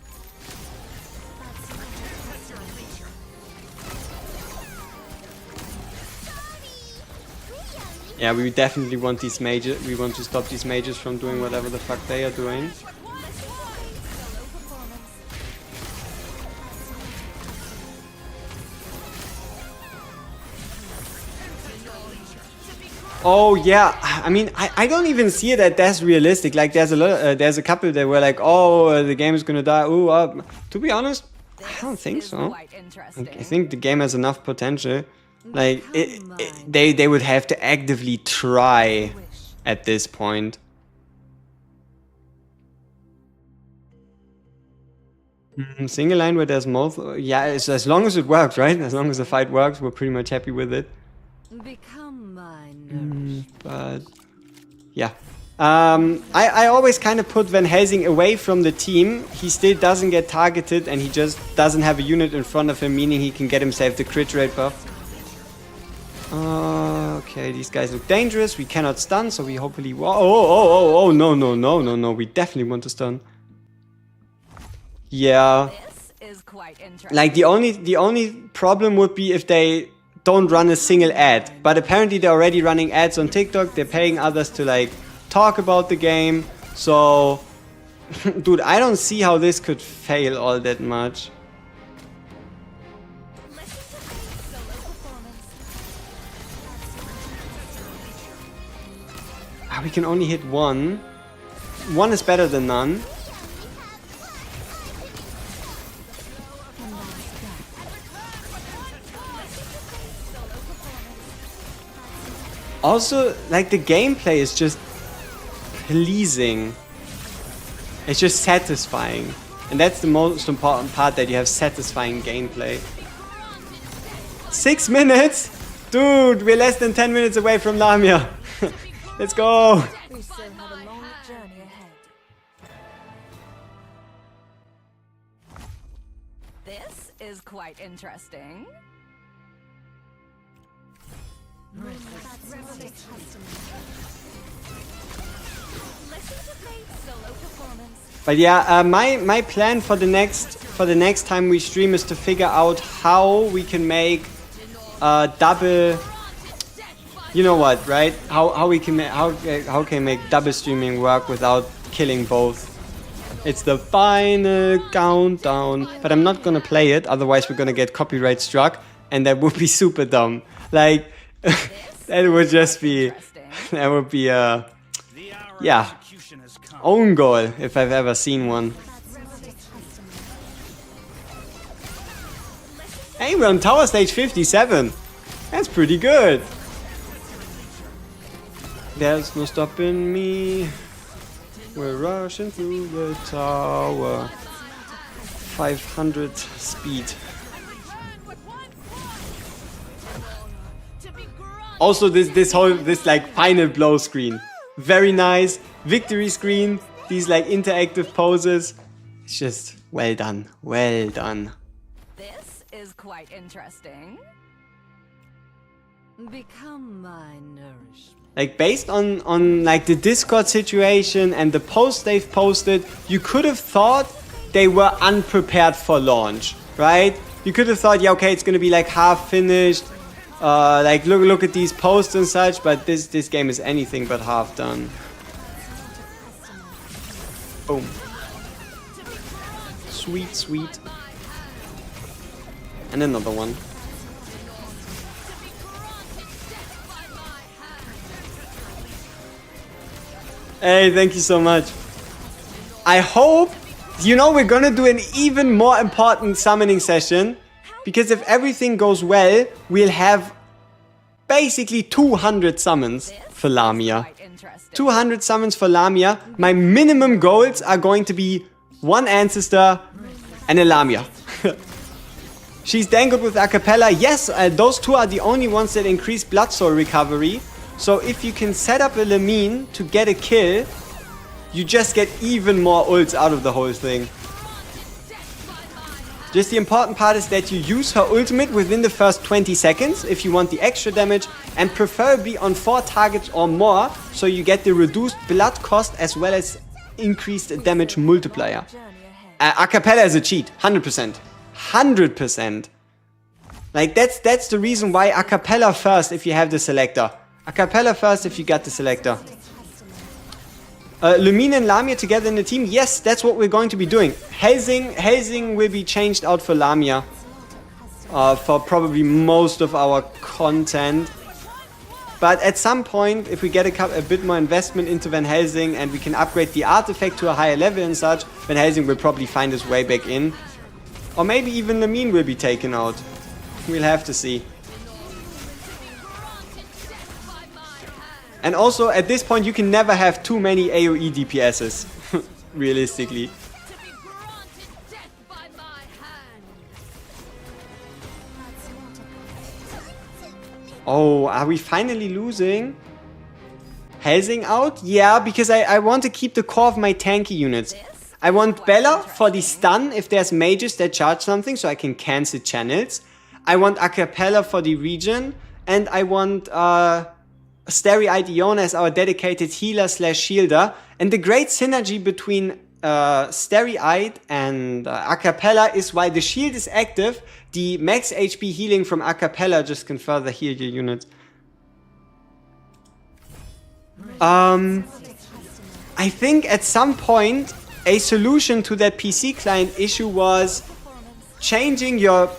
Speaker 1: Yeah, we definitely want these mages. We want to stop these mages from doing whatever the fuck they are doing. Oh yeah, I mean, I don't even see it as realistic. Like there's a lot, there's a couple that were like, oh, the game is gonna die. Ooh, to be honest, I don't think so. I think the game has enough potential. Like they would have to actively try at this point. Single line where there's multiple, yeah, it's, as long as it works, right? As long as the fight works, we're pretty much happy with it.
Speaker 5: Become mine.
Speaker 1: But yeah, I always kind of put Van Helsing away from the team. He still doesn't get targeted, and he just doesn't have a unit in front of him, meaning he can get himself the crit rate buff. Okay, these guys look dangerous. We cannot stun, so we hopefully. Oh, no! We definitely want to stun. Yeah.
Speaker 5: This is quite interesting.
Speaker 1: Like the only problem would be if they don't run a single ad. But apparently they're already running ads on TikTok. They're paying others to like talk about the game. So, dude, I don't see how this could fail all that much. We can only hit one. One is better than none. Also, like the gameplay is just pleasing. It's just satisfying. And that's the most important part, that you have satisfying gameplay. 6 minutes? Dude, we're less than 10 minutes away from Lamia. Let's go!
Speaker 5: We still have a long journey ahead. This is quite interesting. Listen to Fate's solo performance.
Speaker 1: But yeah, my plan for the next time we stream is to figure out how we can make double. You know what, right? How can make double streaming work without killing both? It's the final countdown, but I'm not gonna play it. Otherwise, we're gonna get copyright struck, and that would be super dumb. Like that would just be that would be yeah, own goal if I've ever seen one. Hey, we're on tower stage 57. That's pretty good. There's no stopping me. We're rushing through the tower. 500 speed. Also, this like final blow screen, very nice. Victory screen. These like interactive poses. It's just well done. Well done.
Speaker 5: This is quite interesting. Become my nourishment.
Speaker 1: Like based on like the Discord situation and the posts they've posted, you could have thought they were unprepared for launch, right? You could have thought, yeah, okay, it's gonna be like half finished. Like look at these posts and such, but this game is anything but half done. Boom. Sweet. And another one. Hey, thank you so much. I hope, we're gonna do an even more important summoning session, because if everything goes well, we'll have basically 200 summons for Lamia.
Speaker 5: Quite interesting.
Speaker 1: 200 summons for Lamia. My minimum goals are going to be 1 Ancestor and a Lamia. She's dang good with Acapella. Yes, those 2 are the only ones that increase Blood Soul recovery. So if you can set up a Lamine to get a kill, you just get even more ults out of the whole thing. Just the important part is that you use her ultimate within the first 20 seconds if you want the extra damage, and preferably on 4 targets or more, so you get the reduced blood cost as well as increased damage multiplier. Acapella is a cheat, 100%. 100%. Like that's the reason why Acapella first if you have the Selector. Acapella first if you got the Selector. Lamina and Lamia together in the team? Yes, that's what we're going to be doing. Helsing will be changed out for Lamia. For probably most of our content. But at some point, if we get a bit more investment into Van Helsing and we can upgrade the artifact to a higher level and such, Van Helsing will probably find his way back in. Or maybe even Lamine will be taken out. We'll have to see. And also, at this point, you can never have too many AoE DPSs, realistically. Oh, are we finally losing? Helsing out? Yeah, because I want to keep the core of my tanky units. I want Bella for the stun if there's mages that charge something, so I can cancel channels. I want Acapella for the regen, and I want Starry-Eyed Iona as our dedicated healer / shielder. And the great synergy between Starry-Eyed and Acapella is while the shield is active, the max HP healing from Acapella just can further heal your units. I think at some point a solution to that PC client issue was changing your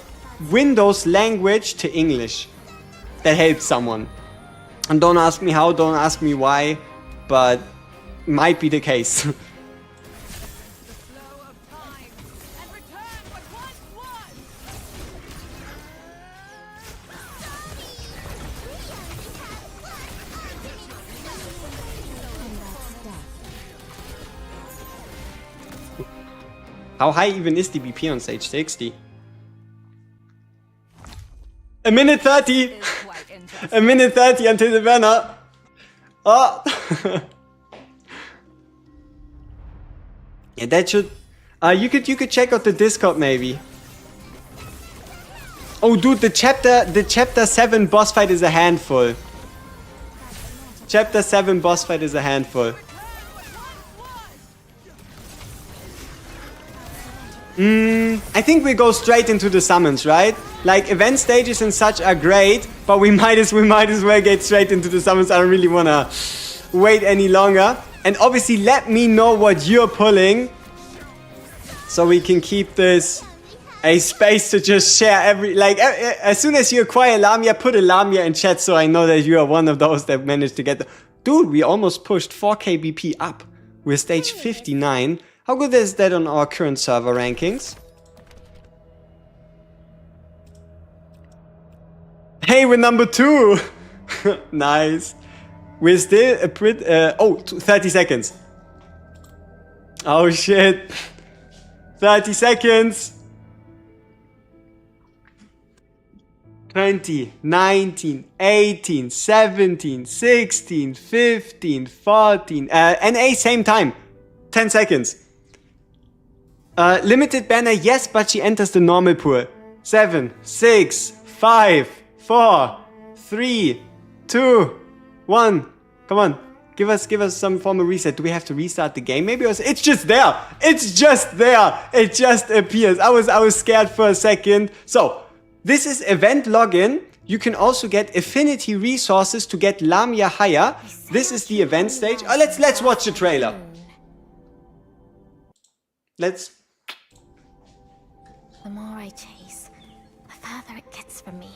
Speaker 1: Windows language to English. That helped someone. And don't ask me how, don't ask me why, but might be the case. How high even is the BP on stage 60? A minute 30! A minute 30 until the banner. Oh! Yeah, that should... you could check out the Discord maybe. Oh dude, the chapter 7 boss fight is a handful. Chapter 7 boss fight is a handful. I think we go straight into the summons, right? Like, event stages and such are great, but we might as well get straight into the summons. I don't really wanna wait any longer. And obviously let me know what you're pulling, so we can keep this a space to just share as soon as you acquire Lamia, put a Lamia in chat so I know that you are one of those that managed to get the... Dude, we almost pushed 4k BP up. We're stage 59. How good is that on our current server rankings? Hey, we're number 2! Nice. We're still a pretty... 30 seconds. Oh shit. 30 seconds. 20, 19, 18, 17, 16, 15, 14... NA same time. 10 seconds. Limited banner, yes, but she enters the normal pool. 7, 6, 5, 4, 3, 2, 1. Come on. Give us some form of reset. Do we have to restart the game? Maybe it's just there. It's just there. It just appears. I was scared for a second. So, this is event login. You can also get affinity resources to get Lamia higher. This is the event stage. Oh, let's watch the trailer. Let's...
Speaker 4: The more I chase, the further it gets from me.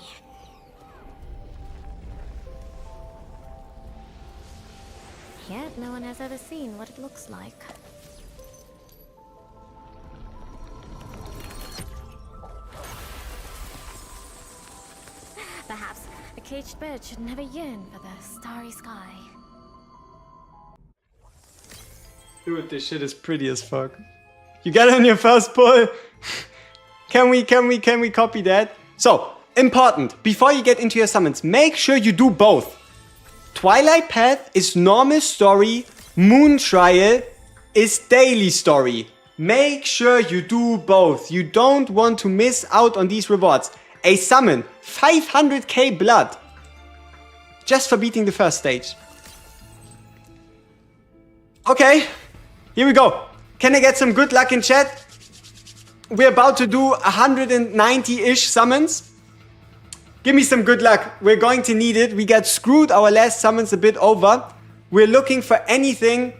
Speaker 4: Yet no one has ever seen what it looks like. Perhaps a caged bird should never yearn for the starry sky.
Speaker 1: Dude, this shit is pretty as fuck. You got it on your first pull. Can we copy that? So, important, before you get into your summons, make sure you do both. Twilight Path is normal story, Moon Trial is daily story. Make sure you do both. You don't want to miss out on these rewards. A summon, 500k blood. Just for beating the first stage. Okay, here we go. Can I get some good luck in chat? We're about to do 190-ish summons. Give me some good luck. We're going to need it. We got screwed our last summons a bit over. We're looking for anything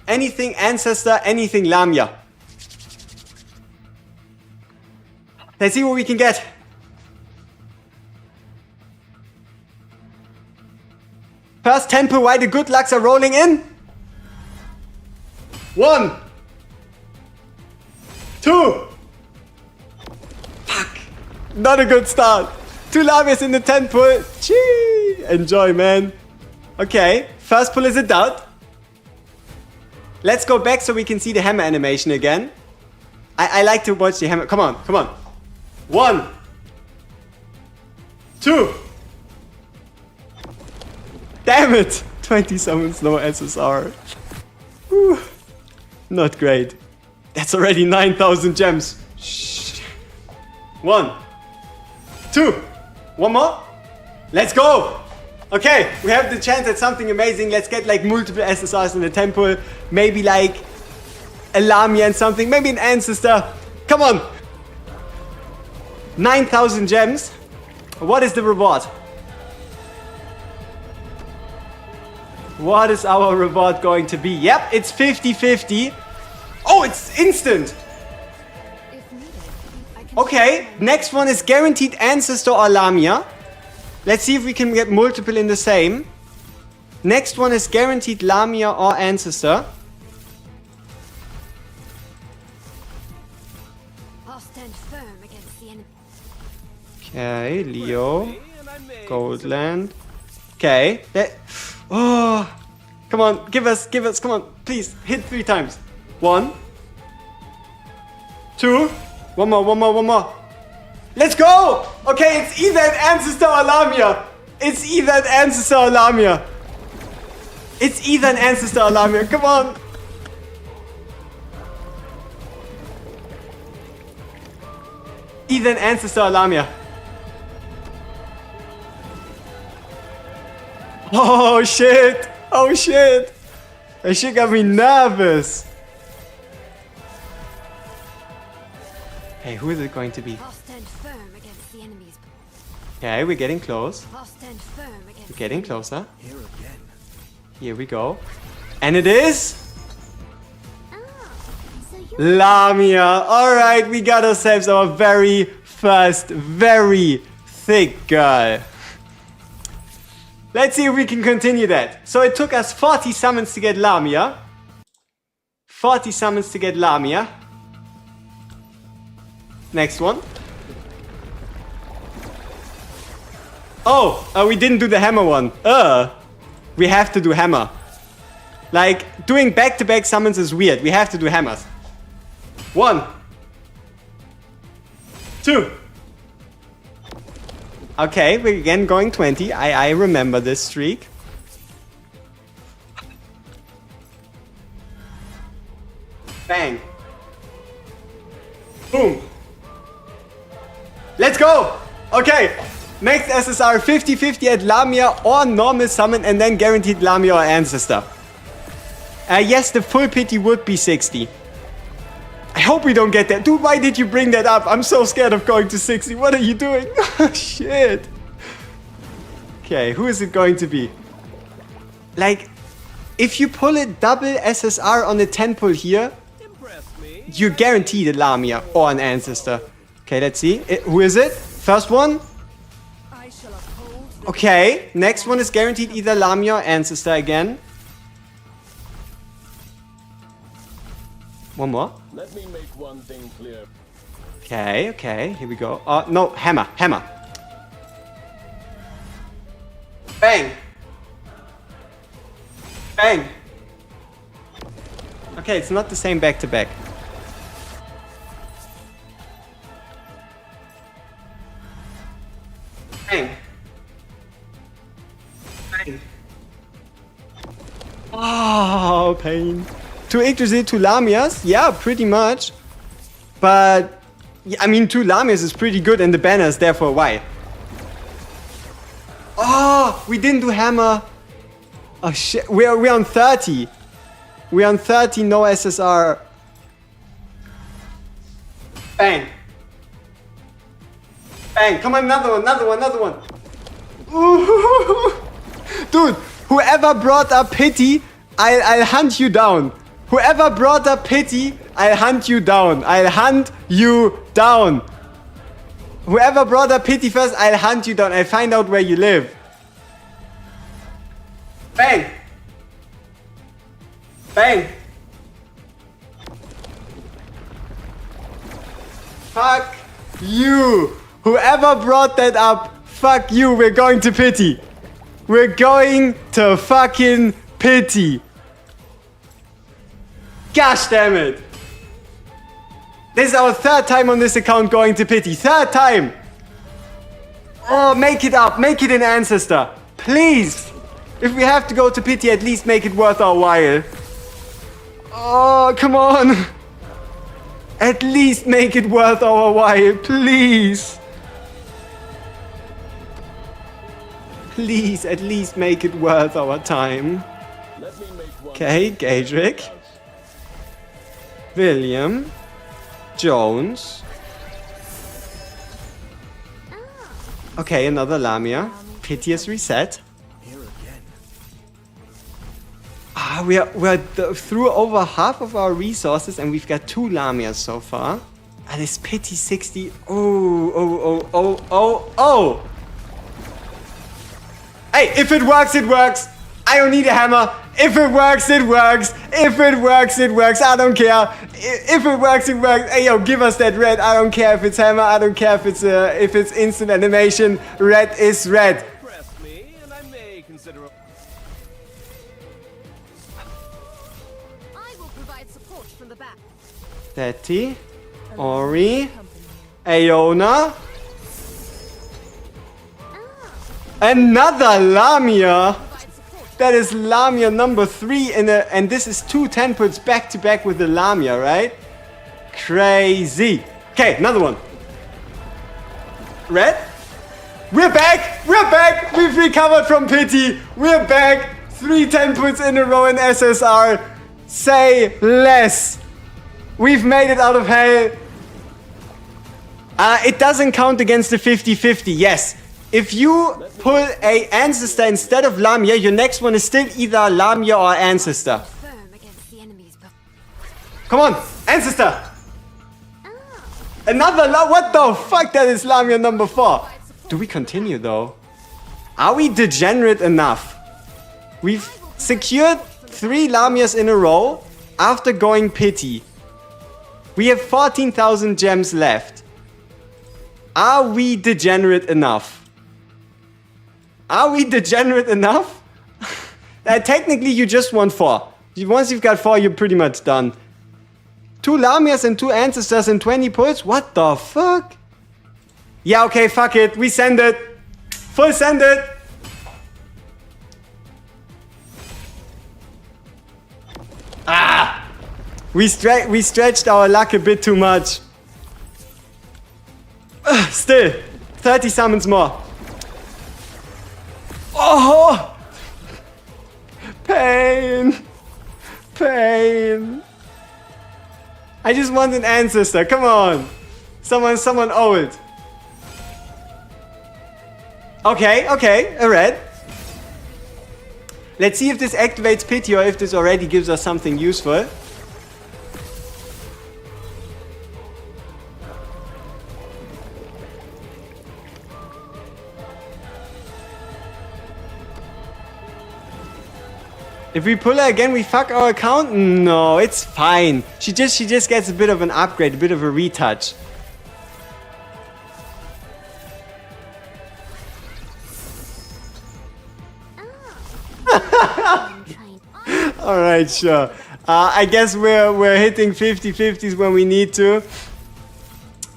Speaker 1: Ancestor, anything Lamia. Let's see what we can get. First temple, why the good lucks are rolling in. 1, 2. Fuck. Not a good start. 2 Lamias in the 10 pull. Gee. Enjoy, man. Okay, first pull is a dud. Let's go back so we can see the hammer animation again. I like to watch the hammer. Come on, come on. 1, 2. Damn it! 20 summons, no SSR. Whew. Not great. That's already 9,000 gems. Shh. 1, 2. One more. Let's go! Okay, we have the chance at something amazing. Let's get like multiple SSRs in the temple. Maybe like a Lamia and something. Maybe an Ancestor. Come on! 9,000 gems. What is the reward? What is our reward going to be? Yep, it's 50-50. Oh, it's instant! Okay, next one is guaranteed Ancestor or Lamia. Let's see if we can get multiple in the same. Next one is guaranteed Lamia or Ancestor.
Speaker 2: I'll stand firm against the enemy.
Speaker 1: Okay, Leo. Goldland. Okay. Oh, come on, give us, come on, please, hit 3 times. 1, 2, one more. Let's go! Okay, it's either an Ancestor or Lamia. It's either an Ancestor or Lamia. It's either an Ancestor or Lamia, come on. Either an Ancestor or Lamia. Oh shit! Oh shit! That shit got me nervous. Hey, who is it going to be?
Speaker 2: I'll stand firm against the enemy's.
Speaker 1: Okay, we're getting close.
Speaker 2: I'll stand firm against.
Speaker 1: We're getting closer.
Speaker 3: Here again.
Speaker 1: Here we go. And it is...
Speaker 4: Oh, so you
Speaker 1: Lamia! Alright, we got ourselves our very first, very thick girl. Let's see if we can continue that. So it took us 40 summons to get Lamia. 40 summons to get Lamia. Next one. Oh, we didn't do the hammer one. We have to do hammer. Like, doing back-to-back summons is weird. We have to do hammers. 1, 2. Okay, we're again going 20. I remember this streak. Bang. Boom. Let's go! Okay, next SSR 50-50 at Lamia or normal summon and then guaranteed Lamia or Ancestor. Yes, the full pity would be 60. I hope we don't get that. Dude, why did you bring that up? I'm so scared of going to 60. What are you doing? Shit. Okay, who is it going to be? Like, if you pull a double SSR on the 10 pull here, you're guaranteed a Lamia or an Ancestor. Okay, let's see. Who is it? First one?
Speaker 5: I shall uphold the
Speaker 1: Okay, next one is guaranteed either Lamia or Ancestor again. One more.
Speaker 6: Let me make one thing clear.
Speaker 1: Okay, here we go. No, hammer. Bang. Bang. Okay, it's not the same back to back. Bang. Bang. Oh, pain. 2 Yggdrasil, 2 Lamias? Yeah, pretty much. But, yeah, I mean, 2 Lamias is pretty good and the banner is there for a while. Oh, we didn't do hammer. Oh shit, we're on 30. We're on 30, no SSR. Bang. Bang, come on, another one. Ooh. Dude, whoever brought up pity, I'll hunt you down. Whoever brought up pity, I'll hunt you down. I'll hunt you down. Whoever brought up pity first, I'll hunt you down. I'll find out where you live. Bang. Bang. Fuck you. Whoever brought that up, fuck you. We're going to pity. We're going to fucking pity. Gosh damn it. This is our 3rd time on this account going to pity. 3rd time. Oh, make it up. Make it an ancestor. Please. If we have to go to pity, at least make it worth our while. Oh, come on. At least make it worth our while. Please. Please, at least make it worth our time. Okay, Gadrick. William. Jones. Okay, another Lamia. Piteous reset. We're through over half of our resources and we've got 2 Lamias so far. And it's pity 60. Oh. Hey, if it works, it works. I don't need a hammer. If it works, it works. If it works, it works. I don't care. If it works, it works. Hey, yo, give us that red. I don't care if it's hammer. I don't care if it's instant animation. Red is red.
Speaker 3: Press me, and I may consider.
Speaker 2: I will provide support from the back.
Speaker 1: Teti, Ori, Aeona. Another Lamia. That is Lamia number 3 and this is 2 10-puts back to back with the Lamia, right? Crazy. Okay, another one. Red? We're back! We're back! We've recovered from pity. We're back! 3 10-puts in a row in SSR. Say less. We've made it out of hell. It doesn't count against the 50-50. Yes. If you pull a ancestor instead of Lamia, your next one is still either Lamia or ancestor.
Speaker 2: Firm against the enemy's
Speaker 1: Come on, ancestor. Another what the fuck? That is Lamia number 4. Do we continue though? Are we degenerate enough? We've secured 3 Lamias in a row after going pity. We have 14,000 gems left. Are we degenerate enough? Are we degenerate enough? Technically, you just want 4. Once you've got 4, you're pretty much done. 2 Lamias and 2 ancestors and 20 pulls? What the fuck? Yeah, okay, fuck it. We send it. Full send it. Ah! We stretched our luck a bit too much. Still, 30 summons more. Oh! Pain! Pain! I just want an ancestor, come on! Someone old. Okay, a red. Let's see if this activates pity or if this already gives us something useful. If we pull her again, we fuck our account? No, it's fine. She just gets a bit of an upgrade, a bit of a retouch. Alright, sure. I guess we're hitting 50-50s when we need to.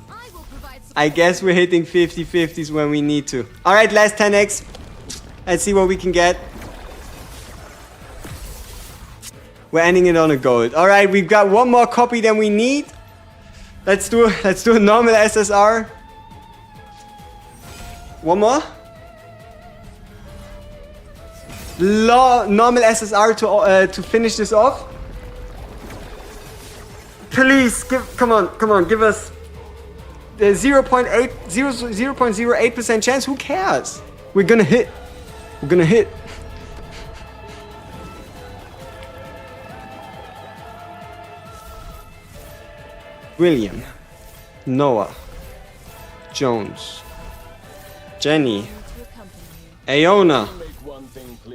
Speaker 2: I will provide
Speaker 1: I guess we're hitting 50-50s when we need to. Alright, last 10x. Let's see what we can get. We're ending it on a gold. Alright, we've got one more copy than we need. Let's do a normal SSR. One more. Normal SSR to finish this off. Please, come on, give us the 0.08% chance. Who cares? We're gonna hit. We're gonna hit. William, Noah, Jones, Jenny, Aona,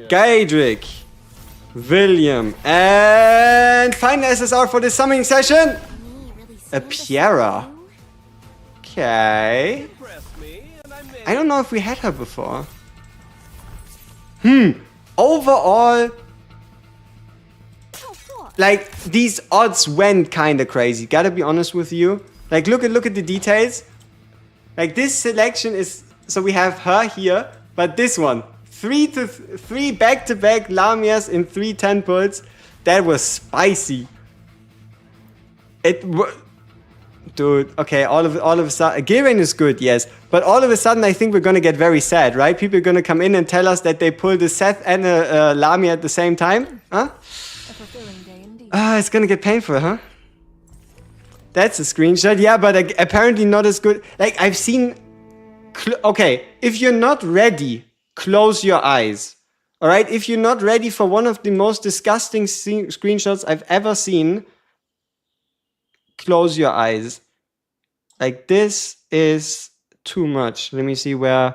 Speaker 1: Gaedrick, William, and final SSR for this summoning session, a Piera. Okay. I don't know if we had her before. Overall, like, these odds went kinda crazy. Gotta be honest with you. Like, look at the details. Like, this selection is, so we have her here, but this one, 3 back-to-back Lamias in 3 temples. That was spicy. Dude, okay, all of a sudden, Gilrain is good, yes, but all of a sudden I think we're gonna get very sad, right? People are gonna come in and tell us that they pulled a Seth and a Lamia at the same time, huh? It's gonna get painful, huh? That's a screenshot, yeah, but apparently not as good. Like, I've seen... Okay, if you're not ready, close your eyes. Alright, if you're not ready for one of the most disgusting screenshots I've ever seen, close your eyes. Like, this is too much. Let me see where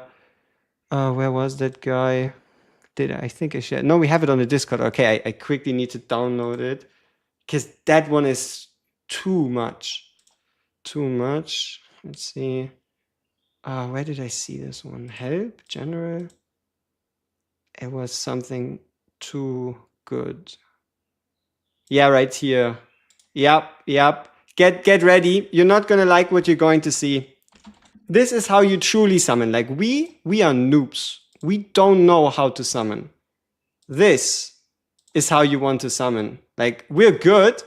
Speaker 1: was that guy? I think I shared? No, we have it on the Discord. Okay, I quickly need to download it. Because that one is too much. Too much. Let's see. Where did I see this one? Help? General? It was something too good. Yeah, right here. Yep. Get ready. You're not gonna like what you're going to see. This is how you truly summon. Like, we are noobs. We don't know how to summon. This is how you want to summon. Like, we're good,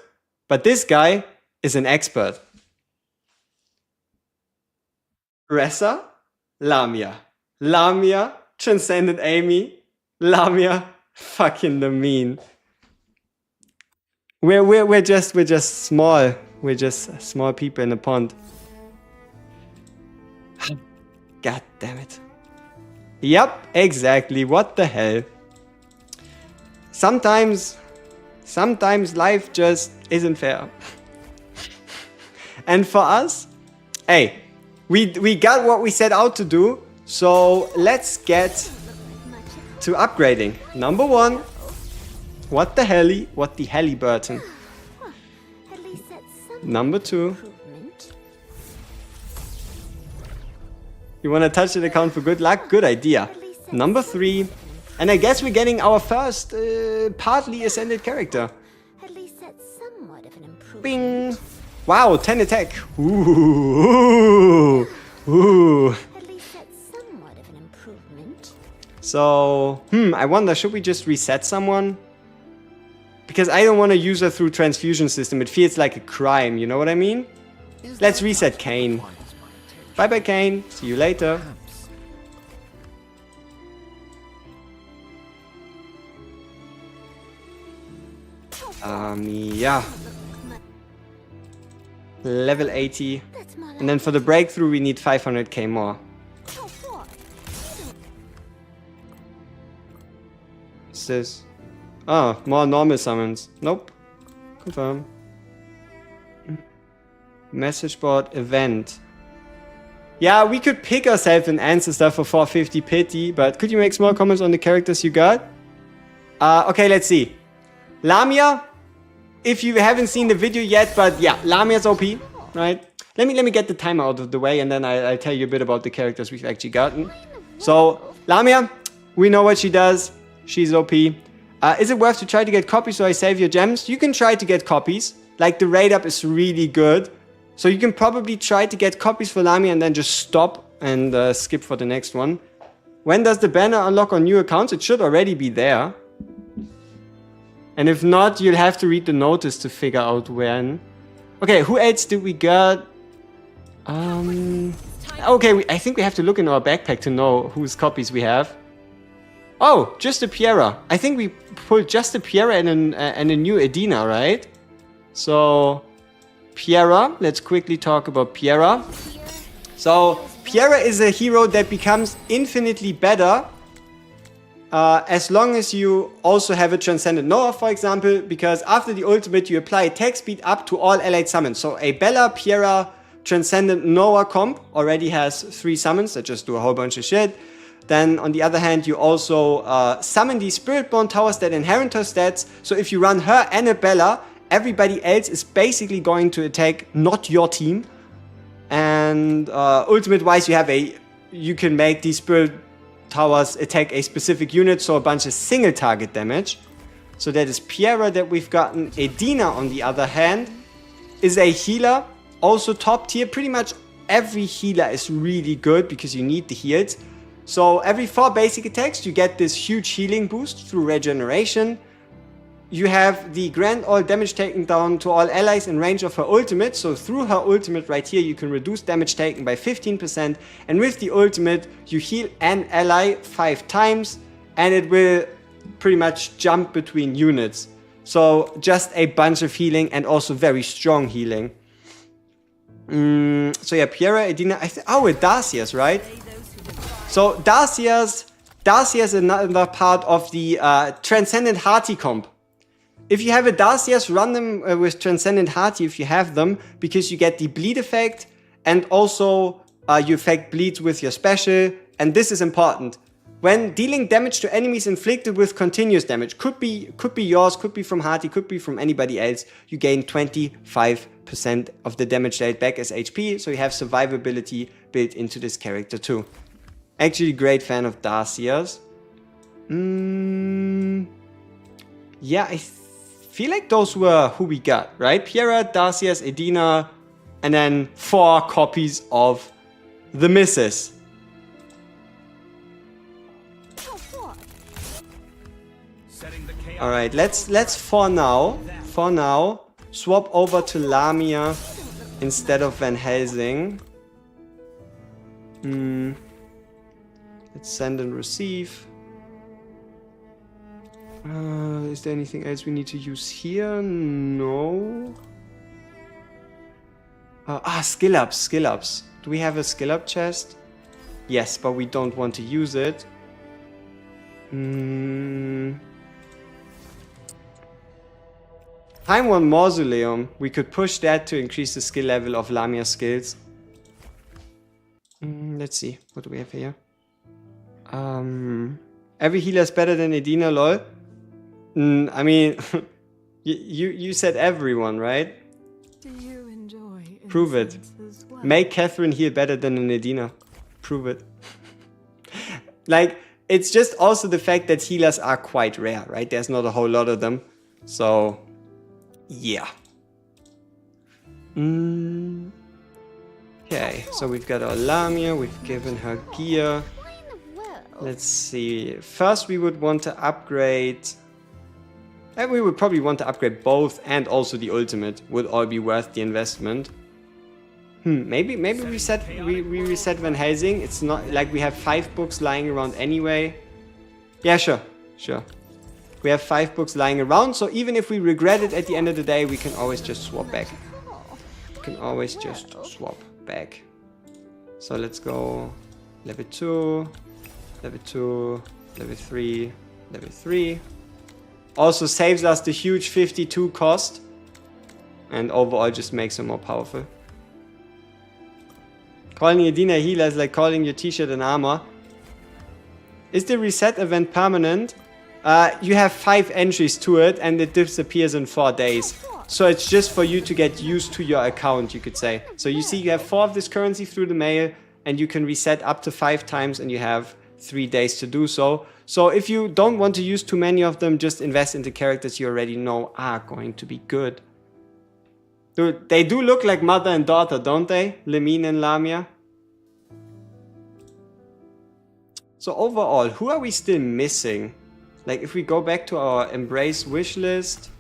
Speaker 1: but this guy is an expert. Ressa, Lamia. Lamia, Transcendent Amy. Lamia, fucking the mean. We're just small. We're just small people in a pond. God damn it. Yep, exactly. What the hell? Sometimes life just isn't fair. And for us, hey, we got what we set out to do, so let's get to upgrading. Number 1, what the helly? What the helly, Burton? Number 2. You want to touch that account for good luck? Good idea. Number 3. And I guess we're getting our first partly ascended character.
Speaker 4: At least that's somewhat of an improvement.
Speaker 1: Bing! Wow, 10 attack. Ooh. Ooh.
Speaker 4: At least that's somewhat of an improvement.
Speaker 1: So, I wonder, should we just reset someone? Because I don't want to use her through Transfusion system. It feels like a crime, you know what I mean? Let's reset Kane. Bye-bye, Kane. See you later. Yeah. Level 80. And then for the breakthrough, we need 500k more. What's this? Oh, more normal summons. Nope. Confirm. Message board event. Yeah, we could pick ourselves an answer stuff for 450 pity, but could you make small comments on the characters you got? Okay, let's see. Lamia, if you haven't seen the video yet, but yeah, Lamia's OP, right? Let me get the timer out of the way, and then I'll tell you a bit about the characters we've actually gotten. So, Lamia, we know what she does. She's OP. Is it worth to try to get copies so I save your gems? You can try to get copies. Like, the raid up is really good. So you can probably try to get copies for Lamia and then just stop and skip for the next one. When does the banner unlock on new accounts? It should already be there. And if not, you'll have to read the notice to figure out when. Okay, who else did we get? Okay, I think we have to look in our backpack to know whose copies we have. Oh, just a Piera. I think we pulled just a Piera and a new Edina, right? So, Piera. Let's quickly talk about Piera. So, Piera is a hero that becomes infinitely better as long as you also have a Transcendent Noah, for example, because after the ultimate you apply attack speed up to all allied summons. So, a Bella, Piera, Transcendent Noah comp already has 3 summons that just do a whole bunch of shit. Then, on the other hand, you also summon these Spiritborn towers that inherit her stats. So, if you run her and a Bella, everybody else is basically going to attack not your team. And ultimate-wise, you can make these Spirit Towers attack a specific unit, so a bunch of single target damage. So that is Piera that we've gotten. Edina, on the other hand, is a healer, also top tier. Pretty much every healer is really good because you need the heals. So every 4 basic attacks, you get this huge healing boost through regeneration. You have the grant all damage taken down to all allies in range of her ultimate. So through her ultimate right here, you can reduce damage taken by 15%. And with the ultimate, you heal an ally 5 times. And it will pretty much jump between units. So just a bunch of healing and also very strong healing. So yeah, Piera, Edina, Darcia's, right? So Darcia's is another part of the Transcendent Hearty comp. If you have a Darcia's, run them with Transcendent Hearty if you have them, because you get the bleed effect and also you affect bleeds with your special. And this is important. When dealing damage to enemies inflicted with continuous damage, could be yours, could be from Hearty, could be from anybody else, you gain 25% of the damage dealt back as HP, so you have survivability built into this character too. Actually, great fan of Darcia's. Yeah, I feel like those were who we got, right? Piera, Darcia's, Edina, and then 4 copies of the misses. Alright, let's for now swap over to Lamia instead of Van Helsing. Let's send and receive. Is there anything else we need to use here? No. Skill ups. Do we have a skill up chest? Yes, but we don't want to use it. Time 1 Mausoleum. We could push that to increase the skill level of Lamia's skills. Let's see. What do we have here? Every healer is better than Edina, lol. I mean, you said everyone, right?
Speaker 5: Do you enjoy
Speaker 1: Prove it.
Speaker 5: well?
Speaker 1: Make Catherine heal better than an Edina. Prove it. Like, it's just also the fact that healers are quite rare, right? There's not a whole lot of them. So, yeah. Okay, so we've got our Lamia, we've given her gear. Let's see. First, we would want to upgrade. And we would probably want to upgrade both and also the ultimate. Would all be worth the investment. Maybe we reset Van Helsing. It's not like we have 5 books lying around anyway. Yeah, sure. We have 5 books lying around, so even if we regret it at the end of the day, we can always just swap back. So let's go level 2, level 2, level 3, level 3. Also saves us the huge 52 cost. And overall just makes her more powerful. Calling Edina healer is like calling your t-shirt an armor. Is the reset event permanent? You have 5 entries to it and it disappears in 4 days. So it's just for you to get used to your account, you could say. So you see you have 4 of this currency through the mail and you can reset up to 5 times and you have 3 days to do so. So if you don't want to use too many of them, just invest into characters you already know are going to be good. Dude, they do look like mother and daughter, don't they? Lamina and Lamia. So overall, who are we still missing? Like if we go back to our Embrace wish list.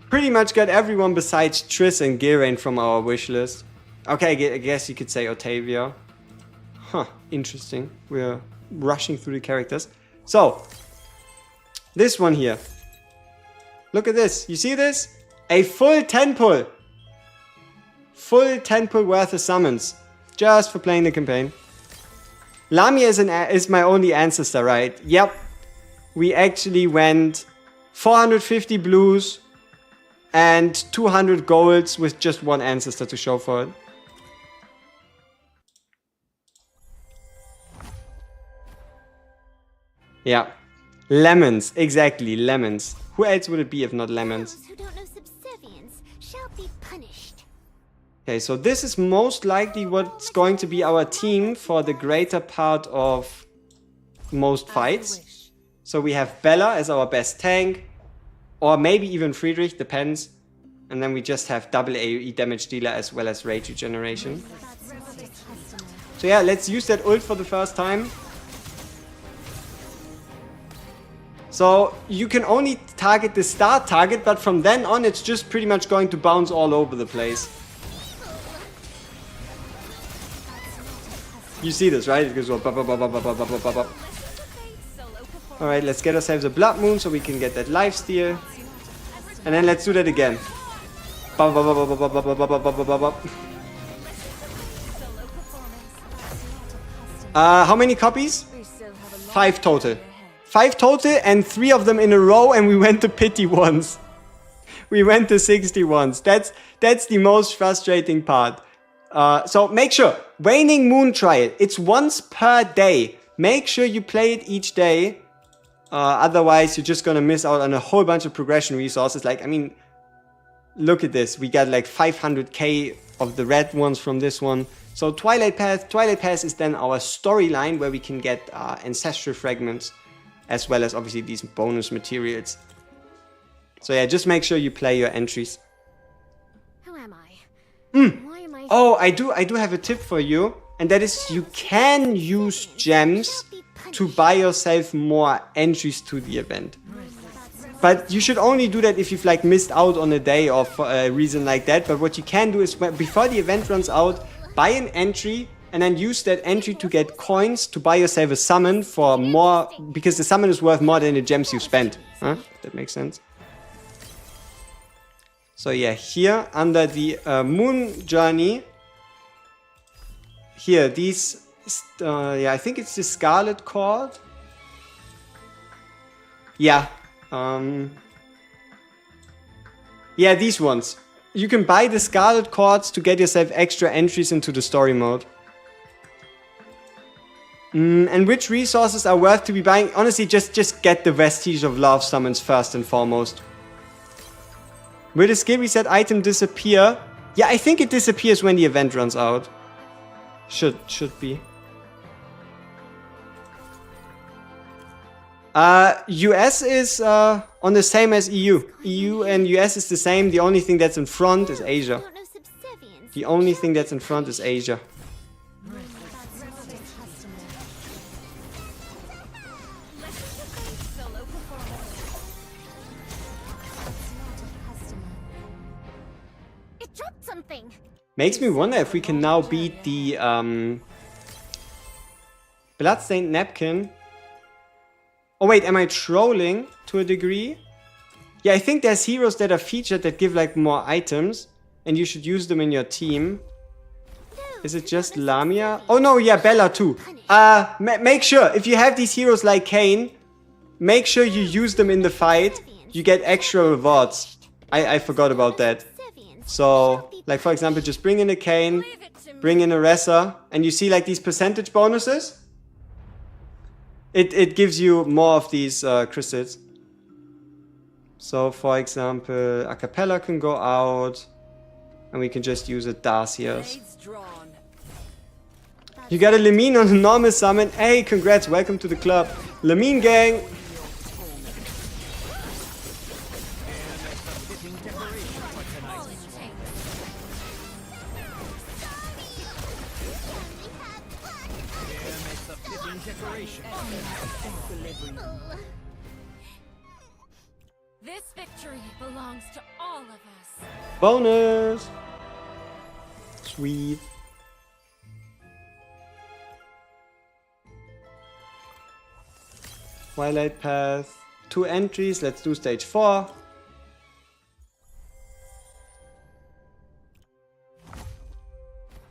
Speaker 1: Pretty much got everyone besides Triss and Geraint from our wish list. Okay, I guess you could say Otavia. Huh, interesting. We're rushing through the characters. So, this one here. Look at this. You see this? A full 10 pull. Full 10 pull worth of summons. Just for playing the campaign. Lamia is my only ancestor, right? Yep. We actually went 450 blues and 200 golds with just one ancestor to show for it. Yeah. Lemons. Exactly, lemons. Who else would it be if not lemons?
Speaker 4: Those who don't know subservience shall be punished.
Speaker 1: Okay, so this is most likely what's going to be our team for the greater part of most fights. So we have Bella as our best tank, or maybe even Friedrich, depends. And then we just have double AoE damage dealer as well as rage regeneration. So yeah, let's use that ult for the first time. So you can only target the start target, but from then on it's just pretty much going to bounce all over the place. You see this, right? It goes bop, bop, bop, bop, bop, bop, bop, bop, bop. Alright, let's get ourselves a blood moon so we can get that lifesteal. And then let's do that again. Bop, bop, bop, bop, bop, bop, bop, bop, bop, bop, bop. How many copies? 5 total. 5 total and 3 of them in a row, and we went to pity ones. We went to 60 ones. That's the most frustrating part. So make sure, Waning Moon Trial, it's once per day. Make sure you play it each day. Otherwise, you're just gonna miss out on a whole bunch of progression resources. Like, I mean, look at this. We got like 500k of the red ones from this one. So Twilight Path. Twilight Path is then our storyline where we can get ancestral fragments, as well as obviously these bonus materials. So yeah, just make sure you play your entries.
Speaker 4: Who am I? Why am I?
Speaker 1: Oh, I do have a tip for you, and that is you can use gems to buy yourself more entries to the event. But you should only do that if you've like missed out on a day or for a reason like that. But what you can do is before the event runs out, buy an entry and then use that entry to get coins to buy yourself a summon for more, because the summon is worth more than the gems you spent. Huh? That makes sense. So yeah, here under the moon journey, here these, yeah, I think it's the Scarlet Cord. Yeah. Yeah, these ones. You can buy the Scarlet Cords to get yourself extra entries into the story mode. And which resources are worth to be buying? Honestly, just get the Vestige of Love summons first and foremost. Will the skill reset item disappear? Yeah, I think it disappears when the event runs out. Should be. US is on the same as EU. EU and US is the same. The only thing that's in front is Asia.
Speaker 4: Don't know subservience.
Speaker 1: The only thing that's in front is Asia.
Speaker 4: It dropped something.
Speaker 1: Makes me wonder if we can now beat the Bloodstained Napkin. Oh wait, am I trolling to a degree? Yeah, I think there's heroes that are featured that give like more items, and you should use them in your team. Is it just Lamia? Oh no, yeah, Bella too. Make sure, if you have these heroes like Kayn, make sure you use them in the fight. You get extra rewards. I forgot about that. So, like for example, just bring in a Kayn, bring in a Ressa, and you see like these percentage bonuses? It gives you more of these crystals. So, for example, Acapella can go out, and we can just use a Darcius. You got a Lamine on a normal summon. Hey, congrats, welcome to the club. Lamine gang.
Speaker 2: This victory belongs to all of us.
Speaker 1: Bonus. Sweet. Twilight Path. 2 entries. Let's do stage 4.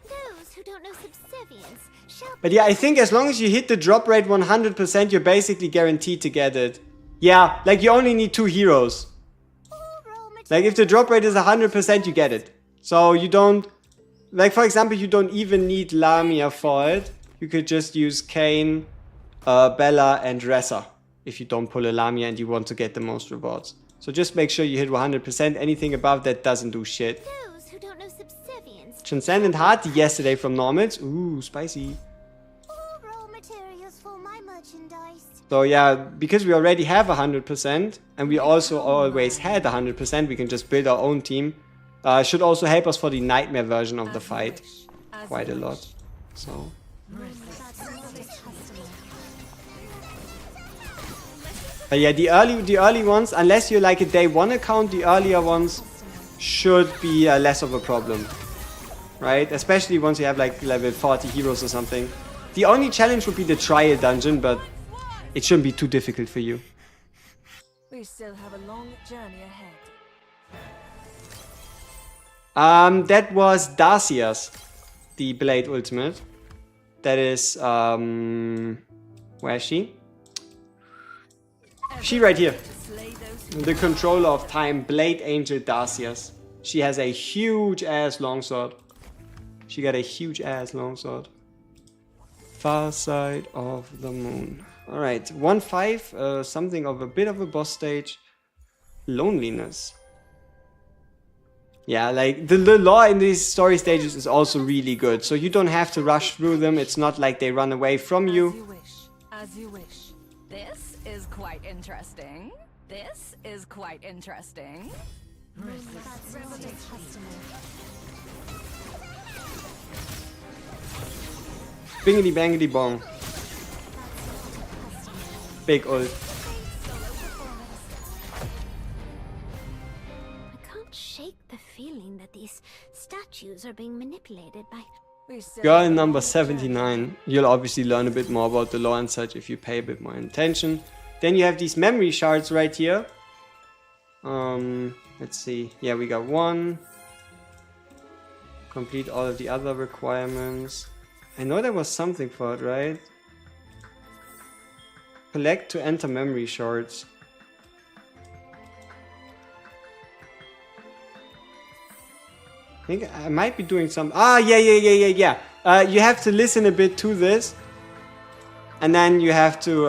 Speaker 4: Those who don't know subservience shall
Speaker 1: But yeah, I think as long as you hit the drop rate 100%, you're basically guaranteed to get it. Yeah, like you only need 2 heroes.
Speaker 4: roll material.
Speaker 1: Like if the drop rate is 100%, you get it. So you don't, like for example, you don't even need Lamia for it. You could just use Kayn, Bella and Ressa if you don't pull a Lamia and you want to get the most rewards. So just make sure you hit 100%. Anything above that doesn't do shit.
Speaker 4: Those who don't know subservience.
Speaker 1: Transcendent Heart yesterday from Normals. Ooh, spicy.
Speaker 4: All raw materials for my merchandise.
Speaker 1: So yeah, because we already have 100% and we also always had 100%, we can just build our own team. Should also help us for the nightmare version of the fight quite a lot. So but yeah, the early ones, unless you're like a day 1 account, the earlier ones should be less of a problem, right? Especially once you have like level 40 heroes or something. The only challenge would be the trial dungeon, but it shouldn't be too difficult for you.
Speaker 5: We still have a long journey ahead.
Speaker 1: That was Darcia's, the Blade Ultimate. That is, where is she? She right here. The controller of time, Blade Angel Darcia's. She has a huge ass longsword. She got a huge ass longsword. Far side of the moon. Alright, 1-5, something of a bit of a boss stage. Loneliness. Yeah, like the lore in these story stages is also really good. So you don't have to rush through them. It's not like they run away from
Speaker 5: As
Speaker 1: you.
Speaker 5: you wish. As you wish. This is quite interesting. This is quite interesting.
Speaker 1: Bingity bangity bong. Big ult.
Speaker 4: I can't shake the feeling that these statues are being manipulated by.
Speaker 5: We still
Speaker 1: Girl
Speaker 5: have a
Speaker 1: number
Speaker 5: long
Speaker 1: 79. You'll obviously learn a bit more about the lore and such if you pay a bit more attention. Then you have these memory shards right here. Let's see. Yeah, we got 1. Complete all of the other requirements. I know there was something for it, right? Collect to enter memory shards. I think I might be doing some. Ah, yeah. You have to listen a bit to this, and then you have to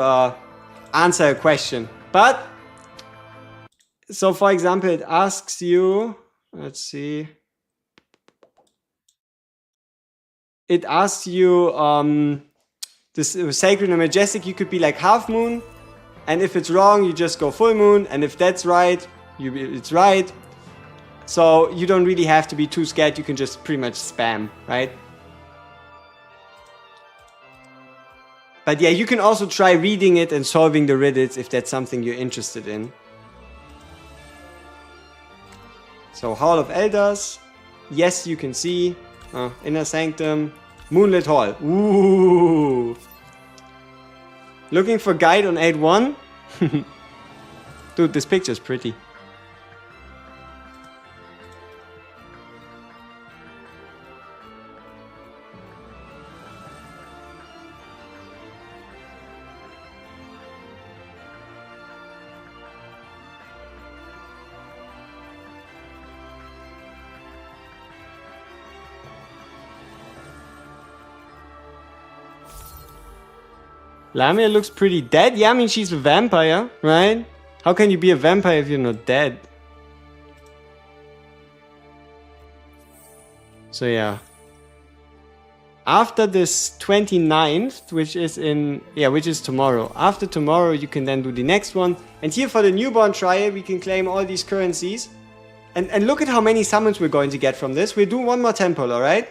Speaker 1: answer a question. But so, for example, it asks you. Let's see. It asks you this sacred and majestic. You could be like half moon, and if it's wrong, you just go full moon, and if that's right, it's right. So you don't really have to be too scared, you can just pretty much spam, right? But yeah, you can also try reading it and solving the riddles if that's something you're interested in. So Hall of Elders, yes you can see, Inner Sanctum, Moonlit Hall, ooh! Looking for guide on 8-1? Dude, this picture's pretty. Lamia looks pretty dead. Yeah, I mean, she's a vampire, right? How can you be a vampire if you're not dead? So yeah. after this 29th, which is which is tomorrow. After tomorrow, you can then do the next one. And here for the newborn trial, we can claim all these currencies. And look at how many summons we're going to get from this. We'll do one more temple, alright?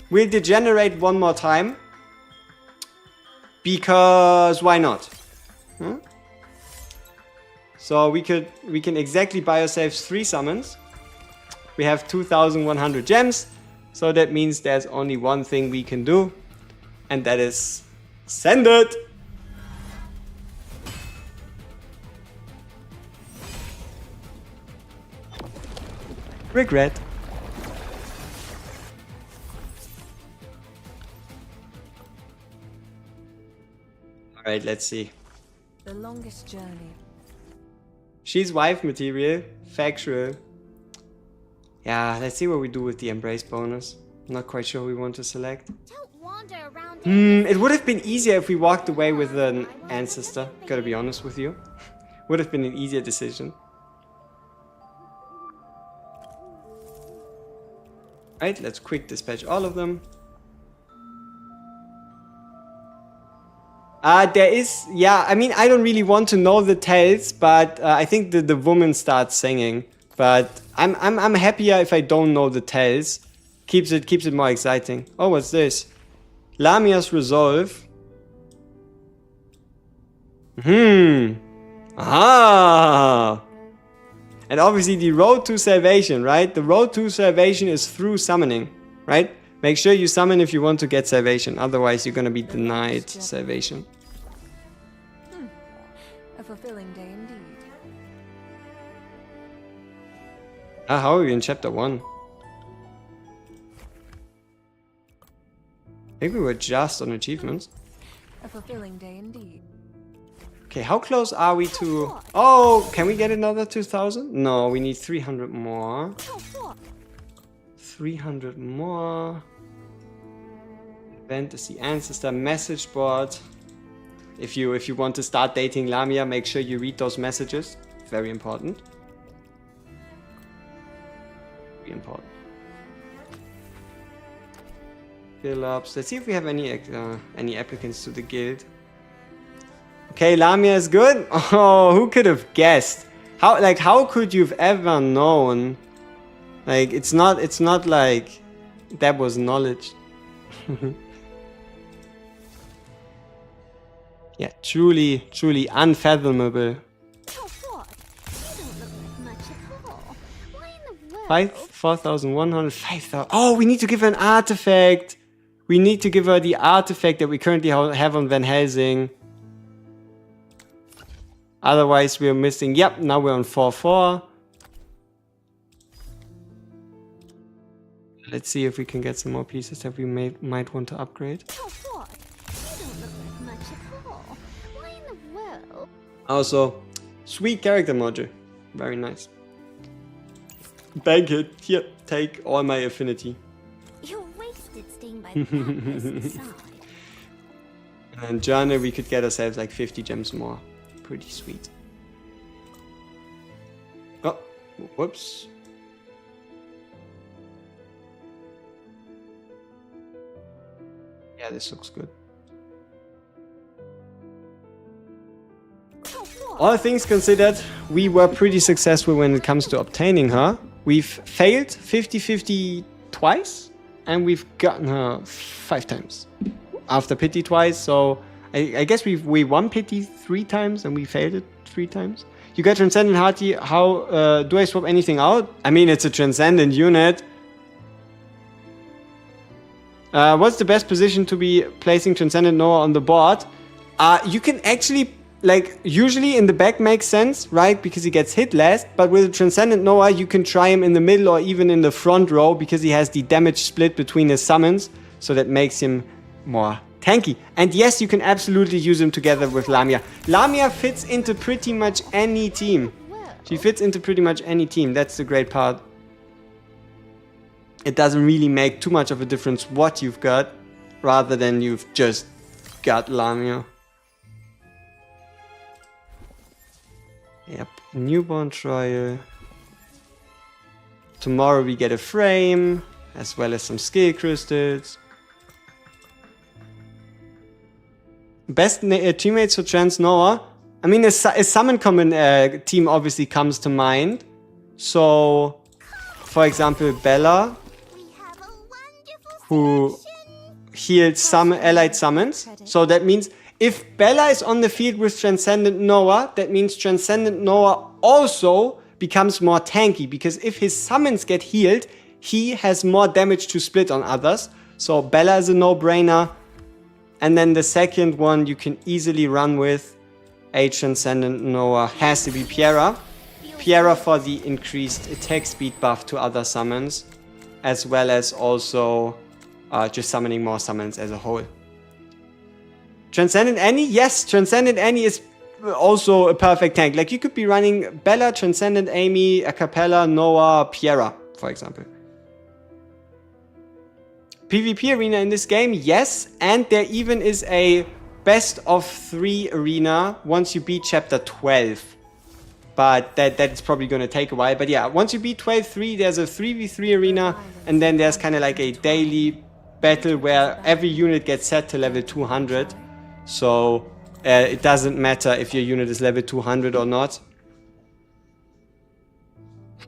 Speaker 1: We'll degenerate one more time. Because why not? Huh? So we can exactly buy ourselves 3 summons. We have 2,100 gems. So that means there's only one thing we can do. And that is send it. Regret. Alright, let's see.
Speaker 5: The longest journey.
Speaker 1: She's wife material. Factual. Yeah, let's see what we do with the embrace bonus. I'm not quite sure we want to select.
Speaker 4: Don't wander around.
Speaker 1: It would have been easier if we walked away with an ancestor. Gotta be honest with you. Would have been an easier decision. Right, let's quick dispatch all of them. There is, yeah, I mean, I don't really want to know the tells, but I think the woman starts singing. But I'm happier if I don't know the tells. Keeps it more exciting. Oh, what's this? Lamia's resolve. Ah. And obviously the road to salvation, right? The road to salvation is through summoning, right? Make sure you summon if you want to get salvation. Otherwise, you're gonna be denied salvation.
Speaker 5: A fulfilling day indeed.
Speaker 1: How are we in chapter 1? Maybe we were just on achievements.
Speaker 5: A fulfilling day indeed.
Speaker 1: Okay, how close are we to... Oh, can we get another 2,000? No, we need 300 more. 300 more. Event is the ancestor message board. If you want to start dating Lamia, make sure you read those messages. Very important. Very important. Guild ups. Let's see if we have any applicants to the guild. Okay, Lamia is good. Oh, who could have guessed? How could you've ever known? Like, it's not like that was knowledge. Yeah, truly unfathomable. 4,100, 5,000. Oh, we need to give her an artifact. We need to give her the artifact that we currently have on Van Helsing. Otherwise, we're missing. Yep, now we're on 4-4. Let's see if we can get some more pieces that we might want to upgrade. Also, sweet character module. Very nice. Bank it. Here, take all my affinity.
Speaker 4: You're wasted staying by the pathway's side.
Speaker 1: And journal, we could get ourselves like 50 gems more. Pretty sweet. Oh, whoops. Yeah, this looks good. All things considered, we were pretty successful when it comes to obtaining her. We've failed 50-50 twice, and we've gotten her 5 times. After pity twice, so I guess we won pity 3 times and we failed it 3 times. You got Transcendent Hearty. How do I swap anything out? I mean, it's a Transcendent unit. What's the best position to be placing Transcendent Noah on the board? You can actually, like, usually in the back makes sense, right? Because he gets hit last. But with Transcendent Noah, you can try him in the middle or even in the front row because he has the damage split between his summons. So that makes him more tanky. And yes, you can absolutely use him together with Lamia. Lamia fits into pretty much any team. She fits into pretty much any team. That's the great part. It doesn't really make too much of a difference what you've got, rather than you've just got Lamia. Yep, newborn trial. Tomorrow we get a frame, as well as some skill crystals. Best teammates for Trans Noah. I mean, a summon common team obviously comes to mind. So, for example, Bella,
Speaker 4: We have a wonderful
Speaker 1: who heals some allied summons. So that means if Bella is on the field with Transcendent Noah, that means Transcendent Noah also becomes more tanky, because if his summons get healed, he has more damage to split on others. So Bella is a no-brainer. And then the second one you can easily run with a Transcendent Noah has to be Piera. Piera for the increased attack speed buff to other summons, as well as also just summoning more summons as a whole. Transcendent Annie? Yes, Transcendent Annie is also a perfect tank. Like, you could be running Bella, Transcendent Amy, Acapella, Noah, Piera, for example. PvP arena in this game? Yes, and there even is a best of 3 arena once you beat chapter 12. But that's probably going to take a while. But yeah, once you beat 12-3, there's a 3v3 arena, and then there's kind of like a daily battle where every unit gets set to level 200. So it doesn't matter if your unit is level 200 or not.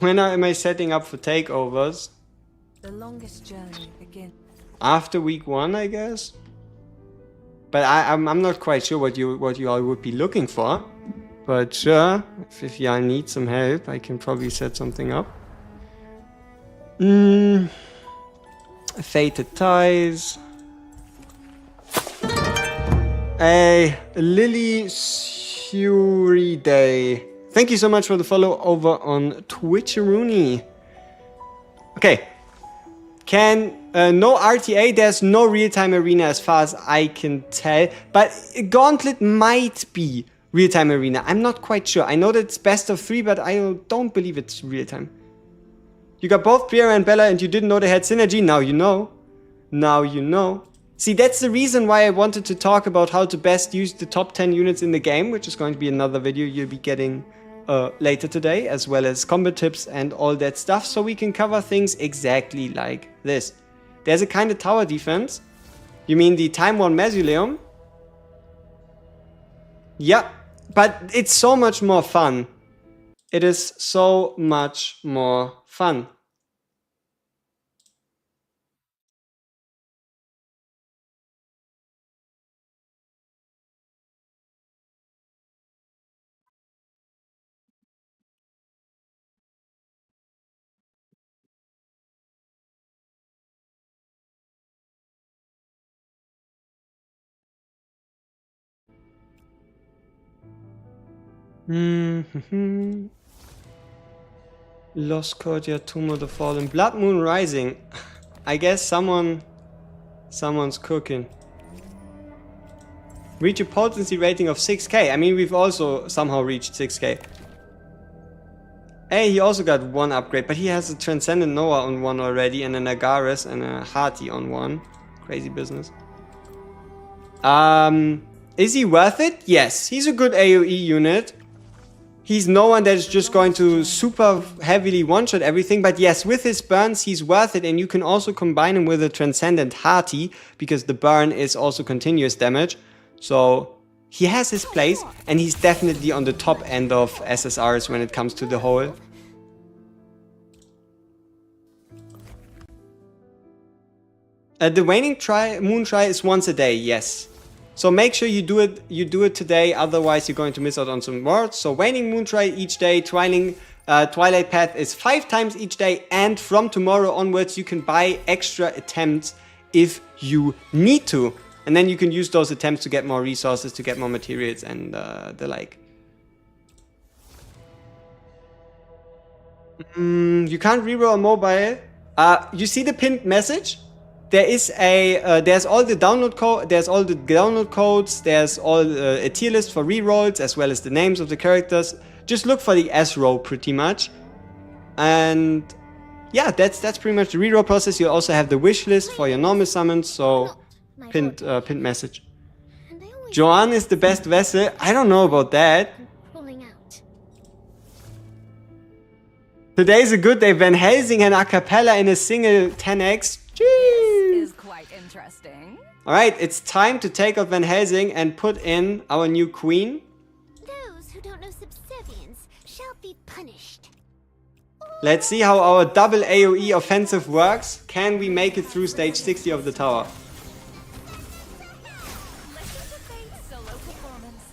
Speaker 1: When am I setting up for takeovers?
Speaker 5: The longest journey begins.
Speaker 1: After week 1, I guess. But I'm not quite sure what you all would be looking for. But sure, if y'all need some help, I can probably set something up. Fated Ties. A Lily Suri Day. Thank you so much for the follow over on Twitcheroony. Okay. No RTA, there's no real-time arena as far as I can tell. But Gauntlet might be real-time arena. I'm not quite sure. I know that it's best of 3, but I don't believe it's real-time. You got both Piera and Bella and you didn't know they had synergy. Now you know. Now you know. See, that's the reason why I wanted to talk about how to best use the top 10 units in the game, which is going to be another video you'll be getting later today, as well as combat tips and all that stuff, so we can cover things exactly like this. There's a kind of tower defense. You mean the Time Worn Mausoleum? Yeah, but it's so much more fun. It is so much more fun. Lost Courtyard, Tomb of the Fallen, Blood Moon Rising. I guess someone's cooking. Reach a potency rating of 6k. I mean, we've also somehow reached 6k. Hey, he also got 1 upgrade, but he has a Transcendent Noah on 1 already, and an Agares and a Hati on 1. Crazy business. Is he worth it? Yes, he's a good AoE unit. He's no one that is just going to super heavily one-shot everything, but yes, with his burns, he's worth it, and you can also combine him with a Transcendent Hati, because the burn is also continuous damage. So he has his place, and he's definitely on the top end of SSRs when it comes to the whole. The waning moon try is once a day, yes. So make sure you do it today, otherwise you're going to miss out on some rewards. So waning moon try each day, twilight path is 5 times each day, and from tomorrow onwards you can buy extra attempts if you need to. And then you can use those attempts to get more resources, to get more materials and the like. You can't reroll a mobile. You see the pinned message? There is there's all the download codes, there's all a tier list for rerolls, as well as the names of the characters. Just look for the S row pretty much. And yeah, that's pretty much the reroll process. You also have the wish list for your normal summons, so pinned message. Joanne is the best vessel. I don't know about that. Today's a good day. Van Helsing and Acapella in a single 10x. Jeez.
Speaker 5: This is quite interesting.
Speaker 1: Alright, it's time to take out Van Helsing and put in our new queen.
Speaker 4: Those who don't know subservience shall be punished.
Speaker 1: Let's see how our double AoE offensive works. Can we make it through stage 60 of the tower?
Speaker 5: Listen to Faith's solo performance.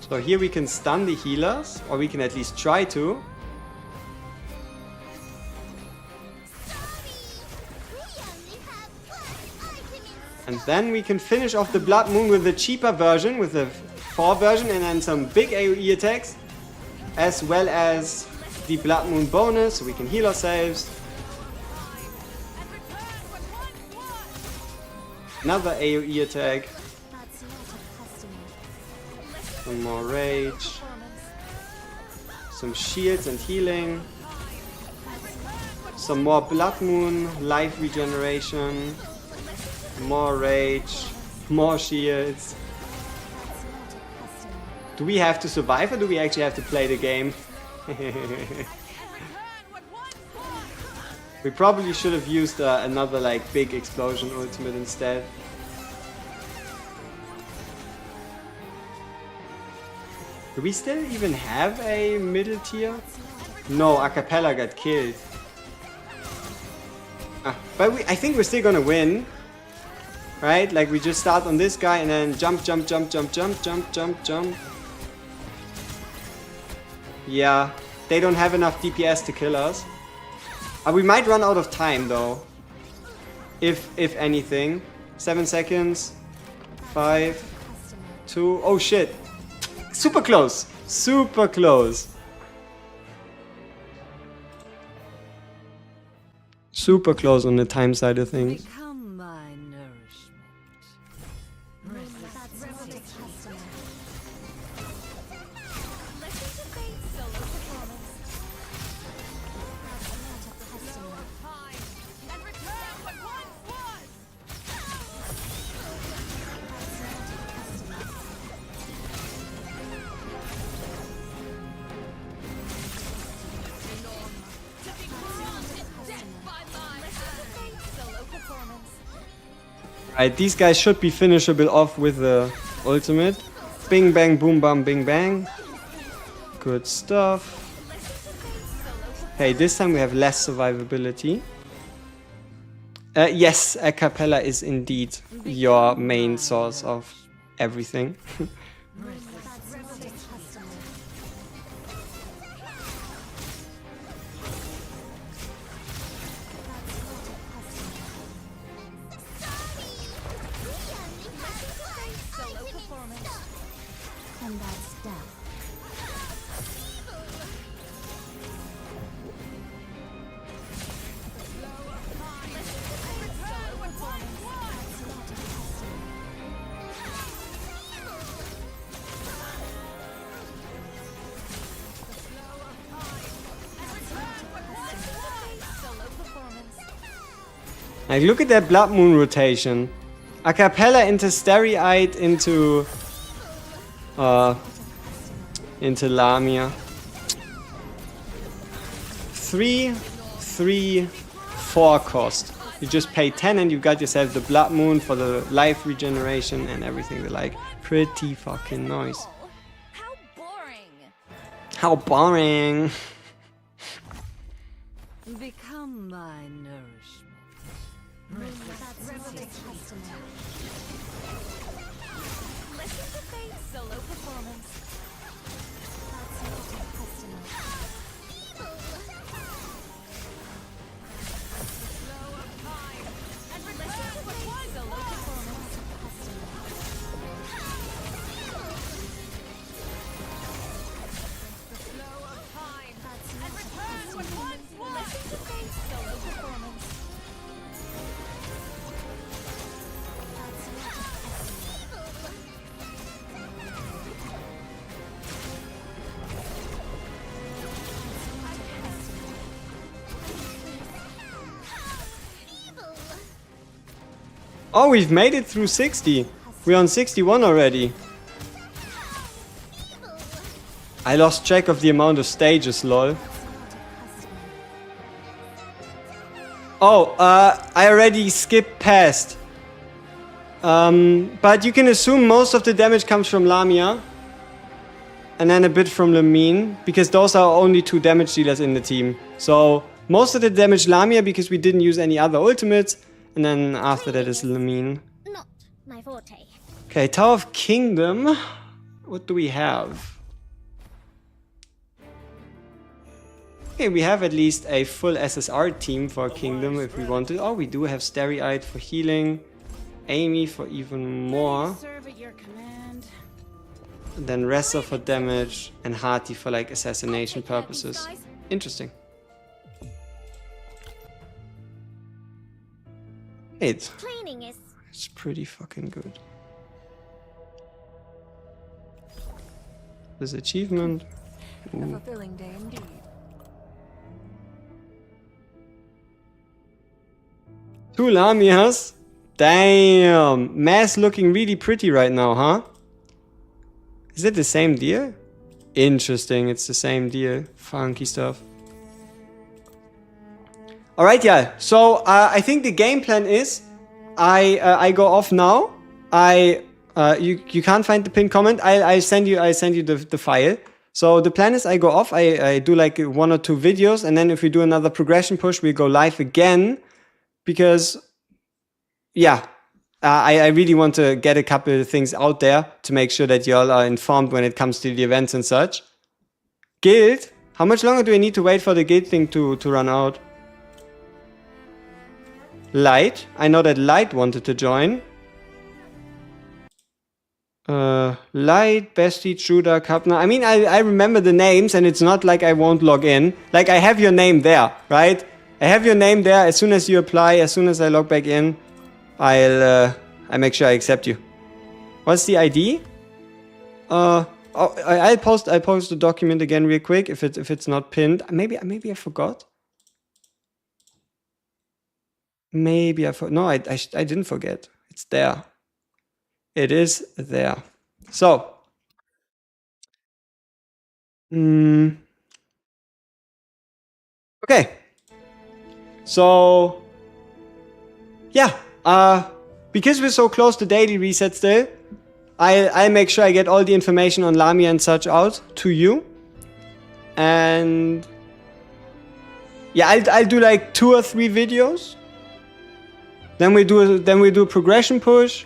Speaker 1: So here we can stun the healers, or we can at least try to. And then we can finish off the Blood Moon with the cheaper version, with the 4 version, and then some big AoE attacks, as well as the Blood Moon bonus, so we can heal ourselves. Another AoE attack. Some more rage. Some shields and healing. Some more Blood Moon, life regeneration. More rage. More shields. Do we have to survive or do we actually have to play the game? We probably should have used another like big explosion ultimate instead. Do we still even have a middle tier? No, Acapella got killed. But I think we're still gonna win. Right? Like we just start on this guy and then jump, jump, jump, jump, jump, jump, jump, jump. Yeah, they don't have enough DPS to kill us. We might run out of time though. If anything. 7 seconds. 5, 2, oh shit. Super close. Super close. Super close on the time side of things.
Speaker 5: Become my nourishment. Listen to Faith's solo performance.
Speaker 2: And return what once was! To be granted death by my hand!
Speaker 5: Faith's solo performance.
Speaker 1: Right, these guys should be finishable off with the ultimate. Bing bang boom bam bing bang. Good stuff. Hey, this time we have less survivability. Yes, a cappella is indeed your main source of everything.
Speaker 5: Solo performance.
Speaker 4: And that's death.
Speaker 5: Solo performance.
Speaker 1: Like, look at that Blood Moon rotation. A cappella into Starry-Eyed into Lamia. 3, 3, 4 cost. You just pay 10 and you got yourself the Blood Moon for the life regeneration and everything. Like, pretty fucking nice.
Speaker 5: How boring.
Speaker 1: How boring.
Speaker 5: Become my nourishment. Listen to Faith's solo performance. Solo performance. Listen to Faith's solo performance.
Speaker 1: Oh, we've made it through 60. We're on 61 already. I lost track of the amount of stages, lol. Oh, I already skipped past. But you can assume most of the damage comes from Lamia. And then a bit from Lamine, because those are only 2 damage dealers in the team. So most of the damage Lamia, because we didn't use any other ultimates. And then after that is Lamine.
Speaker 4: Not my forte.
Speaker 1: Okay, Tower of Kingdom. What do we have? Okay, we have at least a full SSR team for Kingdom if we wanted. Oh, we do have Starry-Eyed for healing. Amy for even more.
Speaker 2: Serve at your command.
Speaker 1: And then Ressa for damage. And Hati for like assassination
Speaker 4: Take care of these
Speaker 1: purposes.
Speaker 4: guys.
Speaker 1: Interesting. It's
Speaker 4: Cleaning is
Speaker 1: pretty fucking good. This achievement.
Speaker 5: A fulfilling day indeed.
Speaker 1: Two Lamias? Damn! Mass looking really pretty right now, huh? Is it the same deer? Interesting, it's the same deer. Funky stuff. Alright, yeah. So, I think the game plan is I go off now. You can't find the pinned comment. I send you the file. So the plan is I go off, I do like 1 or 2 videos, and then if we do another progression push, we go live again. Because, yeah, I really want to get a couple of things out there to make sure that y'all are informed when it comes to the events and such. Guild? How much longer do I need to wait for the guild thing to run out? Light? I know that Light wanted to join. Light, Bestie, Judah, Kapna. I mean, I remember the names and it's not like I won't log in. Like, I have your name there, right? I have your name there. As soon as you apply, as soon as I log back in, I make sure I accept you. What's the ID? I'll post the document again real quick if it's not pinned. Maybe I forgot. Maybe I forgot. No, I didn't forget. It's there. It is there. So. Okay. So. Yeah. Because we're so close to daily reset still, I'll make sure I get all the information on Lamia and such out to you. And. Yeah, I'll do like 2 or 3 videos. Then we do a progression push.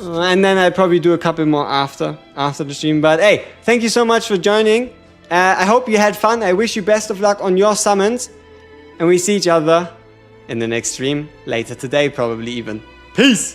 Speaker 1: And then I'll probably do a couple more after the stream. But hey, thank you so much for joining. I hope you had fun. I wish you best of luck on your summons. And we see each other in the next stream later today, probably even. Peace!